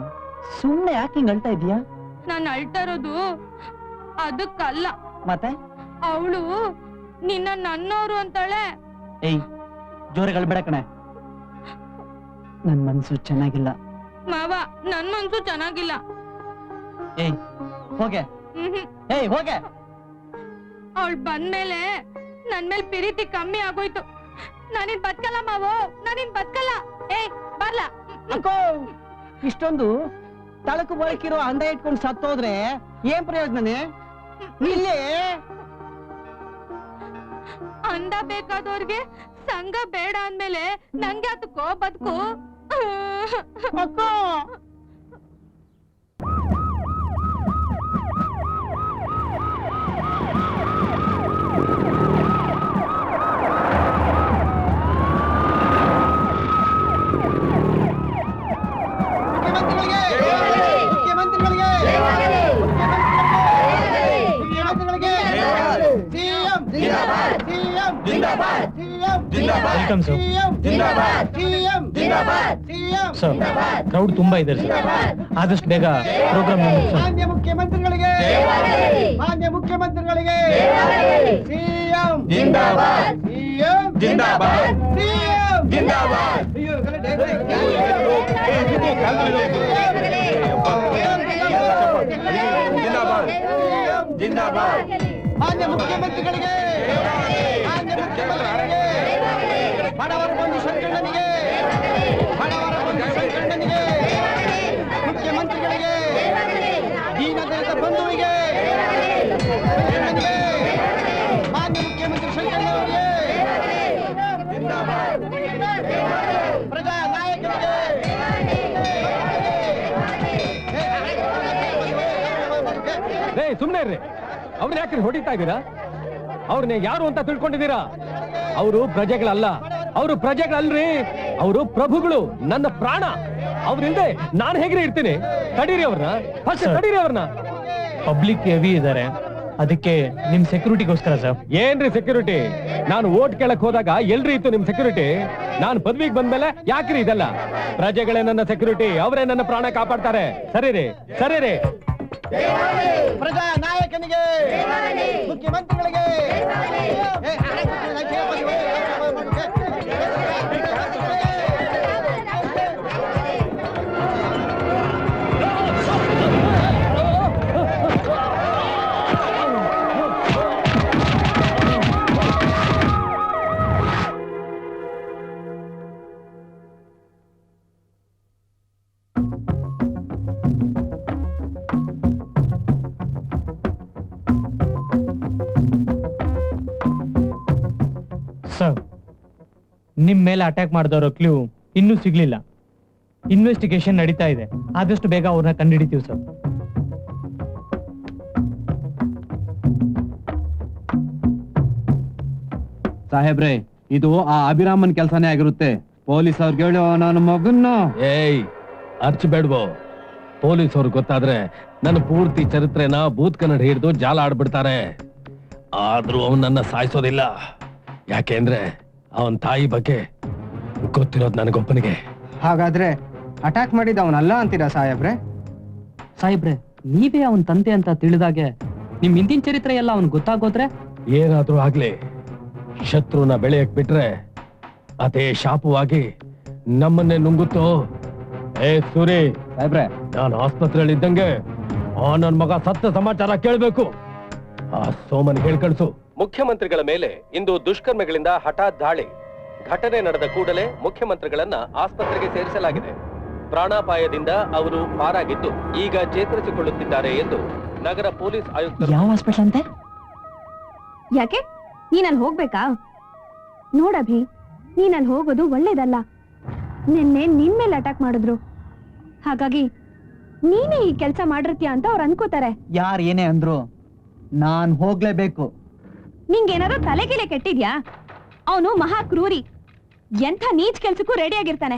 Speaker 5: ಸುಮ್ಮನೆ ಯಾಕೆ ಹಿಂಗ್ ಅಳ್ತಾ ಇದೀಯಾ?
Speaker 2: ನಾನು ಅಳ್ತಾ ಇರೋದು ಅದಕ್ಕಲ್ಲ.
Speaker 5: ಮತ್ತೆ
Speaker 2: ಅವಳು ನಿನ್ನ ನನ್ನೋರು ಅಂತಾಳೆ.
Speaker 5: ಏಯ್, ಜೋರಿಗೆ ಅಳ್ಬೇಡ ಕಣೆ. ನನ್ ಮನ್ಸು ಚೆನ್ನಾಗಿಲ್ಲ
Speaker 2: ಮಾವ, ನನ್ ಮನ್ಸು ಚೆನ್ನಾಗಿಲ್ಲ.
Speaker 5: ಏಯ್ ಹೋಗೆ, ಏಯ್ ಹೋಗೆ.
Speaker 2: ಅವಳು ಬಂದ್ಮೇಲೆ ನನ್ ಮೇಲ್ ಪ್ರೀತಿ ಕಮ್ಮಿ ಆಗೋಯ್ತು. ನಾನಿನ್ ಬದ್ಕಲ್ಲ ಮಾವೋ, ನಾನಿನ್ ಬದ್ಕಲ್ಲ. ಏಯ್ ಬರ್ಲಾ.
Speaker 5: ಅಕ್ಕೋ, ಇಷ್ಟೊಂದು ತಳಕು ಬಳಕಿರೋ ಅಂದ ಇಟ್ಕೊಂಡು ಸತ್ತೋದ್ರೆ ಏನ್ ಪ್ರಯೋಜನನೇ? ಇಲ್ಲೇ
Speaker 2: ಅಂದ ಬೇಕಾದವ್ರಿಗೆ ಸಂಘ ಬೇಡ ಅಂದ್ಮೇಲೆ ನಂಗೆ ಅದಕ್ಕೋ ಬದುಕು.
Speaker 5: ಅಕ್ಕೋ,
Speaker 6: ವೆಲ್ಕಮ್ ಸರ್. ಸರ್, ಕ್ರೌಡ್ ತುಂಬಾ ಇದೆ ಸರ್. ಆದಷ್ಟು ಬೇಗ ಪ್ರೋಗ್ರಾಮ್
Speaker 4: ಮಾನ್ಯ ಮುಖ್ಯಮಂತ್ರಿಗಳಿಗೆ, ಮಾನ್ಯ ಮುಖ್ಯಮಂತ್ರಿಗಳಿಗೆ, ಸಿಎಂ
Speaker 7: ಜಿಂದಾಬಾದ್,
Speaker 4: ಸಿಎಂ
Speaker 7: ಜಿಂದಾಬಾದ್,
Speaker 4: ಸಿಎಂ
Speaker 7: ಜಿಂದಾಬಾದ್. ಜಿಂದಾಬಾದ್.
Speaker 4: ಮಾನ್ಯ ಮುಖ್ಯಮಂತ್ರಿಗಳಿಗೆ, ಮಾನ್ಯ ಮುಖ್ಯಮಂತ್ರಿಗಳಿಗೆ, ಬಡವರ ಬಂಧು ಸಂಘಟನೆಗೆ, ಬಡವರ ಬಂಧು ಸಂಘಟನೆಗೆ, ಮುಖ್ಯಮಂತ್ರಿಗಳಿಗೆ, ದೀನದಲಿತ ಬಂಧುವಿಗೆ, ಸಂಘಟನೆಗೆ, ಮಾನ್ಯ ಮುಖ್ಯಮಂತ್ರಿ ಸಂಘಟನೆಯವರಿಗೆ, ಪ್ರಜಾ ನಾಯಕರಿಗೆ,
Speaker 6: ಸುಮ್ನೆ ಇರ್ರಿ. ಅವ್ರನ್ನ ಯಾಕೆ ಹೊಡಿತಾ ಇದ್ದೀರಾ? ಅವ್ರನ್ನ ಯಾರು ಅಂತ ತಿಳ್ಕೊಂಡಿದ್ದೀರಾ? ಅವರು ಪ್ರಜೆಗಳಲ್ಲ, ಅವರು ಪ್ರಜೆಗಳಲ್ರಿ, ಅವರು ಪ್ರಭುಗಳು, ನನ್ನ ಪ್ರಾಣ. ಅವ್ರಿಂದ ನಾನು ಹೇಗ್ರಿ ಇರ್ತೀನಿ? ತಡೀರಿ ಅವ್ರನ್ನ, ಫಸ್ಟ್ ತಡೀರಿ ಅವ್ರನ್ನ. ಪಬ್ಲಿಕ್ ಹೆವಿ ಇದಾರೆ, ಅದಕ್ಕೆ ನಿಮ್ ಸೆಕ್ಯೂರಿಟಿಗೋಸ್ಕರ ಸರ್. ಏನ್ರಿ ಸೆಕ್ಯೂರಿಟಿ? ನಾನು ಓಟ್ ಕೇಳಕ್ ಹೋದಾಗ ಎಲ್ರಿ ಇತ್ತು ನಿಮ್ ಸೆಕ್ಯೂರಿಟಿ? ನಾನು ಪದವಿಗೆ ಬಂದ್ಮೇಲೆ ಯಾಕ್ರಿ ಇದೆಲ್ಲ? ಪ್ರಜೆಗಳೇ ನನ್ನ ಸೆಕ್ಯೂರಿಟಿ, ಅವರೇ ನನ್ನ ಪ್ರಾಣ ಕಾಪಾಡ್ತಾರೆ. ಸರಿ ರೀ, ಸರಿ ರೀ.
Speaker 4: ಪ್ರಜಾ ನಾಯಕನಿಗೆ, ಮುಖ್ಯಮಂತ್ರಿಗಳಿಗೆ,
Speaker 6: ಸರ್, ನಿಮ್ ಮೇಲೆ ಅಟ್ಯಾಕ್ ಮಾಡಿದವರು ಕ್ಲೂ ಇನ್ನೂ ಸಿಗ್ಲಿಲ್ಲ. ಇನ್ವೆಸ್ಟಿಗೇಷನ್ ನಡೀತಾ ಇದೆ. ಆದಷ್ಟು ಬೇಗ ಅವ್ರನ್ನ ಕಂಡುಹಿಡಿತೀವಿ ಸರ್.
Speaker 3: ಸಾಹೇಬ್ರೆ, ಇದು ಆ ಅಭಿರಾಮನ್ ಕೆಲಸನೇ ಆಗಿರುತ್ತೆ. ಪೊಲೀಸ್ ಅವ್ರಿಗೆ ಹೇಳೋ ನನ್ನ ಮಗನ್ನ.
Speaker 6: ಏಯ್, ಅರ್ಚಬೇಡ್ವೋ. ಪೊಲೀಸ್ ಅವ್ರಿಗೆ ಗೊತ್ತಾದ್ರೆ ನನ್ನ ಪೂರ್ತಿ ಚರಿತ್ರೆನ ಬೂತ್ ಕನ್ನಡ ಹಿಡಿದು ಜಾಲ ಆಡ್ಬಿಡ್ತಾರೆ. ಆದ್ರೂ ಅವನನ್ನ ಸಾಯಿಸೋದಿಲ್ಲ. ಯಾಕೆಂದ್ರೆ ಅವನ್ ತಾಯಿ ಬಗ್ಗೆ ಗೊತ್ತಿರೋದು ನನಗೊಬ್ಬನಿಗೆ.
Speaker 5: ಹಾಗಾದ್ರೆ ಅಟ್ಯಾಕ್ ಮಾಡಿದ ಅವನಲ್ಲ ಅಂತೀರಾ ಸಾಹೇಬ್ರೆ? ಸಾಹೇಬ್ರೆ, ನೀವೇ ಅವನ್ ತಂದೆ ಅಂತ ತಿಳಿದಾಗೆ ನಿಮ್ ಹಿಂದಿನ ಚರಿತ್ರೆ ಎಲ್ಲ ಅವನ್ ಗೊತ್ತಾಗೋದ್ರೆ?
Speaker 6: ಏನಾದ್ರೂ ಆಗ್ಲಿ, ಶತ್ರುನ ಬೆಳೆಯಕ್ ಬಿಟ್ರೆ ಅದೇ ಶಾಪವಾಗಿ ನಮ್ಮನ್ನೇ ನುಂಗುತ್ತೋ. ಏ ಸೂರಿ
Speaker 3: ಸಾಹೇಬ್ರೆ,
Speaker 6: ನಾನು ಆಸ್ಪತ್ರೆಯಲ್ಲಿ ಇದ್ದಂಗೆ ಆ ನನ್ ಮಗ ಸತ್ತ ಸಮಾಚಾರ ಕೇಳ್ಬೇಕು. ಆ ಸೋಮನ್ ಹೇಳ್ಕಳ್ಸು. ಮುಖ್ಯಮಂತ್ರಿಗಳ ಮೇಲೆ ಇಂದು ದುಷ್ಕರ್ಮಿಗಳಿಂದ ಹಠಾತ್ ದಾಳಿ. ಘಟನೆ ನಡೆದ ಕೂಡಲೇ ಮುಖ್ಯಮಂತ್ರಿಗಳನ್ನ ಆಸ್ಪತ್ರೆಗೆ ಸೇರಿಸಲಾಗಿದೆ. ಪ್ರಾಣಾಪಾಯದಿಂದ ಅವರು ಪಾರಾಗಿದ್ದು ಈಗ ಚೇತರಿಸಿಕೊಳ್ಳುತ್ತಿದ್ದಾರೆ ಎಂದು ನಗರ ಪೊಲೀಸ್ ಆಯುಕ್ತರು.
Speaker 2: ಯಾವ ಹಾಸ್ಪಿಟಲ್ ಅಂತೆ? ಯಾಕೆ ನೀನಲ್ಲಿ ಹೋಗ್ಬೇಕಾ? ನೋಡಭಿ, ನೀನಲ್ಲಿ ಹೋಗೋದು ಒಳ್ಳೇದಲ್ಲ. ನಿನ್ನೆ ನಿನ್ ಮೇಲೆ ಅಟ್ಯಾಕ್ ಮಾಡಿದ್ರು, ಹಾಗಾಗಿ ನೀನೇ ಈ ಕೆಲಸ ಮಾಡಿರ್ತೀಯ ಅಂತ ಅವ್ರು ಅನ್ಕೋತಾರೆ.
Speaker 5: ಯಾರ್ ಏನೇ ಅಂದ್ರು ನಾನ್ ಹೋಗ್ಲೇಬೇಕು.
Speaker 2: ನಿಂಗೇನಾದ್ರು ತಲೆಗಿಲೆ ಕೆಟ್ಟಿದ್ಯಾ? ಅವನು ಮಹಾ ಕ್ರೂರಿ, ಎಂಥ ನೀಚ್ ಕೆಲ್ಸಕ್ಕೂ ರೆಡಿ ಆಗಿರ್ತಾನೆ.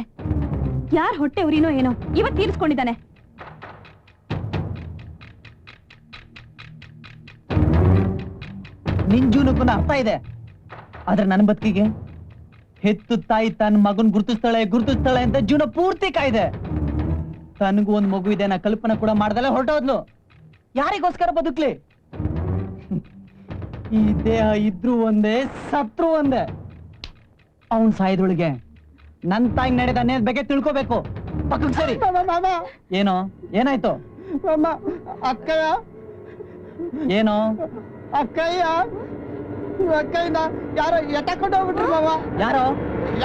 Speaker 2: ಯಾರ್ ಹೊಟ್ಟೆ ಉರಿನೋ ಏನೋ ಇವತ್ ತೀರಿಸ್ಕೊಂಡಿದ್ದಾನೆ.
Speaker 5: ನಿನ್ ಜೀವನಕ್ಕೂ ಅರ್ಥ ಇದೆ, ಆದ್ರೆ ನನ್ನ ಬದುಕಿಗೆ ಹೆತ್ತು ತಾಯಿ ತನ್ನ ಮಗನ್ ಗುರುತಿಸ್ತಾಳೆ ಅಂತ ಜೀವನ ಪೂರ್ತಿ ಕಾಯ್ದೆ. ತನಗೂ ಒಂದ್ ಮಗು ಇದೆ ನಾ ಕಲ್ಪನೆ ಕೂಡ ಮಾಡ್ದಲ್ಲ ಹೊರಟೋದ್ಲು. ಯಾರಿಗೋಸ್ಕರ ಬದುಕ್ಲಿ? ಈ ದೇಹ ಇದ್ರು ಒಂದೇ, ಸತ್ರು ಒಂದೇ. ಅವನ್ ಸಾಯದೊಳಗೆ ನನ್ ತಾಯಿ ನಡೆದ ಅನ್ನೋದ್ ಬಗ್ಗೆ ತಿಳ್ಕೋಬೇಕು. ಪಕ್ಕಕ್ಕೆ ಸರಿ. ಏನೋ ಏನಾಯ್ತು?
Speaker 4: ಅಕ್ಕಯ್ಯ
Speaker 5: ಏನೋ
Speaker 4: ಅಕ್ಕಯ್ಯನ ಯಾರೋ ಎಟಕೊಂಡು ಹೋಗ್ಬಿಟ್ರು ಮಾಮ.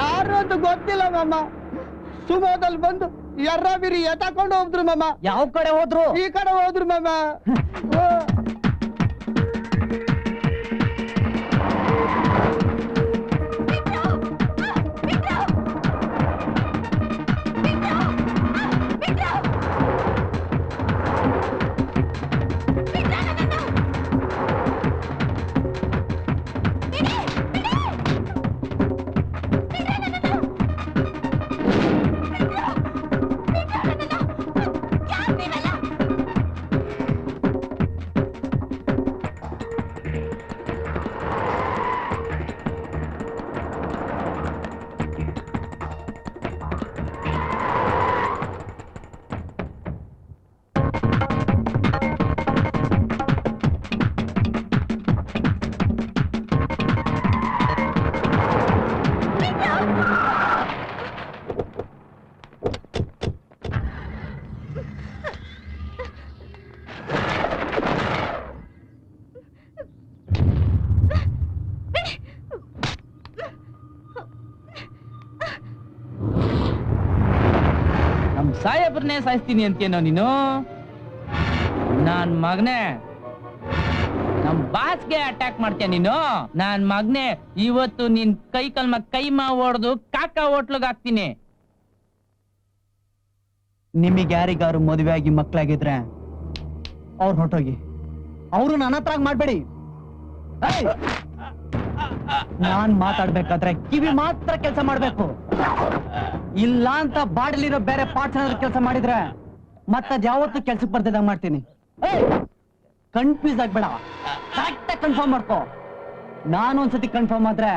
Speaker 4: ಯಾರು ಅಂತ ಗೊತ್ತಿಲ್ಲ ಮಾಮ. ಸುಮೋದಲ್ಲಿ ಬಂದು ಬಿರಿ ಎಟಕೊಂಡು ಹೋಗ್ಬಿಟ್ರು ಮಾಮ.
Speaker 5: ಯಾವ ಕಡೆ ಹೋದ್ರು?
Speaker 4: ಈ ಕಡೆ ಹೋದ್ರು ಮಾಮ.
Speaker 5: ಸಾಯಬ್ರನ್ನೇ ಸಾಯಿಸ್ತೀನಿ ಅಂತೇನೋ ನೀನು? ನಾನ್ ಮಗನೇ ನಮ್ ಬಾಸ್ಗೆ ಅಟ್ಯಾಕ್ ಮಾಡ್ತೀಯ ನೀನು? ನಾನ್ ಮಗನೇ ಇವತ್ತು ನಿನ್ ಕೈ ಕಲ್ಮ ಕೈಮಾ ಹೊಡೆದು ಕಾಕ ಹೋಟ್ಲಗ್ ಹಾಕ್ತೀನಿ. ನಿಮಗೆ ಯಾರಿಗಾರು ಮದುವೆ ಆಗಿ ಮಕ್ಳಾಗಿದ್ರೆ ಅವ್ರು ಹೊರಟೋಗಿ, ಅವರು ನನ್ನ ಹತ್ರ ಮಾಡ್ಬೇಡಿ. ನಾನ್ ಮಾತಾಡ್ಬೇಕಾದ್ರೆ ಕಿವಿ ಮಾತ್ರ ಕೆಲಸ ಮಾಡ್ಬೇಕು. ಇಲ್ಲ ಅಂತ ಬಾಡಲಿರೋ ಬೇರೆ ಪಾರ್ಟ್ಸ್ ಏನಾದ್ರು ಕೆಲಸ ಮಾಡಿದ್ರೆ ಮತ್ತದ್ ಯಾವತ್ತೂ ಕೆಲ್ಸಕ್ಕೆ ಬರ್ದಿದ್ದಂಗ್ ಮಾಡ್ತೀನಿ. ಕನ್ಫ್ಯೂಸ್ ಆಗ್ಬೇಡ, ಕರೆಕ್ಟ್ ಆಗಿ ಕನ್ಫರ್ಮ್ ಮಾಡ್ಕೋ. ನಾನು ಒಂದ್ಸತಿ ಕನ್ಫರ್ಮ್ ಆದ್ರೆ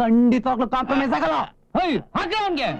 Speaker 5: ಖಂಡಿತವಾಗ್ಲೂ ಕಾಂಪ್ರಮೈಸ್ ಆಗಲ್ಲ. ಹಾಗೆ ಅವನ್ಗೆ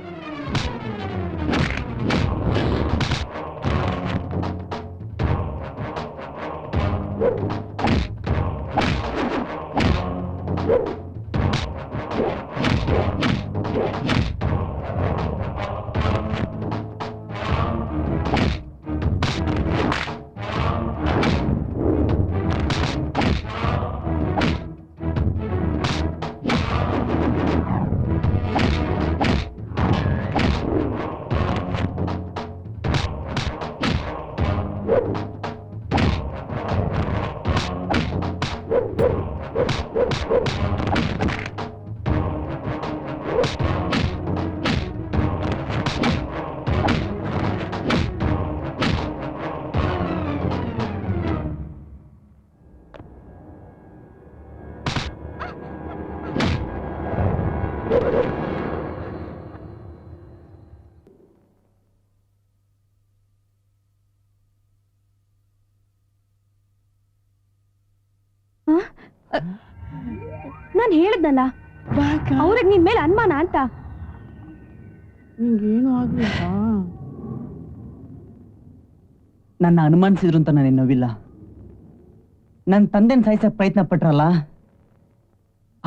Speaker 2: ನಾನ್ ಹೇಳಿದ್ನಲ್ಲ ಅವ್ರಿಗೆ ನಿನ್ ಮೇಲೆ ಅನುಮಾನ ಅಂತ.
Speaker 5: ನಿಂಗೇನು ಆಗ್ಲಿಲ್ಲ. ನನ್ನ ಅನುಮಾನಿಸಿದ್ರು ಅಂತ ನಾನು ನೋವಿಲ್ಲ. ನನ್ನ ತಂದೆನ ಸಾಯಿಸಕ್ ಪ್ರಯತ್ನ ಪಟ್ರಲ್ಲ,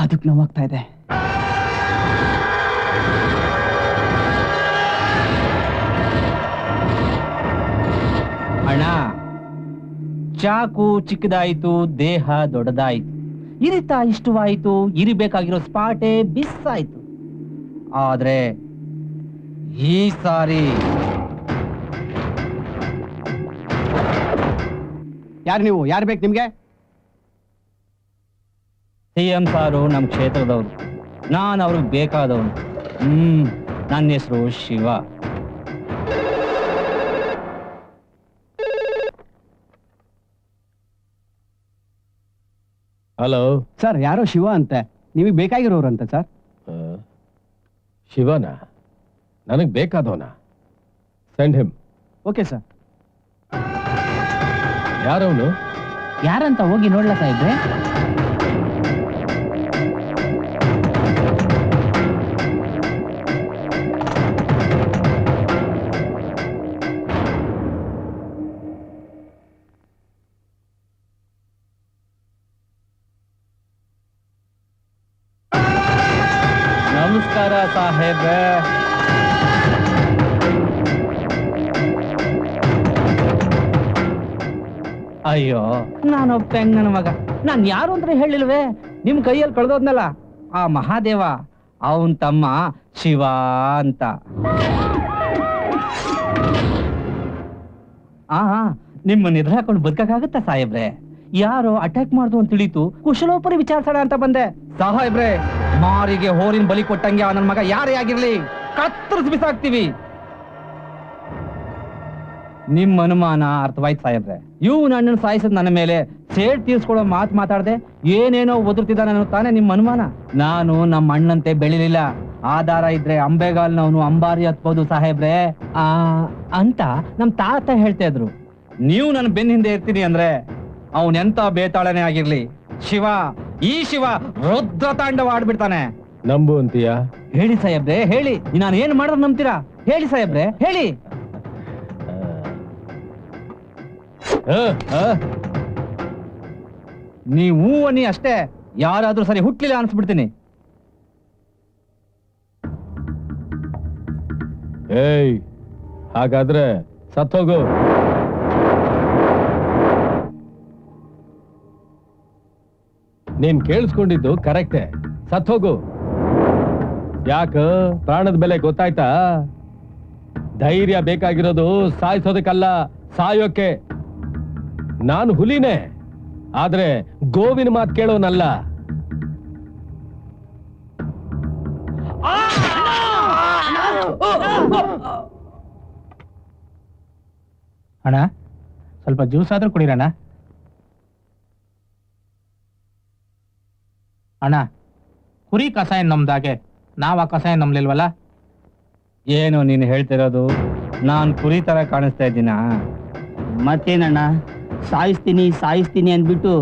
Speaker 5: ಅದಕ್ಕೆ ನೋವಾಗ್ತಾ ಇದೆ. ಅಣ್ಣ, ಚಾಕು ಚಿಕ್ಕದಾಯ್ತು, ದೇಹ ದೊಡ್ಡದಾಯ್ತು, ಇರಿತ ಇಷ್ಟವಾಯ್ತು, ಇರಬೇಕಾಗಿರೋ ಸ್ಪಾಟೇ ಬಿಸ್ ಆಯ್ತು. ಆದ್ರೆ ಈ ಸಾರಿ
Speaker 4: ಯಾರು ನೀವು? ಯಾರು ಬೇಕು ನಿಮ್ಗೆ?
Speaker 3: CM ಸಾರು ನಮ್ ಕ್ಷೇತ್ರದವ್ರು, ನಾನ್ ಅವ್ರಿಗೆ ಬೇಕಾದವನು. ನನ್ನ ಹೆಸರು ಶಿವ.
Speaker 6: ಹಲೋ
Speaker 4: ಸರ್, ಯಾರೋ ಶಿವ ಅಂತೆ, ನಿಮಗೆ ಬೇಕಾಗಿರೋರು ಅಂತ ಸರ್.
Speaker 6: ಶಿವನ? ನನಗ್ ಬೇಕಾದವನ? Send him.
Speaker 4: Okay sir.
Speaker 6: ಯಾರವನು?
Speaker 5: ಯಾರಂತ ಹೋಗಿ ನೋಡ್ಲಾ ಸಾಹೇಬ್ರೆ?
Speaker 3: ನಮಸ್ಕಾರ ಸಾಹೇಬ್ರೆ.
Speaker 5: ಅಯ್ಯೋ ನಾನೊಬ್ಬ ಹೆಂಗ್ ನನ್ನ ಮಗ, ನಾನ್ ಯಾರು ಅಂತ ಹೇಳಿಲ್ವೇ? ನಿಮ್ ಕೈಯಲ್ಲಿ ಕಳೆದೋದ್ನಲ್ಲ ಆ ಮಹಾದೇವ, ಅವನ್ ತಮ್ಮ ಶಿವ ಅಂತ. ನಿಮ್ಮನ್ನ ಎದುರು ಹಾಕೊಂಡು ಬದುಕಕ್ಕಾಗತ್ತಾ ಸಾಹೇಬ್ರೆ? ಯಾರೋ ಅಟ್ಯಾಕ್ ಮಾಡ್ದು ಅಂತ ತಿಳಿತು, ಕುಶಲೋಪರಿ ವಿಚಾರಿಸೋಣ ಅಂತ ಬಂದೆ. ಸಾಹೇಬ್ರೆ, ಮಾರಿಗೆ ಹೋರಿನ ಬಲಿ ಕೊಟ್ಟಂಗೆ ನನ್ನ ಮಗ ಯಾರೇ ಆಗಿರ್ಲಿ ಕತ್ತರಿಸಿ ಬಿಸಾಕ್ತಿವಿ. ನಿಮ್ ಅನುಮಾನ ಅರ್ಥವಾಯ್ತು ಸಾಹೇಬ್ರೆ. ಇವು ನನ್ನನ್ನು ಸಾಯಿಸದ್ ನನ್ನ ಮೇಲೆ ಸೇಡ್ ತೀರ್ಸ್ಕೊಳ್ಳೋ ಮಾತಾಡ್ದೆ ಏನೇನೋ ಒದರ್ತಿದ್ದಾನೆ ತಾನೇ ನಿಮ್ ಅನುಮಾನ. ನಾನು ನಮ್ಮ ಅಣ್ಣಂತೆ ಬೆಳಿಲಿಲ್ಲ. ಆಧಾರ ಇದ್ರೆ ಅಂಬೆಗಾಲ್ನವನು ಅಂಬಾರಿ ಹತ್ಬೋದು ಸಾಹೇಬ್ರೆ ಅಂತ ನಮ್ ತಾತ ಹೇಳ್ತಾ ಇದ್ರು. ನೀವು ನನ್ನ ಬೆನ್ನ ಹಿಂದೆ ಇರ್ತೀನಿ ಅಂದ್ರೆ ಅವನೆಂತ ಬೇತಾಳನೆ ಆಗಿರ್ಲಿ, ಶಿವ, ಈ ಶಿವ ರುದ್ರ ತಾಂಡವ ಆಡ್ಬಿಡ್ತಾನೆ.
Speaker 6: ನಂಬು ಅಂತೀಯ?
Speaker 5: ಹೇಳಿ ಸಾಹೇಬ್ರೆ, ಹೇಳಿ. ನಾನು ಏನ್ ಮಾಡಿದ್ರೆ ನಂಬ್ತೀರಾ? ಹೇಳಿ ಸಾಹೇಬ್ರೆ, ಹೇಳಿ. ನೀವು ಅನ್ನಿ ಅಷ್ಟೇ, ಯಾರಾದ್ರೂ ಸರಿ ಹುಟ್ಲಿಲ್ಲ ಅನ್ಸ್ಬಿಡ್ತೀನಿ.
Speaker 6: ಏಯ್, ಹಾಗಾದ್ರೆ ಸತ್ತೋಗು. ನೀನ್ ಕೇಳಿಸ್ಕೊಂಡಿದ್ದು ಕರೆಕ್ಟೇ, ಸತ್ತೋಗು. ಯಾಕ? ಪ್ರಾಣದ ಬೆಲೆ ಗೊತ್ತಾಯ್ತಾ? ಧೈರ್ಯ ಬೇಕಾಗಿರೋದು ಸಾಯಿಸೋದಕ್ಕಲ್ಲ, ಸಾಯೋಕೆ. ನಾನು ಹುಲಿನೇ, ಆದ್ರೆ ಗೋವಿನ ಮಾತು ಕೇಳೋನಲ್ಲ.
Speaker 5: ಅಣ್ಣ, ಸ್ವಲ್ಪ ಜ್ಯೂಸ್ ಆದ್ರೂ ಕುಡಿರಣ್ಣ. ಅಣ್ಣ, ಕುರಿ ಕಷಾಯ ನಮ್ದಾಗೆ ನಾವ್ ಆ ಕಷಾಯ ನಂಬ್ಲಿಲ್ವಲ್ಲ? ಏನು ನೀನು ಹೇಳ್ತಿರೋದು? ನಾನ್ ಕುರಿ ತರ ಕಾಣಿಸ್ತಾ ಇದ್ದೀನ?
Speaker 8: ಮತ್ತೇನಣ್ಣ, ಸಾಯಿಸ್ತೀನಿ ಅಂದ್ಬಿಟ್ಟು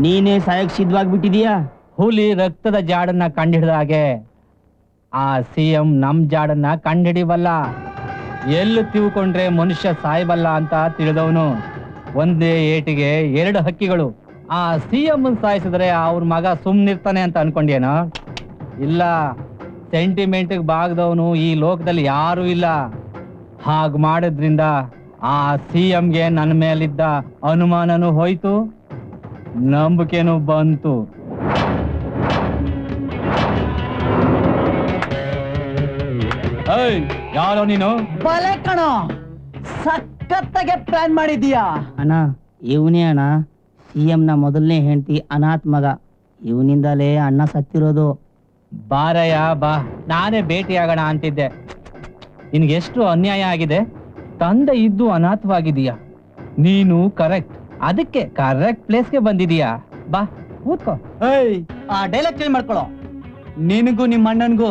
Speaker 8: ನೀನೇ ಸಾಯಕ್ ಸಿದ್ಧವಾಗ್ಬಿಟ್ಟಿದೀಯಾ?
Speaker 5: ಹುಲಿ ರಕ್ತದ ಜಾಡನ್ನ ಕಂಡಿಡಿದ ಹಾಗೆ ಆ ಸಿಎಂ ನಮ್ ಜಾಡನ್ನ ಕಂಡಿಡಿವಲ್ಲ. ಎಲ್ಲಿ ತಿಳ್ಕೊಂಡ್ರೆ ಮನುಷ್ಯ ಸಾಯ್ಬಲ್ಲ ಅಂತ ತಿಳಿದವನು. ಒಂದೇ ಏಟಿಗೆ 2 ಹಕ್ಕಿಗಳು. ಆ ಸಿಎಂ ಸಾಯಿಸಿದ್ರೆ ಅವ್ರ ಮಗ ಸುಮ್ನಿರ್ತಾನೆ ಅಂತ ಅನ್ಕೊಂಡೇನೋ? ಇಲ್ಲ, ಸೆಂಟಿಮೆಂಟ್ಗೆ ಬಾಗದವನು ಈ ಲೋಕದಲ್ಲಿ ಯಾರೂ ಇಲ್ಲ. ಹಾಗ್ ಮಾಡಿದ್ರಿಂದ ಆ ಸಿಎಂಗೆ ನನ್ನ ಮೇಲಿದ್ದ ಅನುಮಾನನೂ ಹೋಯ್ತು, ನಂಬಿಕೆನೂ ಬಂತು. ಯಾರೋ ನೀನು?
Speaker 8: ಬಲೆ ಕಣೋ, ಸಖತ್ತಾಗೆ ಪ್ಲಾನ್ ಮಾಡಿದೀಯಾ ಅಣ್ಣ. ಇವನೇ ಅಣ್ಣ ಸಿಎಂ ನ ಮೊದಲನೇ ಹೆಂಡತಿ ಅನಾಥ್ ಮಗ. ಇವನಿಂದಲೇ ಅಣ್ಣ ಸತ್ತಿರೋದು.
Speaker 5: ಬಾರಯ್ಯ ಬಾ, ನಾನೇ ಭೇಟಿಯಾಗೋಣ ಅಂತಿದ್ದೆ. ನಿನ್ಗೆಷ್ಟು ಅನ್ಯಾಯ ಆಗಿದೆ. ತಂದೆ ಇದ್ದು ಅನಾಥವಾಗಿದೀಯ. ನೀನು ಕರೆಕ್ಟ್, ಅದಕ್ಕೆ ಕರೆಕ್ಟ್ ಪ್ಲೇಸ್ಗೆ ಬಂದಿದೀಯಾ. ಬಾ ಕೂತ್ಕೋ.
Speaker 8: ಆ ಡೈಲಾಗ್ ಚೇಂಜ್ ಮಾಡ್ಕೊಳ್ಳೋ. ನಿನಗೂ ನಿಮ್ಮ ಅಣ್ಣನ್ಗೂ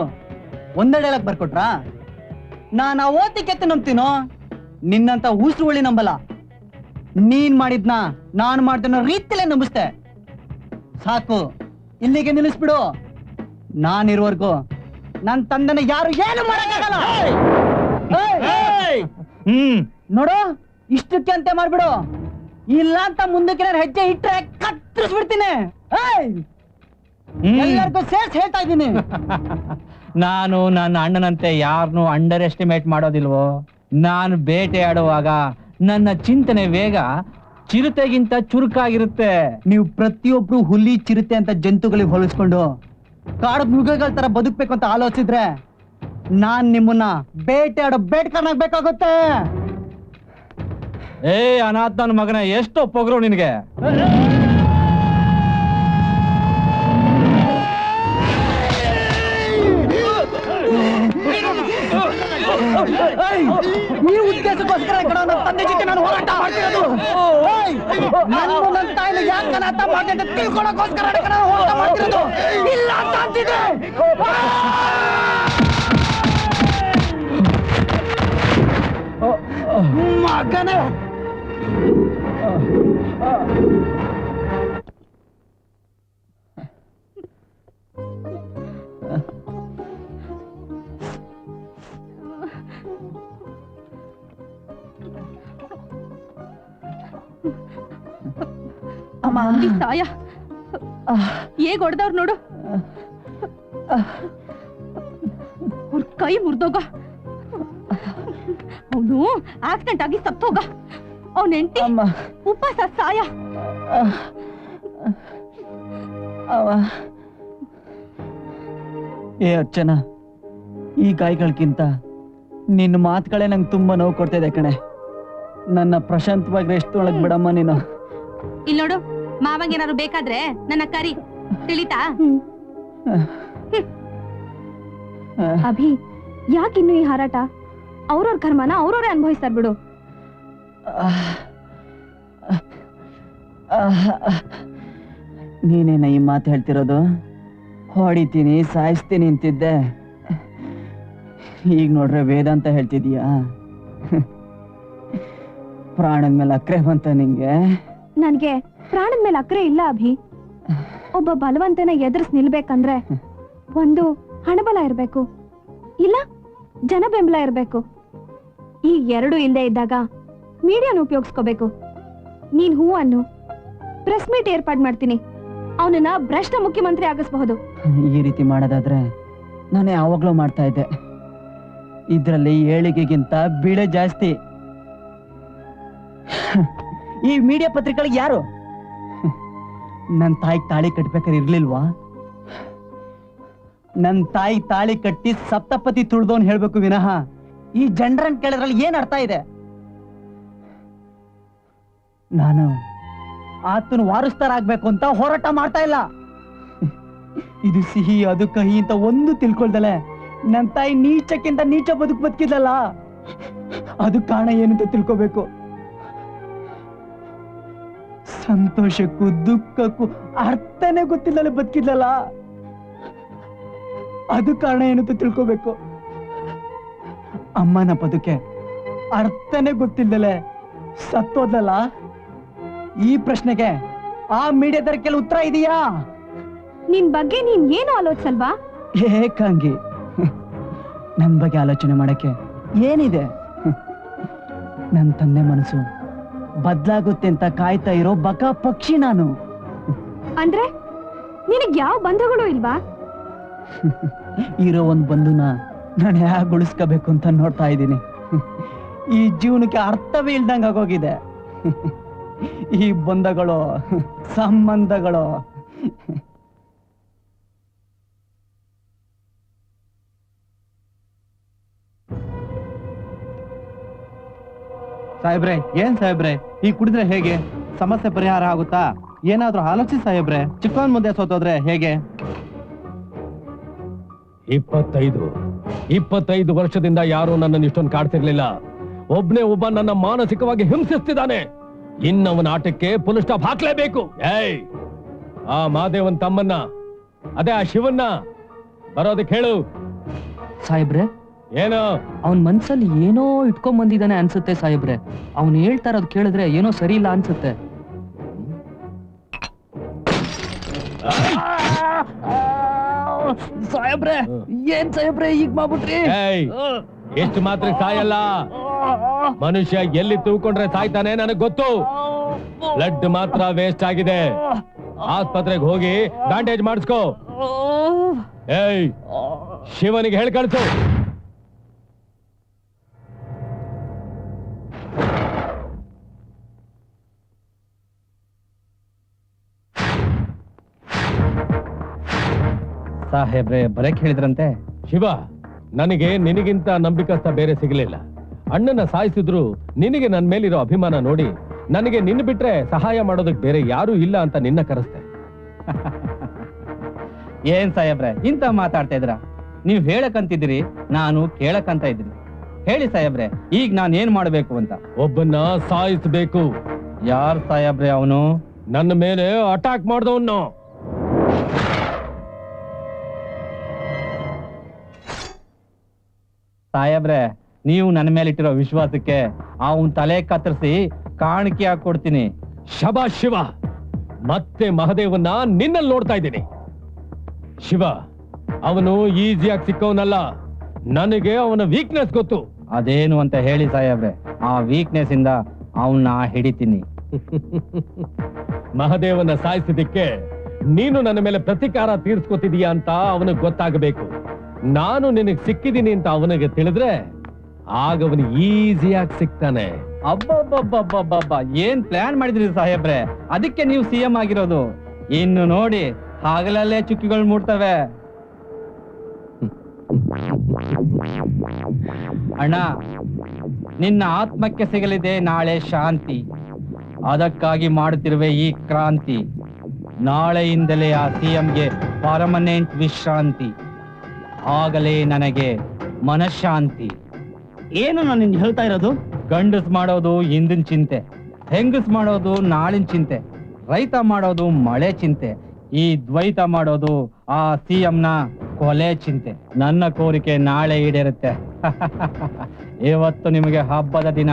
Speaker 8: ಒಂದೇ ಡೈಲಾಗ್ ಬರ್ಕೊಟ್ರಾ? ನಾನು ಆ ಓತಿ ಕೆತ್ತು ನಂಬ್ತೀನೋ, ನಿನ್ನಂತ ಉಸುರುಳಿ ನಂಬಲ್ಲ. ನೀನ್ ಮಾಡಿದ್ನ ನಾನ್ ಮಾಡ್ದನ್ನೋ ರೀತಿಲೇ ನಂಬಿಸ್ತೆ. ಸಾಕು, ಇಲ್ಲಿಗೆ ನಿಲ್ಲಿಸ್ಬಿಡು. ನಾನಿರುವವರೆಗೂ ನನ್ ತಂದೆನ ಯಾರು ಏನು ಮಾಡಕ್ಕಾಗಲ್ಲ. ನೋಡು, ಇಷ್ಟಕ್ಕೆ ಅಂತ ಮಾಡ್ಬಿಡು. ಇಲ್ಲ ಅಂತ ಮುಂದಕ್ಕೆ ನಾನು ಹೆಜ್ಜೆ ಇಟ್ರೆ ಕತ್ತರಿಸ್ಬಿಡ್ತೀನಿ. ಎಲ್ಲರಿಗೂ ಸೇರ್ಸ್ ಹೇಳ್ತಾ ಇದ್ದೀನಿ.
Speaker 5: ನಾನು ನನ್ನ ಅಣ್ಣನಂತೆ ಯಾರನ್ನೂ ಅಂಡರ್ ಎಸ್ಟಿಮೇಟ್ ಮಾಡೋದಿಲ್ವೋ. ನಾನು ಬೇಟೆಯಾಡುವಾಗ ನನ್ನ ಚಿಂತನೆ ವೇಗ ಚಿರತೆಗಿಂತ ಚುರುಕಾಗಿರುತ್ತೆ.
Speaker 8: ನೀವು ಪ್ರತಿಯೊಬ್ರು ಹುಲಿ, ಚಿರತೆ ಅಂತ ಜಂತುಗಳಿಗೆ ಹೋಲಿಸ್ಕೊಂಡು ಕಾಡು ಮೃಗಗಳ ತರ ಬದುಕ್ಬೇಕು ಅಂತ ಆಲೋಚಿಸಿದ್ರೆ ನಾನ್ ನಿಮ್ಮನ್ನ ಬೇಟೆಯಾಡೋ ಬೇಟೆಕಾರನಾಗ್ಬೇಕಾಗುತ್ತೆ.
Speaker 5: ಅನಾಥ ನನ್ನ ಮಗನ, ಎಷ್ಟು ಪೊಗರು ನಿನಗೆ.
Speaker 8: ಈ ಉದ್ದೇಶಕ್ಕೋಸ್ಕರ ನನ್ನ ತಂದೆ ಜೊತೆ ನಾನು ಹೋರಾಟ ಮಾಡ್ತಿರೋದು. ನನ್ನ ತಾಯಿನ ಯಾಕೆ ಅನಾಥ ಮಾಡಿ ಅಂತ ತಿಳ್ಕೊಳ್ಳೋಕೋಸ್ಕರ ನಾನು ಹೋರಾಟ ಮಾಡ್ತಿರೋದು. ಇಲ್ಲ ಅಂತ ಅಂತಿದೆ ಮಗನೇ.
Speaker 2: ಸಾಯ ಹೇಗ್ ಹೊಡೆದವ್ರು ನೋಡು, ಅವ್ರ ಕೈ ಮುರಿದೋಗ, ಅವನು ಆಕ್ಸಿಡೆಂಟ್ ಆಗಿ ಸತ್ತೋಗ, ಅವನ ಹೆಂಡತಿ ಉಪವಾಸ ಸಾಯ.
Speaker 8: ಏ ಅರ್ಚನಾ, ಈ ಗಾಯಗಳಕ್ಕಿಂತ ನಿನ್ನ ಮಾತುಗಳೇ ನಂಗೆ ತುಂಬಾ ನೋವು ಕೊಡ್ತಿದೆ ಕಣೆ. ನನ್ನ ಪ್ರಶಾಂತವಾಗಿ ರೆಸ್ಟ್ ಒಳಗ್ ಬಿಡಮ್ಮ ನೀನು.
Speaker 2: ಇಲ್ಲಿ ನೋಡು, ಮಾವಂಗ ಏನಾದ್ರು ಬೇಕಾದ್ರೆ ನನ್ನ ಕರಿ, ತಿಳಿತಾ? ಅಭಿ, ಯಾಕಿನ್ನು ಈ ಹಾರಾಟ? ಅವ್ರವ್ರ ಕರ್ಮನ ಅವ್ರವ್ರೇ ಅನುಭವಿಸ್ತಾರ ಬಿಡು.
Speaker 8: ನೀನೇನ ಈ ಮಾತು ಹೇಳ್ತಿರೋದು? ಹೊಡಿತೀನಿ, ಸಾಯಿಸ್ತೀನಿ ಅಂತಿದ್ದೆ, ಈಗ ನೋಡ್ರೆ ವೇದಾಂತ ಹೇಳ್ತಿದೀಯಾ? ಪ್ರಾಣದ ಮೇಲೆ ಅಕ್ರೆ ಬಂತ ನಿಂಗೆ?
Speaker 2: ನನ್ಗೆ ಪ್ರಾಣದ ಮೇಲೆ ಅಕ್ರೆ ಇಲ್ಲ ಅಭಿ. ಒಬ್ಬ ಬಲವಂತನ ಎದುರಿಸ್ ನಿಲ್ಬೇಕಂದ್ರೆ ಒಂದು ಹಣಬಲ ಇರ್ಬೇಕು, ಇಲ್ಲ ಜನ ಬೆಂಬಲ ಇರ್ಬೇಕು. ಈ ಎರಡು ಇಲ್ಲದೆ ಇದ್ದಾಗ ಮೀಡಿಯಾನ ಉಪಯೋಗಿಸ್ಕೋಬೇಕು. ನೀನ್ ಹೂ ಅನ್ನು, ಪ್ರೆಸ್ ಮೀಟ್ ಏರ್ಪಾಡ್ ಮಾಡ್ತೀನಿ, ಅವನನ್ನ ಭ್ರಷ್ಟ ಮುಖ್ಯಮಂತ್ರಿ ಆಗಿಸಬಹುದು.
Speaker 8: ಈ ರೀತಿ ಮಾಡೋದಾದ್ರೆ ನಾನು ಯಾವಾಗ್ಲೂ ಮಾಡ್ತಾ ಇದ್ದೆ. ಇದ್ರಲ್ಲಿ ಏಳಿಗೆಗಿಂತ ಬೀಳೆ ಜಾಸ್ತಿ. ಈ ಮೀಡಿಯಾ ಪತ್ರಿಕೆಗಳಿಗೆ ಯಾರು ನನ್ನ ತಾಯಿಗೆ ತಾಳಿ ಕಟ್ಬೇಕಾದ್ರೆ ಇರ್ಲಿಲ್ವಾ? ನನ್ನ ತಾಯಿ ತಾಳಿ ಕಟ್ಟಿ ಸಪ್ತಪತಿ ತುಳ್ದವನ್ ಹೇಳ್ಬೇಕು ವಿನಃ ಈ ಜನರನ್ ಕೇಳಿದ್ರಲ್ಲಿ ಏನ್ ಅರ್ಥ ಇದೆ? ನಾನು ಆತನ ವಾರಸ್ತಾರ ಆಗ್ಬೇಕು ಅಂತ ಹೋರಾಟ ಮಾಡ್ತಾ ಇಲ್ಲ. ಇದು ಸಿಹಿ ಅದು ಕಹಿ ಅಂತ ಒಂದು ತಿಳ್ಕೊಳ್ದಲೆ ನನ್ನ ತಾಯಿ ನೀಚಕ್ಕಿಂತ ನೀಚ ಬದುಕಿದ್ಲಲ್ಲ, ಅದು ಕಾರಣ ಏನಂತ ತಿಳ್ಕೋಬೇಕು. ಸಂತೋಷಕ್ಕೂ ದುಃಖಕ್ಕೂ ಅರ್ಥನೇ ಗೊತ್ತಿಲ್ಲದೆ ಬದುಕಿದ್ಲಲ್ಲ, ಅದು ಕಾರಣ ಏನಂತ ತಿಳ್ಕೋಬೇಕು. ಅಮ್ಮನ ಬದುಕೆ ಅರ್ಥನೇ ಗೊತ್ತಿಲ್ಲದಲೆ ಸತ್ತೋದ್ಲಲ್ಲ, ಈ ಪ್ರಶ್ನೆಗೆ ಆ ಮೀಡಿಯಾದರ ಕೆಲವು ಉತ್ತರ ಇದೆಯಾ?
Speaker 2: ನಿನ್ ಬಗ್ಗೆ ನೀನ್ ಏನು ಆಲೋಚಿಸಲ್ವಾ?
Speaker 8: ಏಕಾಂಗಿ, ನನ್ ಬಗ್ಗೆ ಆಲೋಚನೆ ಮಾಡಕ್ಕೆ ಏನಿದೆ? ನನ್ನ ತಂದೆ ಮನಸ್ಸು ಬದ್ಲಾಗುತ್ತೆ ಅಂತ ಕಾಯ್ತಾ ಇರೋ ಬಕ ಪಕ್ಷಿ ನಾನು.
Speaker 2: ಅಂದ್ರೆ ನಿನಗ್ ಯಾವ ಬಂಧಗಳು ಇಲ್ವಾ?
Speaker 8: ಇರೋ ಒಂದ್ ಬಂಧುನ ನಾನು ಹೇಗೆ ಉಳಿಸ್ಕೋಬೇಕು ಅಂತ ನೋಡ್ತಾ ಇದ್ದೀನಿ. ಈ ಜೀವನಕ್ಕೆ ಅರ್ಥವೇ ಇಲ್ದಂಗ ಆಗೋಗಿದೆ. ಈ ಬಂಧಗಳು, ಸಂಬಂಧಗಳು.
Speaker 5: ಸಾಹೇಬ್ರೆ, ಏನ್ ಸಾಹೇಬ್ರೆ, ಈ ಕುಡಿದ್ರೆ ಹೇಗೆ ಸಮಸ್ಯೆ ಪರಿಹಾರ ಆಗುತ್ತಾ? ಏನಾದ್ರೂ ಆಲೋಚಿಸಿ ಸಾಹೇಬ್ರೆ. ಚಿಕ್ಕವನ್ ಮುಂದೆ ಸೋತೋದ್ರೆ ಹೇಗೆ?
Speaker 6: 25 ವರ್ಷದಿಂದ ಯಾರು ನನ್ನನ್ನು ಇಷ್ಟೊಂದು ಕಾಡ್ತಿರ್ಲಿಲ್ಲ. ಒಬ್ಬ ನನ್ನ ಮಾನಸಿಕವಾಗಿ ಹಿಂಸಿಸ್ತಿದ್ದಾನೆ. ಇನ್ನವನ ಆಟಕ್ಕೆ ಫುಲ್ ಸ್ಟಾಪ್ ಹಾಕ್ಲೇಬೇಕು. ಏಯ್, ಆ ಮಾದೇವನ್ ತಮ್ಮನ್ನ, ಅದೇ ಆ ಶಿವನ್ನ ಬರೋದಕ್ಕೆ ಹೇಳು.
Speaker 5: ಸಾಹೇಬ್ರೆ,
Speaker 6: ಏನೋ
Speaker 5: ಅವನ್ ಮನ್ಸಲ್ಲಿ ಏನೋ ಇಟ್ಕೊಂಡ್ ಬಂದಿದ್ದಾನೆ ಅನ್ಸುತ್ತೆ ಸಾಹೇಬ್ರೆ. ಅವ್ನು ಹೇಳ್ತಾ ಇರೋದು ಕೇಳಿದ್ರೆ ಏನೋ ಸರಿ ಇಲ್ಲ ಅನ್ಸುತ್ತೆ. ಸಾಹೇಬ್ರೆ, ಏನ್ ಸಾಹೇಬ್ರೆ ಈಗ ಮಾಡ್ಬಿಟ್ರಿ?
Speaker 6: ಏಯ್, ಎಷ್ಟು ಮಾತ್ರ ಸಾಯಲ್ಲ. ಮನುಷ್ಯ ಎಲ್ಲಿ ತೂಕೊಂಡ್ರೆ ಸಾಯ್ತಾನೆ ನನಗ್ ಗೊತ್ತು. ಬ್ಲಡ್ ಮಾತ್ರ ವೇಸ್ಟ್ ಆಗಿದೆ. ಆಸ್ಪತ್ರೆಗೆ ಹೋಗಿ ಬ್ಯಾಂಡೇಜ್ ಮಾಡಿಸ್ಕೋ. ಏಯ್, ಶಿವನಿಗೆ ಹೇಳಿ ಕಳ್ಸು.
Speaker 5: ಸಾಹೇಬ್ರೆ, ಬರಕ್ ಹೇಳಿದ್ರಂತೆ.
Speaker 6: ಶಿವ, ನನಗೆ ನಿನಗಿಂತ ನಂಬಿಕಸ್ತ ಬೇರೆ ಸಿಗಲಿಲ್ಲ. ಅಣ್ಣನ ಸಾಯಿಸಿದ್ರು ನಿನಗೆ ನನ್ನ ಮೇಲಿರೋ ಅಭಿಮಾನ ನೋಡಿ ನನಗೆ ನಿನ್ನ ಬಿಟ್ರೆ ಸಹಾಯ ಮಾಡೋದಕ್ಕೆ ಬೇರೆ ಯಾರು ಇಲ್ಲ ಅಂತ ನಿನ್ನ ಕರೆಸ್ತೆ.
Speaker 5: ಏನ್ ಸಾಹೇಬ್ರೆ ಇಂತ ಮಾತಾಡ್ತಾ ಇದ್ರ? ನೀವ್ ಹೇಳಕಂತಿದ್ರಿ, ನಾನು ಕೇಳಕಂತ ಇದ್ರಿ. ಹೇಳಿ ಸಾಹೇಬ್ರೆ, ಈಗ ನಾನ್ ಏನ್ ಮಾಡ್ಬೇಕು ಅಂತ?
Speaker 6: ಒಬ್ಬನ್ನ ಸಾಯಿಸಬೇಕು.
Speaker 5: ಯಾರ್ ಸಾಹೇಬ್ರೆ ಅವನು?
Speaker 6: ನನ್ನ ಮೇಲೆ ಅಟ್ಯಾಕ್ ಮಾಡ್ದವನು.
Speaker 5: ಸಾಹೇಬ್ರೆ, ನೀವು ನನ್ನ ಮೇಲೆ ಇಟ್ಟಿರೋ ವಿಶ್ವಾಸಕ್ಕೆ ಅವನ್ ತಲೆ ಕತ್ತರಿಸಿ ಕಾಣಿಕೆ ಹಾಕೊಡ್ತೀನಿ.
Speaker 6: ಶಬಾಷ್ ಶಿವ, ಮತ್ತೆ ಮಹದೇವನ್ನ ನಿನ್ನಲ್ಲಿ ನೋಡ್ತಾ ಇದ್ದೀನಿ. ಶಿವ, ಅವನು ಈಸಿಯಾಗಿ ಸಿಕ್ಕವನಲ್ಲ. ನನಗೆ ಅವನ ವೀಕ್ನೆಸ್ ಗೊತ್ತು.
Speaker 5: ಅದೇನು ಅಂತ ಹೇಳಿ ಸಾಹೇಬ್ರೆ, ಆ ವೀಕ್ನೆಸ್ ಇಂದ ಅವನ್ನ ಹಿಡಿತೀನಿ.
Speaker 6: ಮಹದೇವನ ಸಾಯಿಸಿದ್ದಕ್ಕೆ ನೀನು ನನ್ನ ಮೇಲೆ ಪ್ರತಿಕಾರ ತೀರ್ಸ್ಕೊತಿದೀಯಾ ಅಂತ ಅವನಿಗೆ ಗೊತ್ತಾಗಬೇಕು. ನಾನು ನಿನಗೆ ಸಿಕ್ಕಿದ್ದೀನಿ ಅಂತ ಅವನಿಗೆ ತಿಳಿದ್ರೆ ಆಗ ಅವನು ಈಸಿಯಾಗಿ ಸಿಗ್ತಾನೆ.
Speaker 8: ಅಬ್ಬಬ್ಬಬ್ಬಬ್ಬಬ್ಬ, ಏನ್ ಪ್ಲಾನ್ ಮಾಡಿದ್ರಿ ಸಾಹೇಬ್ರೆ? ಅದಕ್ಕೆ ನೀವು ಸಿಎಂ ಆಗಿರೋದು. ಇನ್ನು ನೋಡಿ, ಹಗಲಲ್ಲೇ ಚುಕ್ಕಿಗಳು ಮೂಡ್ತವೆ. ಅಣ್ಣ, ನಿನ್ನ ಆತ್ಮಕ್ಕೆ ಸಿಗಲಿದೆ ನಾಳೆ ಶಾಂತಿ. ಅದಕ್ಕಾಗಿ ಮಾಡುತ್ತಿರುವೆ ಈ ಕ್ರಾಂತಿ. ನಾಳೆಯಿಂದಲೇ ಆ ಸಿಎಂಗೆ ಪರ್ಮನೆಂಟ್ ವಿಶ್ರಾಂತಿ. ಆಗಲೇ ನನಗೆ ಮನಃಶಾಂತಿ. ಏನು ನಾನು ನಿನ್ಗೆ ಹೇಳ್ತಾ ಇರೋದು? ಗಂಡಸ್ ಮಾಡೋದು ಇಂದಿನ ಚಿಂತೆ, ಹೆಂಗಸ್ ಮಾಡೋದು ನಾಳಿನ ಚಿಂತೆ, ರೈತ ಮಾಡೋದು ಮಳೆ ಚಿಂತೆ, ಈ ದ್ವೈತ ಮಾಡೋದು ಆ ಸಿಎಂನ ಕೊಲೆ ಚಿಂತೆ. ನನ್ನ ಕೋರಿಕೆ ನಾಳೆ ಈಡೇರುತ್ತೆ. ಇವತ್ತು ನಿಮಗೆ ಹಬ್ಬದ ದಿನ.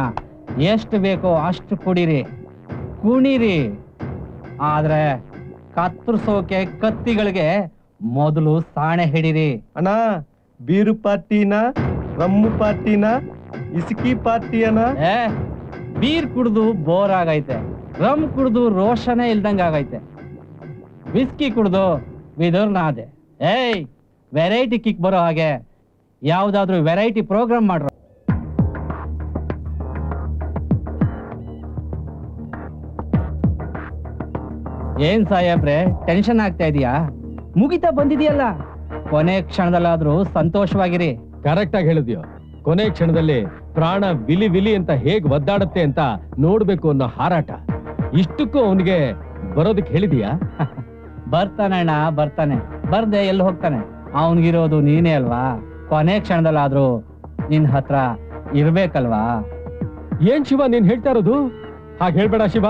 Speaker 8: ಎಷ್ಟು ಬೇಕೋ ಅಷ್ಟು ಕುಡಿರಿ, ಕುಣಿರಿ. ಆದ್ರೆ ಕತ್ತರಿಸೋಕೆ ಕತ್ತಿಗಳಿಗೆ ಮೊದಲು ಸಾಣೆ ಹಿಡಿರಿ.
Speaker 5: ಅಣ್ಣ, ಬೀರು ಪಾರ್ಟಿನ, ರಮ್ಮು ಪಾರ್ಟಿನ, ಇಸ್ಕಿ ಪಾರ್ಟಿಯನ?
Speaker 8: ಬೀರ್ ಕುಡ್ದು ಬೋರ್ ಆಗೈತೆ, ರಮ್ ಕುಡ್ದು ರೋಷನೇ ಇಲ್ದಂಗ ಆಗೈತೆ, ವಿಸ್ಕಿ ಕುಡ್ದು ವಿದುರ್ನಾದೆ. ವೆರೈಟಿ ಕಿಕ್ ಬರೋ ಹಾಗೆ ಯಾವ್ದಾದ್ರು ವೆರೈಟಿ ಪ್ರೋಗ್ರಾಮ್ ಮಾಡ್ರ. ಏನ್ ಸಾಹೇಬ್ರೆ, ಟೆನ್ಷನ್ ಆಗ್ತಾ ಇದೀಯಾ? ಮುಗಿತಾ ಬಂದಿದೆಯಲ್ಲ, ಕೊನೆ ಕ್ಷಣದಲ್ಲಾದ್ರೂ ಸಂತೋಷವಾಗಿರಿ.
Speaker 6: ಕರೆಕ್ಟ್ ಆಗಿ ಹೇಳಿದ್ಯೋ. ಕೊನೆ ಕ್ಷಣದಲ್ಲಿ ಪ್ರಾಣ ವಿಲಿ ವಿಲಿ ಅಂತ ಹೇಗ್ ಒದ್ದಾಡುತ್ತೆ ಅಂತ ನೋಡ್ಬೇಕು ಅನ್ನೋ ಹಾರಾಟ. ಇಷ್ಟಕ್ಕೂ ಅವನಿಗೆ ಬರೋದಕ್ಕೆ ಹೇಳಿದೀಯಾ?
Speaker 8: ಬರ್ತಾನೆ ಅಣ್ಣ, ಬರ್ತಾನೆ. ಬರ್ದೆ ಎಲ್ಲಿ ಹೋಗ್ತಾನೆ? ಅವನ್ಗಿರೋದು ನೀನೇ ಅಲ್ವಾ. ಕೊನೆ ಕ್ಷಣದಲ್ಲಾದ್ರೂ ನಿನ್ ಹತ್ರ ಇರ್ಬೇಕಲ್ವಾ?
Speaker 6: ಏನ್ ಶಿವ ನೀನ್ ಹೇಳ್ತಾ ಇರೋದು? ಹಾಗೆ ಹೇಳ್ಬೇಡ ಶಿವ,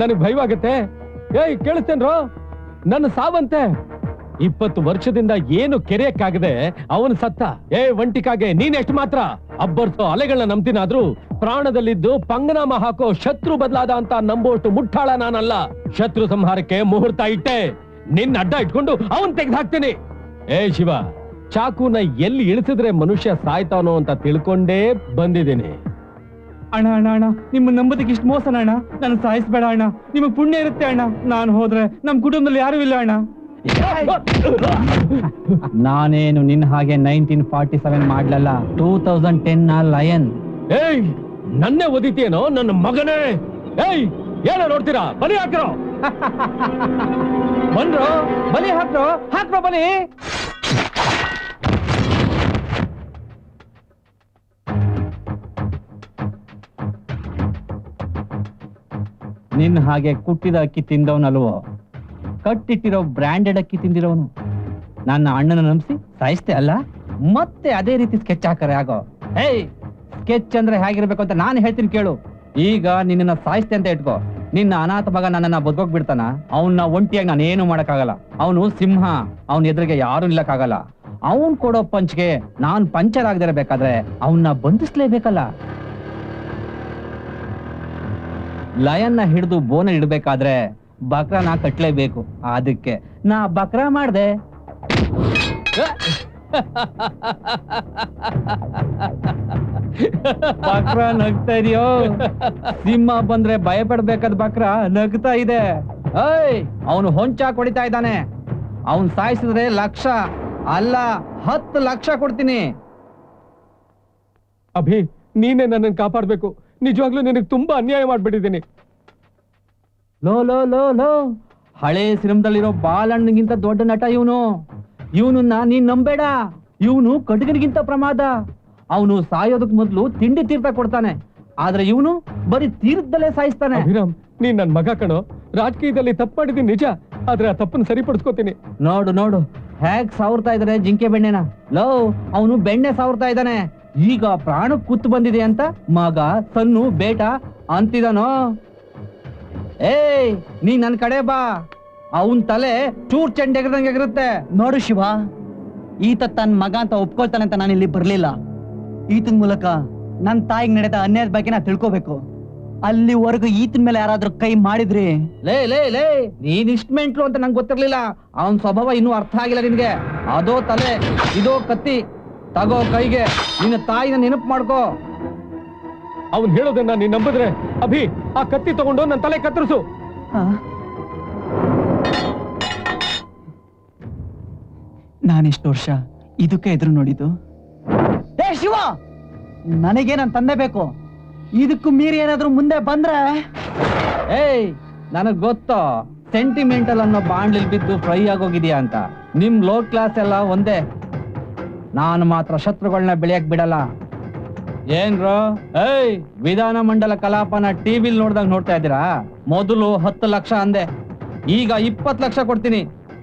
Speaker 6: ನನಗ್ ಭಯವಾಗತ್ತೆ. ಕೇಳಿಸ್ತೇನ್ರೋ, ನನ್ನ ಸಾವಂತೆ 20 ವರ್ಷದಿಂದ ಏನು ಕೆರೆಯಕ್ಕಾಗದೆ ಅವನು ಸತ್ತ. ಒಂಟಿಕಾಗೆ ನೀನೆಷ್ಟು ಮಾತ್ರ ಅಬ್ಬರ್ಸೋ ಅಲೆಗಳನ್ನ ನಂಬ್ತೀನಾದ್ರೂ ಪ್ರಾಣದಲ್ಲಿದ್ದು ಪಂಗನಾಮ ಹಾಕೋ ಶತ್ರು ಬದಲಾದ ಅಂತ ನಂಬೋಷ್ಟು ಮುಟ್ಟಾಳ ನಾನಲ್ಲ. ಶತ್ರು ಸಂಹಾರಕ್ಕೆ ಮುಹೂರ್ತ ಇಟ್ಟೆ, ನಿನ್ನ ಅಡ್ಡ ಇಟ್ಕೊಂಡು ಅವನ್ ತೆಗೆದು ಹಾಕ್ತೀನಿ. ಶಿವ, ಚಾಕುನ ಎಲ್ಲಿ ಇಳಿಸಿದ್ರೆ ಮನುಷ್ಯ ಸಾಯ್ತಾನೋ ಅಂತ ತಿಳ್ಕೊಂಡೇ ಬಂದಿದ್ದೀನಿ.
Speaker 8: ಅಣ್ಣ ಅಣ್ಣ ಅಣ್ಣ, ನಿಮ್ಮ ನಂಬೋದಕ್ಕೆ ಇಷ್ಟು ಮೋಸನ ಅಣ್ಣ? ನನ್ನ ಸಾಯಿಸ್ಬೇಡ ಅಣ್ಣ, ನಿಮಗ್ ಪುಣ್ಯ ಇರುತ್ತೆ ಅಣ್ಣ. ನಾನು ಹೋದ್ರೆ ನಮ್ ಕುಟುಂಬದಲ್ಲಿ ಯಾರು ಇಲ್ಲ ಅಣ್ಣ. ನಾನೇನು ನಿನ್ನ ಹಾಗೆ 1947 ಮಾಡ್ಲಲ್ಲ, 2010 ಲಯನ್.
Speaker 6: ನನ್ನೇ ಓದಿತೇನೋ ನನ್ನ ಮಗನೇ? ಏನೋ ನೋಡ್ತೀರಾ? ಬಲಿ ಹಾಕ್ರೋ,
Speaker 8: ಬಂದ್ರು ಬಲಿ ಹಾಕ್ರೋ, ಹಾಕ್ರೋ ಬಲಿ. ನಿನ್ನ ಹಾಗೆ ಕುಟ್ಟಿದ ಅಕ್ಕಿ ತಿಂದವನಲ್ವೋ, ಕಟ್ಟಿಟ್ಟಿರೋ ಬ್ರ್ಯಾಂಡೆಡ್ ಅಕ್ಕಿ ತಿಂದಿರೋನು. ನನ್ನ ಅಣ್ಣನ ನಂಬಿಸಿ ಸಾಯಿಸ್ತೆ ಅಲ್ಲ, ಮತ್ತೆ ಅದೇ ರೀತಿ ಸ್ಕೆಚ್ ಹಾಕರೆ ಆಗೋ. ಸ್ಕೆಚ್ ಅಂದ್ರೆ ಹೇಗಿರ್ಬೇಕು ಅಂತ ನಾನು ಹೇಳ್ತೀನಿ ಕೇಳು. ಈಗ ನಿನ್ನ ಸಾಯಿಸ್ತೆ ಅಂತ ಇಟ್ಕೋ, ನಿನ್ನ ಅನಾಥ ಮಗ ನನ್ನನ್ನ ಬದುಕೋಗ್ ಬಿಡ್ತಾನ? ಅವನ್ನ ಒಂಟಿಯಾಗಿ ನಾನು ಏನು ಮಾಡಕ್ಕಾಗಲ್ಲ. ಅವನು ಸಿಂಹ, ಅವನ ಎದುರಿಗೆ ಯಾರು ನಿಲ್ಲಕ್ಕಾಗಲ್ಲ. ಅವನ್ ಕೊಡೋ ಪಂಚ್ಗೆ ನಾನ್ ಪಂಚರ್ ಆಗದಿರಬೇಕಾದ್ರೆ ಅವನ್ನ ಬಂಧಿಸ್ಲೇಬೇಕಲ್ಲ. ಲಯನ್ನ ಹಿಡಿದು ಬೋನ ಇಡ್ಬೇಕಾದ್ರೆ ಬಕ್ರನ ಕಟ್ಲೇಬೇಕು. ಅದಕ್ಕೆ ನಾ ಬಕ್ರ ಮಾಡ್ದೆ. ಬಕ್ರ ನಗ್ತಾ ಇದೆಯೋ? ಸಿಂಹ ಬಂದ್ರೆ ಭಯ ಪಡ್ಬೇಕಾದ ಬಕ್ರ ನಗ್ತಾ ಇದೆ. ಅವನು ಹೊಂಚಾಕ್ ಹೊಡಿತಾ ಇದ್ದಾನೆ. ಅವನ್ ಸಾಯಿಸಿದ್ರೆ 1,00,000 ಅಲ್ಲ 10 ಲಕ್ಷ ಕೊಡ್ತೀನಿ.
Speaker 6: ಅಭಿ, ನೀನೇ ನನ್ನನ್ನು ಕಾಪಾಡ್ಬೇಕು. ನಿಜವಾಗ್ಲೂ ನಿನಗೆ ತುಂಬಾ ಅನ್ಯಾಯ ಮಾಡ್ಬಿಟ್ಟಿದ್ದೀನಿ.
Speaker 8: ಲೋ ಲೋ ಲೋ ಲೋ, ಹಳೆ ಸಿನಿಮಾದಲ್ಲಿರೋ ಬಾಲಣ್ಣಗಿಂತ ದೊಡ್ಡ ನಟ ಇವನು. ಇವನನ್ನ ನೀನ್ ನಂಬೇಡ. ಇವನು ಕಟುಕನಿಗಿಂತ ಪ್ರಮಾದ. ಅವನು ಸಾಯೋದಕ್ ಮೊದ್ಲು ತಿಂಡಿ ತೀರ್ಥ ಕೊಡ್ತಾನೆ, ಆದ್ರೆ ಇವನು ಬರೀ ತೀರ್ಥದಲ್ಲೇ ಸಾಯಿಸ್ತಾನೆ.
Speaker 6: ಅಭಿರಾಮ್, ನೀನ್ ನನ್ ಮಗ ಕಣೋ. ರಾಜಕೀಯದಲ್ಲಿ ತಪ್ಪು ಮಾಡಿದೀನಿ ನಿಜ, ಆದ್ರೆ ಆ ತಪ್ಪನ್ನು ಸರಿಪಡಿಸ್ಕೋತೀನಿ.
Speaker 8: ನೋಡು ನೋಡು ಹೇಗ್ ಸಾವ್ರ್ತಾ ಇದಾರೆ ಜಿಂಕೆ ಬೆಣ್ಣೆನ. ಲೋ, ಅವನು ಬೆಣ್ಣೆ ಸಾವ್ರ್ತಾ ಇದ್ದಾನೆ. ಈಗ ಪ್ರಾಣ ಕೂತು ಬಂದಿದೆ ಅಂತ ಮಗ ಸನ್ನು ಬೇಟ ಅಂತಿದಾನೋ. ನೀ ನನ್ ಕಡೆ ಬಾ, ಅವನ್ ತಲೆ ಚೂರ್ ಚೆಂಡೆಗದಂಗೆ ಎಗರುತ್ತೆ. ನೋಡು ಶಿವ, ಈತ ತನ್ನ ಮಗ ಅಂತ ಒಪ್ಕೊಳ್ತಾನೆ ಅಂತ ನಾನು ಇಲ್ಲಿ ಬರ್ಲಿಲ್ಲ. ಈತನ ಮೂಲಕ ನನ್ ತಾಯಿಗೆ ನಡೆದ ಅನ್ಯಾಯದ ಬಗ್ಗೆ ನಾ ತಿಳ್ಕೋಬೇಕು. ಅಲ್ಲಿವರೆಗೂ ಈತನ ಮೇಲೆ ಯಾರಾದ್ರೂ ಕೈ ಮಾಡಿದ್ರಿ ಲೇ ಲೇ ಲೇ ನೀನ್ ಇಷ್ಟ ಮೆಂಟ್ಲು ಅಂತ ನಂಗೆ ಗೊತ್ತಿರ್ಲಿಲ್ಲ. ಅವನ್ ಸ್ವಭಾವ ಇನ್ನೂ ಅರ್ಥ ಆಗಿಲ್ಲ ನಿನ್ಗೆ. ಅದೋ ತಲೆ, ಇದೋ ಕತ್ತಿ, ತಗೋ ಕೈಗೆ. ನಿನ್ನ ತಾಯಿನ ನೆನಪು ಮಾಡ್ಕೋ.
Speaker 6: ಅವನ್ ಹೇಳೋದನ್ನ ನೀನ್ ನಂಬಿದ್ರೆ ಅಭಿ, ಆ ಕತ್ತಿ ತಗೊಂಡು ನನ್ನ ತಲೆ ಕತ್ತರಿಸು.
Speaker 8: ನಾನಿಷ್ಟು ವರ್ಷ ಇದಕ್ಕೆ ಎದುರು ನೋಡಿದ್ದು. ಏ ಶಿವ, ನನಗೆ ನನ್ನ ತಂದೆ ಬೇಕು. ಇದಕ್ಕೂ ಮೀರಿ ಏನಾದ್ರೂ ಮುಂದೆ ಬಂದ್ರೆ
Speaker 5: ಏಯ್, ನನಗ್ ಗೊತ್ತು ಸೆಂಟಿಮೆಂಟಲ್ ಅನ್ನೋ ಬಾಂಡ್ಲಿ ಬಿದ್ದು ಫ್ರೈ ಆಗೋಗಿದ್ಯಾ ಅಂತ. ನಿಮ್ ಲೋ ಕ್ಲಾಸ್ ಎಲ್ಲ ಒಂದೇ. ನಾನು ಮಾತ್ರ ಶತ್ರುಗಳನ್ನ ಬೆಳೆಯಕ್ ಬಿಡಲ್ಲ. ಏನ್ರೋ, ಏಯ್, ವಿಧಾನ ಮಂಡಲ ಕಲಾಪನ ಟಿವಿಲ್ ನೋಡ್ದಂಗ್ ನೋಡ್ತಾ ಇದ್ದೀರಾ? ಮೊದಲು 10 ಲಕ್ಷ ಅಂದೆ, ಈಗ 20 ಲಕ್ಷ ಕೊಡ್ತೀನಿ.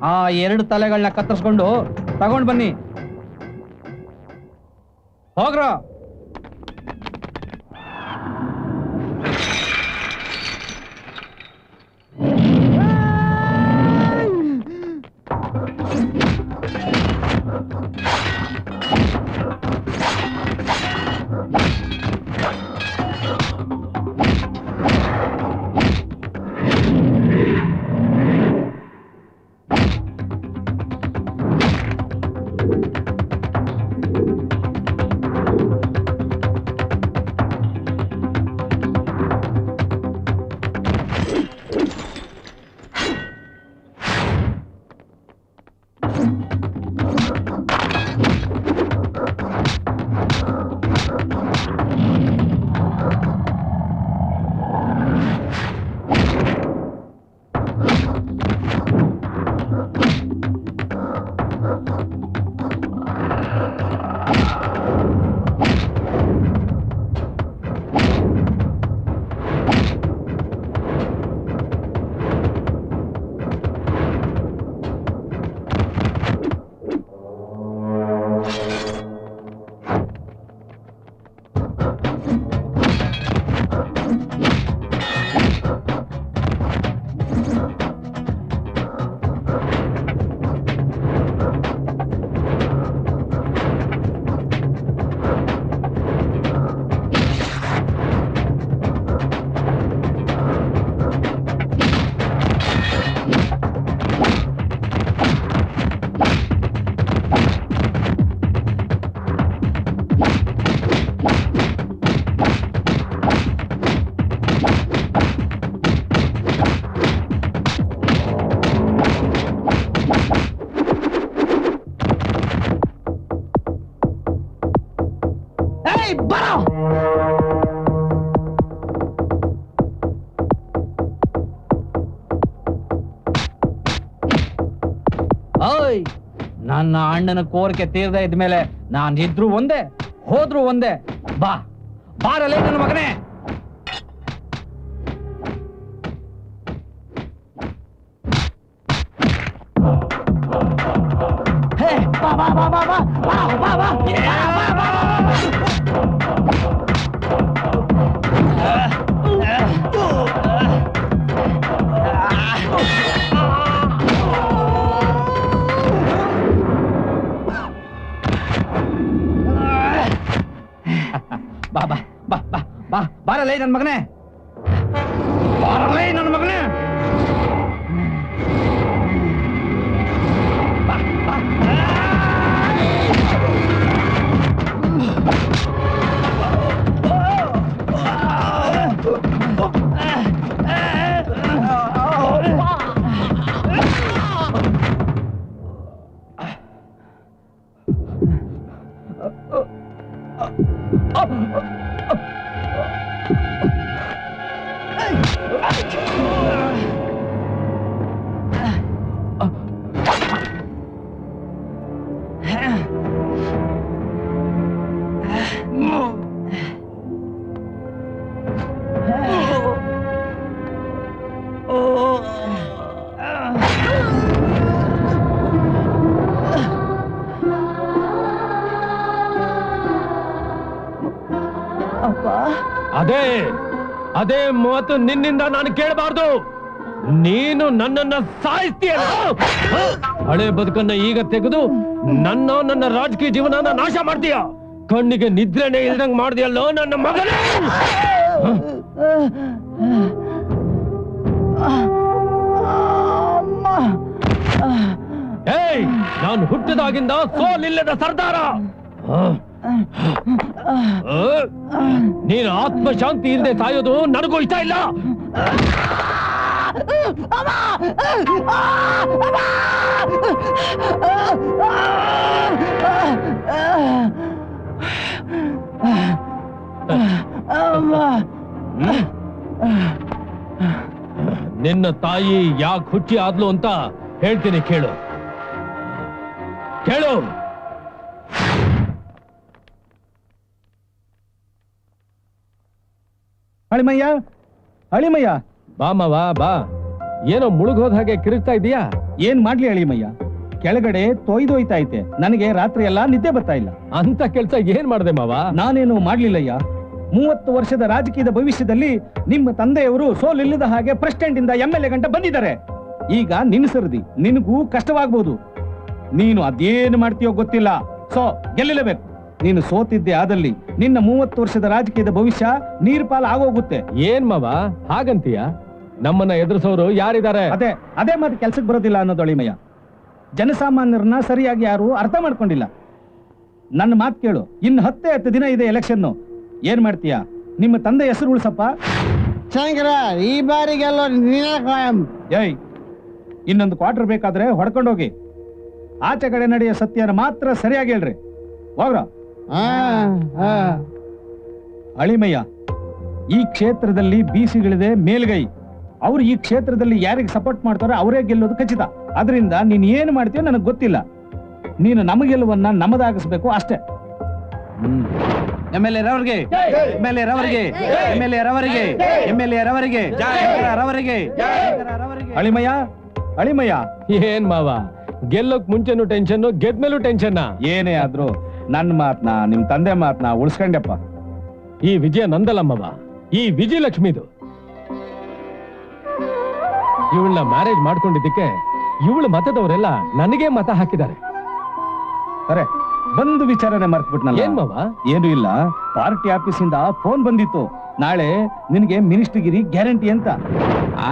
Speaker 5: ಆ 2 ತಲೆಗಳನ್ನ ಕತ್ತರಿಸ್ಕೊಂಡು ತಗೊಂಡ್ ಬನ್ನಿ. ಹೋಗ್ರೋ. ಓಯ್, ನನ್ನ ಅಣ್ಣನ ಕೋರಿಕೆ ತೀರ್ದ ಇದ್ಮೇಲೆ ನಾನ್ ಇದ್ರು ಒಂದೇ, ಹೋದ್ರು ಒಂದೇ. ಬಾ ಬಾರಲೇ ನನ್ನ ಮಗನೇ. ಹೇ, ಬಾ ಬಾ ಬಾ ಬಾ ಬಾ ಬಾ ಬಾ ಬಾ ಬಾ ಬಾ. ಬಾ ಬಾ ಬಾ ಬಾ ಬಾ ಬಾರಲೇ ನನ್ನ ಮಗನೇ, ಬಾರಲೇ ನನ್ನ ಮಗನೇ. ಬಾ ಬಾ.
Speaker 6: ಅದೇ ಅದೇ ಮಾತು ನಿನ್ನಿಂದ ನಾನು ಕೇಳಬಾರ್ದು. ನೀನು ನನ್ನನ್ನ ಸಾಯಿಸ್ತೀಯಲ್ಲ. ಹಳೆ ಬದುಕನ್ನ ಈಗ ತೆಗೆದು ನನ್ನ ರಾಜಕೀಯ ಜೀವನನ ನಾಶ ಮಾಡ್ತೀಯ. ಕಣ್ಣಿಗೆ ನಿದ್ರೆನೇ ಇಲ್ದಂಗ್ ಮಾಡ್ದಿಯಲ್ಲೋ ನನ್ನ ಮಗನೇ. ಏಯ್, ನಾನು ಹುಟ್ಟಿದಾಗಿಂದ ಸೋಲಿಲ್ಲದ ಸರ್ದಾರ. ನೀನು ಆತ್ಮಶಾಂತಿ ಇಲ್ಲದೆ ಸಾಯೋದು ನನಗೂ ಇಷ್ಟ ಇಲ್ಲ.
Speaker 8: ಅಮ್ಮ!
Speaker 6: ನಿನ್ನ ತಾಯಿ ಯಾಕೆ ಹುಚ್ಚಿ ಆದ್ಲು ಅಂತ ಹೇಳ್ತೀನಿ, ಕೇಳು ಕೇಳು.
Speaker 5: ಅಳಿಮಯ್ಯ, ಅಳಿಮಯ್ಯ,
Speaker 6: ಬಾ ಮಾವ ಬಾ. ಏನೋ ಮುಳುಗೋದ್ ಹಾಗೆ ಕಿರಿಸ್ತಾ ಇದೀಯಾ?
Speaker 5: ಏನ್ ಮಾಡ್ಲಿ ಅಳಿಮಯ್ಯ, ಕೆಳಗಡೆ ತೊಯ್ದೋಯ್ತಾ ಐತೆ. ನನಗೆ ರಾತ್ರಿ ಎಲ್ಲ ನಿದ್ದೆ ಬರ್ತಾ ಇಲ್ಲ.
Speaker 6: ಅಂತ ಕೆಲ್ಸ ಏನ್ ಮಾಡ್ದೆ ಮಾವ?
Speaker 5: ನಾನೇನು ಮಾಡ್ಲಿಲ್ಲಯ್ಯ. 30 ವರ್ಷದ ರಾಜಕೀಯದ ಭವಿಷ್ಯದಲ್ಲಿ ನಿಮ್ಮ ತಂದೆಯವರು ಸೋಲಿಲ್ಲದ ಹಾಗೆ ಪ್ರೆಸಿಡೆಂಟ್ ಇಂದ MLA ಗಂಟ ಬಂದಿದ್ದಾರೆ. ಈಗ ನಿನ್ ಸರದಿ, ನಿನಗೂ ಕಷ್ಟವಾಗ್ಬೋದು. ನೀನು ಅದೇನು ಮಾಡ್ತೀಯೋ ಗೊತ್ತಿಲ್ಲ. ಸೊ ಗೆಲ್ಲಲೇಬೇಕು. ನೀನು ಸೋತಿದ್ದೆ ಆದಲ್ಲಿ ನಿನ್ನ 30 ವರ್ಷದ ರಾಜಕೀಯದ ಭವಿಷ್ಯ ನೀರ್ಪಾಲ್ ಆಗೋಗುತ್ತೆ.
Speaker 6: ಏನ್ ಮಾವ ಹಾಗಂತೀಯ? ನಮ್ಮನ್ನ ಎದುರಿಸೋರು ಯಾರಿದ್ದಾರೆ?
Speaker 5: ಅದೇ ಮಾತು ಕೆಲ್ಸಕ್ಕೆ ಬರೋದಿಲ್ಲ ಅನ್ನೋದು ಅಳಿಮಯ್ಯ. ಜನಸಾಮಾನ್ಯರನ್ನ ಸರಿಯಾಗಿ ಯಾರು ಅರ್ಥ ಮಾಡ್ಕೊಂಡಿಲ್ಲ. ನನ್ನ ಮಾತು ಕೇಳು, ಇನ್ನು 10 ದಿನ ಇದೆ ಎಲೆಕ್ಷನ್. ಏನ್ ಮಾಡ್ತೀಯ? ನಿಮ್ಮ ತಂದೆ ಹೆಸರು ಉಳಿಸಪ್ಪ.
Speaker 4: ಶಂಕರ, ಈ ಬಾರಿಗೆಲ್ಲ
Speaker 5: ಏಯ್, ಇನ್ನೊಂದು ಕ್ವಾರ್ಟರ್ ಬೇಕಾದ್ರೆ ಹೊಡ್ಕೊಂಡೋಗಿ. ಆಚೆ ಕಡೆ ನಡೆಯೋ ಸತ್ಯನ ಮಾತ್ರ ಸರಿಯಾಗಿ ಹೇಳ್ರಿ. ಹೋಗ್ರ. ಅಳಿಮಯ್ಯ, ಈ ಕ್ಷೇತ್ರದಲ್ಲಿ BCಗಳಿದೆ ಮೇಲ್ಗೈ. ಅವ್ರು ಈ ಕ್ಷೇತ್ರದಲ್ಲಿ ಯಾರಿಗೆ ಸಪೋರ್ಟ್ ಮಾಡ್ತಾರೋ ಅವರೇ ಗೆಲ್ಲೋದು ಖಚಿತ. ಅದರಿಂದ ನೀನ್ ಏನು ಮಾಡ್ತೀಯೋ ನನಗೆ ಗೊತ್ತಿಲ್ಲ. ನೀನು ನಮ್ಮ ಗೆಲುವನ್ನ ನಮ್ಮದಾಗಿಸ್ಬೇಕು ಅಷ್ಟೇ. MLA ರವರಿಗೆ, MLA ರವರಿಗೆ, MLA ರವರಿಗೆ, MLA ರವರಿಗೆ, ರವರಿಗೆ. ಅಳಿಮಯ್ಯ, ಅಳಿಮಯ್ಯ,
Speaker 6: ಏನ್ ಮಾವ ಗೆಲ್ಲೋಕ್ ಮುಂಚೆನು ಟೆನ್ಷನ್, ಗೆದ್ಮೇಲೂ ಟೆನ್ಷನ್.
Speaker 5: ಏನೇ ಆದ್ರೂ ನನ್ನ ಮಾತ್ನ, ನಿಮ್ ತಂದೆ ಮಾತ್ನ ಉಳಿಸ್ಕೊಂಡೆಪ್ಪ.
Speaker 6: ಈ ವಿಜಯ ನಂದಲ್ಲಮ್ಮವ, ಈ ವಿಜಯಲಕ್ಷ್ಮಿದು. ಇವಳನ್ನ ಮ್ಯಾರೇಜ್ ಮಾಡ್ಕೊಂಡಿದ್ದಕ್ಕೆ ಇವಳು ಮತದವರೆಲ್ಲ ನನಗೆ ಮತ ಹಾಕಿದ್ದಾರೆ.
Speaker 5: ಅರೆ, ಬಂದು ವಿಚಾರನೆ ಮರ್ತ್ಬಿಟ್ನಲ್ಲ.
Speaker 6: ಏನ್ ಮಾವ?
Speaker 5: ಏನು ಇಲ್ಲ, ಪಾರ್ಟಿ ಆಫೀಸಿಂದ ಫೋನ್ ಬಂದಿತ್ತು. ನಾಳೆ ನಿನಗೆ ಮಿನಿಸ್ಟರ್ಗಿರಿ ಗ್ಯಾರಂಟಿ ಅಂತ.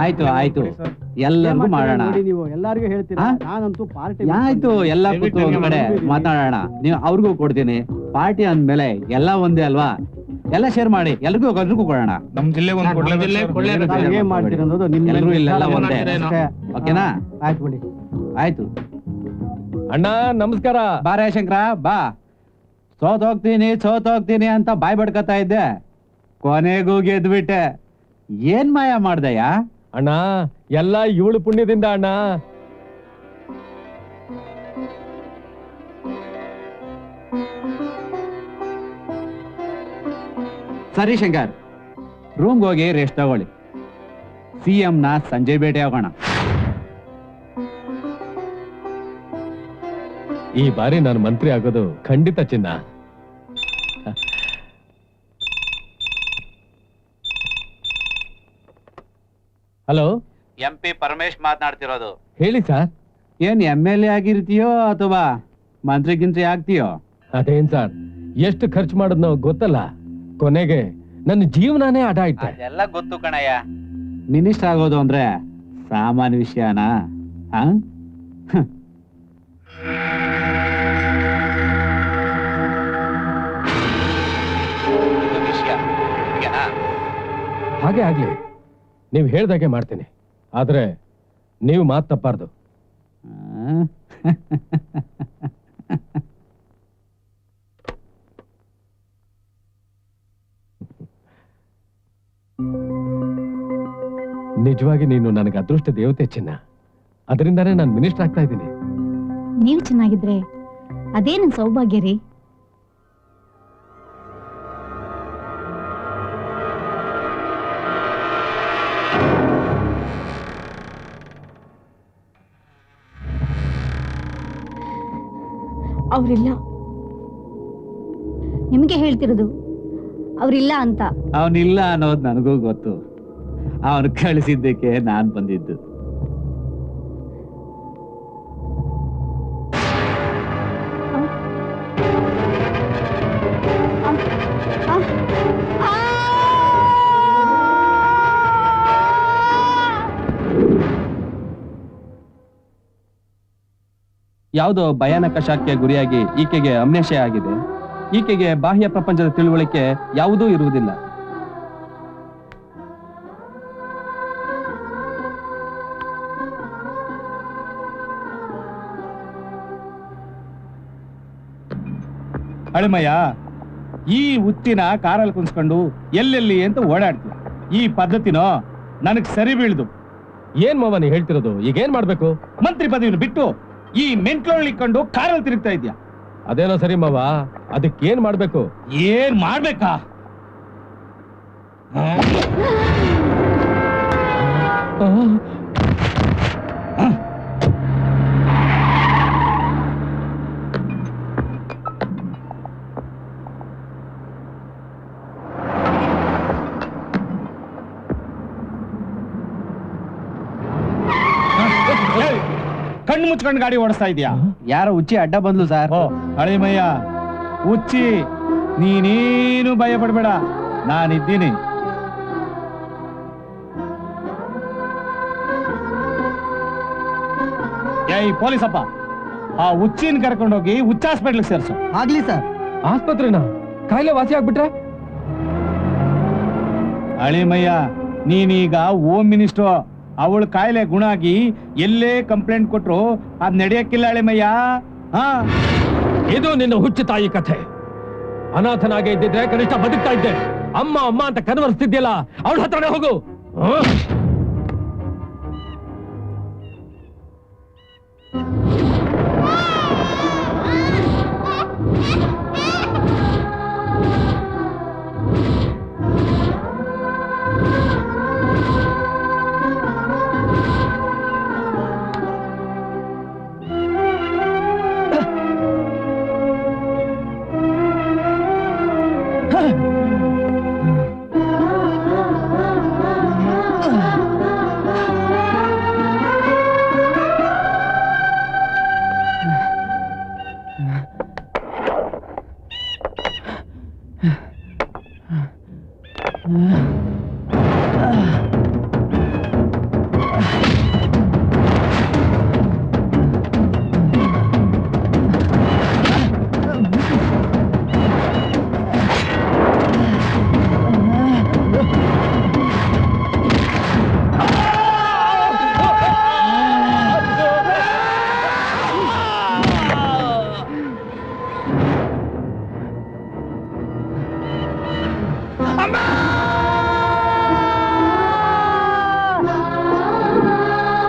Speaker 9: ಆಯ್ತು ಆಯ್ತು, ಎಲ್ಲರಿಗೂ ಮಾಡೋಣ.
Speaker 4: ನೀವು ಎಲ್ಲರಿಗೂ ಹೇಳ್ತೀರಾ?
Speaker 9: ಹಾ?
Speaker 4: ನಾನಂತೂ ಪಾರ್ಟಿ
Speaker 9: ಆಯ್ತು, ಎಲ್ಲ ಕೂತು ಒಂದ್ ಕಡೆ ಮಾತಾಡೋಣ. ನೀವು ಅವ್ರಿಗೂ ಕೊಡ್ತೀನಿ. ಪಾರ್ಟಿ ಅಂದ್ಮೇಲೆ ಎಲ್ಲ ಒಂದೇ ಅಲ್ವಾ? ಎಲ್ಲ ಶೇರ್ ಮಾಡಿ, ಎಲ್ರಿಗೂ ಕೊಡೋಣ.
Speaker 4: ನಮ್ ಜಿಲ್ಲೆ ಏನ್ ಮಾಡ್ತೀರ ಅನ್ನೋದು ನಿಮ್ಮ
Speaker 9: ಎಲ್ರೂ ಇಲ್ಲೆಲ್ಲ ಒಂದೇ.
Speaker 4: ಅಷ್ಟೇ.
Speaker 9: ಓಕೆನಾ?
Speaker 4: ಆಯ್ತು ಬಿಡಿ.
Speaker 9: ಆಯ್ತು.
Speaker 6: ಅಣ್ಣ ನಮಸ್ಕಾರ.
Speaker 9: ಬಾರೇ ಶಂಕರ ಬಾ. ಸೋತೋಗ್ತೀನಿ ಅಂತ ಬಾಯ್ ಬಡ್ಕತಾ ಇದ್ದೆ, ಕೊನೆಗೂ ಗೆದ್ಬಿಟ್ಟೆ. ಏನ್ ಮಾಯ ಮಾಡ್ದಯ್ಯ?
Speaker 6: ಅಣ್ಣ ಎಲ್ಲ ಇವಳು ಪುಣ್ಯದಿಂದ ಅಣ್ಣ.
Speaker 9: ಸರಿ ಶಂಕರ್, ರೂಮ್ಗೆ ಹೋಗಿ ರೆಸ್ಟ್ ತಗೊಳ್ಳಿ. CM ನ ಸಂಜೆ ಭೇಟಿ ಆಗೋಣ.
Speaker 6: ಈ ಬಾರಿ ನಾನು ಮಂತ್ರಿ ಆಗೋದು ಖಂಡಿತ ಚಿನ್ನ. ಹಲೋ,
Speaker 9: MP ಪರಮೇಶ್ ಮಾತನಾಡ್ತಿರೋದು.
Speaker 6: ಹೇಳಿ ಸರ್.
Speaker 9: ಏನ್ MLA ಆಗಿರ್ತೀಯೋ ಅಥವಾ ಮಂತ್ರಿ ಆಗ್ತೀಯೋ?
Speaker 6: ಅದೇನ್ ಸರ್, ಎಷ್ಟು ಖರ್ಚು ಮಾಡೋದ್ನೋ ಗೊತ್ತಲ್ಲ. ಕೊನೆಗೆ ನನ್ನ ಜೀವನಾನೇ ಅಡ ಆಯ್ತು.
Speaker 9: ಅದೆಲ್ಲ ಗೊತ್ತು ಕಣಯ್ಯ. ಮಿನಿಸ್ಟರ್ ಆಗೋದು ಅಂದ್ರೆ ಸಾಮಾನ್ಯ ವಿಷಯನಾ?
Speaker 6: ಹಾಗೆ ಆಗ್ಲಿ, ನೀವು ಹೇಳ್ದಾಗೆ ಮಾಡ್ತೀನಿ. ಆದ್ರೆ ನೀವು ಮಾತು ತಪ್ಪಾರ್ದು. ನಿಜವಾಗಿ ನೀನು ನನಗೆ ಅದೃಷ್ಟ ದೇವತೆ ಚಿನ್ನ. ಅದರಿಂದಾನೇ ನಾನು ಮಿನಿಸ್ಟರ್ ಆಗ್ತಾ ಇದ್ದೀನಿ.
Speaker 2: ನೀವು ಚೆನ್ನಾಗಿದ್ರೆ ಅದೇ ನನ್ ಸೌಭಾಗ್ಯ ರೀ. ಅವ್ರಿಲ್ಲ, ನಿಮಗೆ ಹೇಳ್ತಿರೋದು ಅವ್ರಿಲ್ಲ ಅಂತ.
Speaker 9: ಅವನಿಲ್ಲ ಅನ್ನೋದು ನನಗೂ ಗೊತ್ತು. ಅವನು ಕಳಿಸಿದ್ದಕ್ಕೆ ನಾನ್ ಬಂದಿದ್ದು.
Speaker 5: ಯಾವುದೋ ಭಯಾನಕ ಶಾಖೆಯ ಗುರಿಯಾಗಿ ಈಕೆಗೆ ಅಮ್ನೇಷೆ ಆಗಿದೆ. ಈಕೆಗೆ ಬಾಹ್ಯ ಪ್ರಪಂಚದ ತಿಳುವಳಿಕೆ ಯಾವುದೂ ಇರುವುದಿಲ್ಲ. ಅಳಿಮಯ್ಯ, ಈ ಹುಚ್ಚಿನ ಕಾರಲ್ಲಿ ಕುಣಿಸ್ಕೊಂಡು ಎಲ್ಲೆಲ್ಲಿ ಅಂತ ಓಡಾಡ್ತೀವಿ. ಈ ಪದ್ಧತಿನೋ ನನಗ್ ಸರಿ ಬೀಳ್ದು.
Speaker 6: ಏನ್ ಮಾವ ನೀ ಹೇಳ್ತಿರೋದು? ಈಗ ಏನ್ ಮಾಡ್ಬೇಕು?
Speaker 9: ಮಂತ್ರಿ ಪದವಿನ ಬಿಟ್ಟು ಈ ಮೆಂಟ್ಲೋಳ್ಳಿ ಕಂಡು ಕಾರಲ್ಲಿ ತಿರುಗ್ತಾ ಇದ್ಯಾ?
Speaker 6: ಅದೇನೋ ಸರಿ ಮಾವ, ಅದಕ್ಕೆ ಏನ್ ಮಾಡ್ಬೇಕು?
Speaker 9: ಏನ್ ಮಾಡ್ಬೇಕಾ? ಕಣ್ಣು ಮುಚ್ಕೊಂಡು ಗಾಡಿ ಓಡಿಸ್ತಾ ಇದೀಯಾ?
Speaker 8: ಯಾರೋ ಉಚ್ಚಿ ಅಡ್ಡ ಬಂದ್ಲು ಸರ್.
Speaker 9: ಓ ಹಳಿಮಯ್ಯ, ಹುಚ್ಚಿ, ನೀನೇನು ಭಯ ಪಡ್ಬೇಡ, ನಾನಿದ್ದೀನಿ. ಏಯ್ ಪೊಲೀಸಪ್ಪ, ಆ ಹುಚ್ಚಿನ ಕರ್ಕೊಂಡೋಗಿ ಹುಚ್ಚ ಹಾಸ್ಪಿಟ್ಲಿಗೆ ಸೇರ್ಸು.
Speaker 8: ಆಗ್ಲಿ ಸರ್.
Speaker 6: ಆಸ್ಪತ್ರೆನಾ? ಕಾಯಿಲೆ ವಾಸಿ ಆಗ್ಬಿಟ್ರೆ?
Speaker 9: ಹಳಿಮಯ್ಯ, ನೀನೀಗ ಹೋಮ್ ಮಿನಿಸ್ಟರ್. ಅವಳ ಕಾಯಿಲೆ ಗುಣ ಆಗಿ ಎಲ್ಲೇ ಕಂಪ್ಲೇಂಟ್ ಕೊಟ್ರು ಅದ್ ನಡೆಯಕ್ಕಿಲ್ಲ ಹಳಿಮಯ್ಯ. ಹಾ,
Speaker 6: ಇದು ನಿನ್ನ ಹುಚ್ಚು ತಾಯಿ ಕಥೆ. ಅನಾಥನಾಗೆ ಇದ್ದಿದ್ರೆ ಕನಿಷ್ಠ ಬದುಕ್ತಾ ಇದ್ದೆ. ಅಮ್ಮ ಅಮ್ಮ ಅಂತ ಕನವರಿಸ್ತಿದ್ಯಲ್ಲ, ಅವಳ ಹತ್ರನೇ ಹೋಗು.
Speaker 7: ಅಮ್ಮ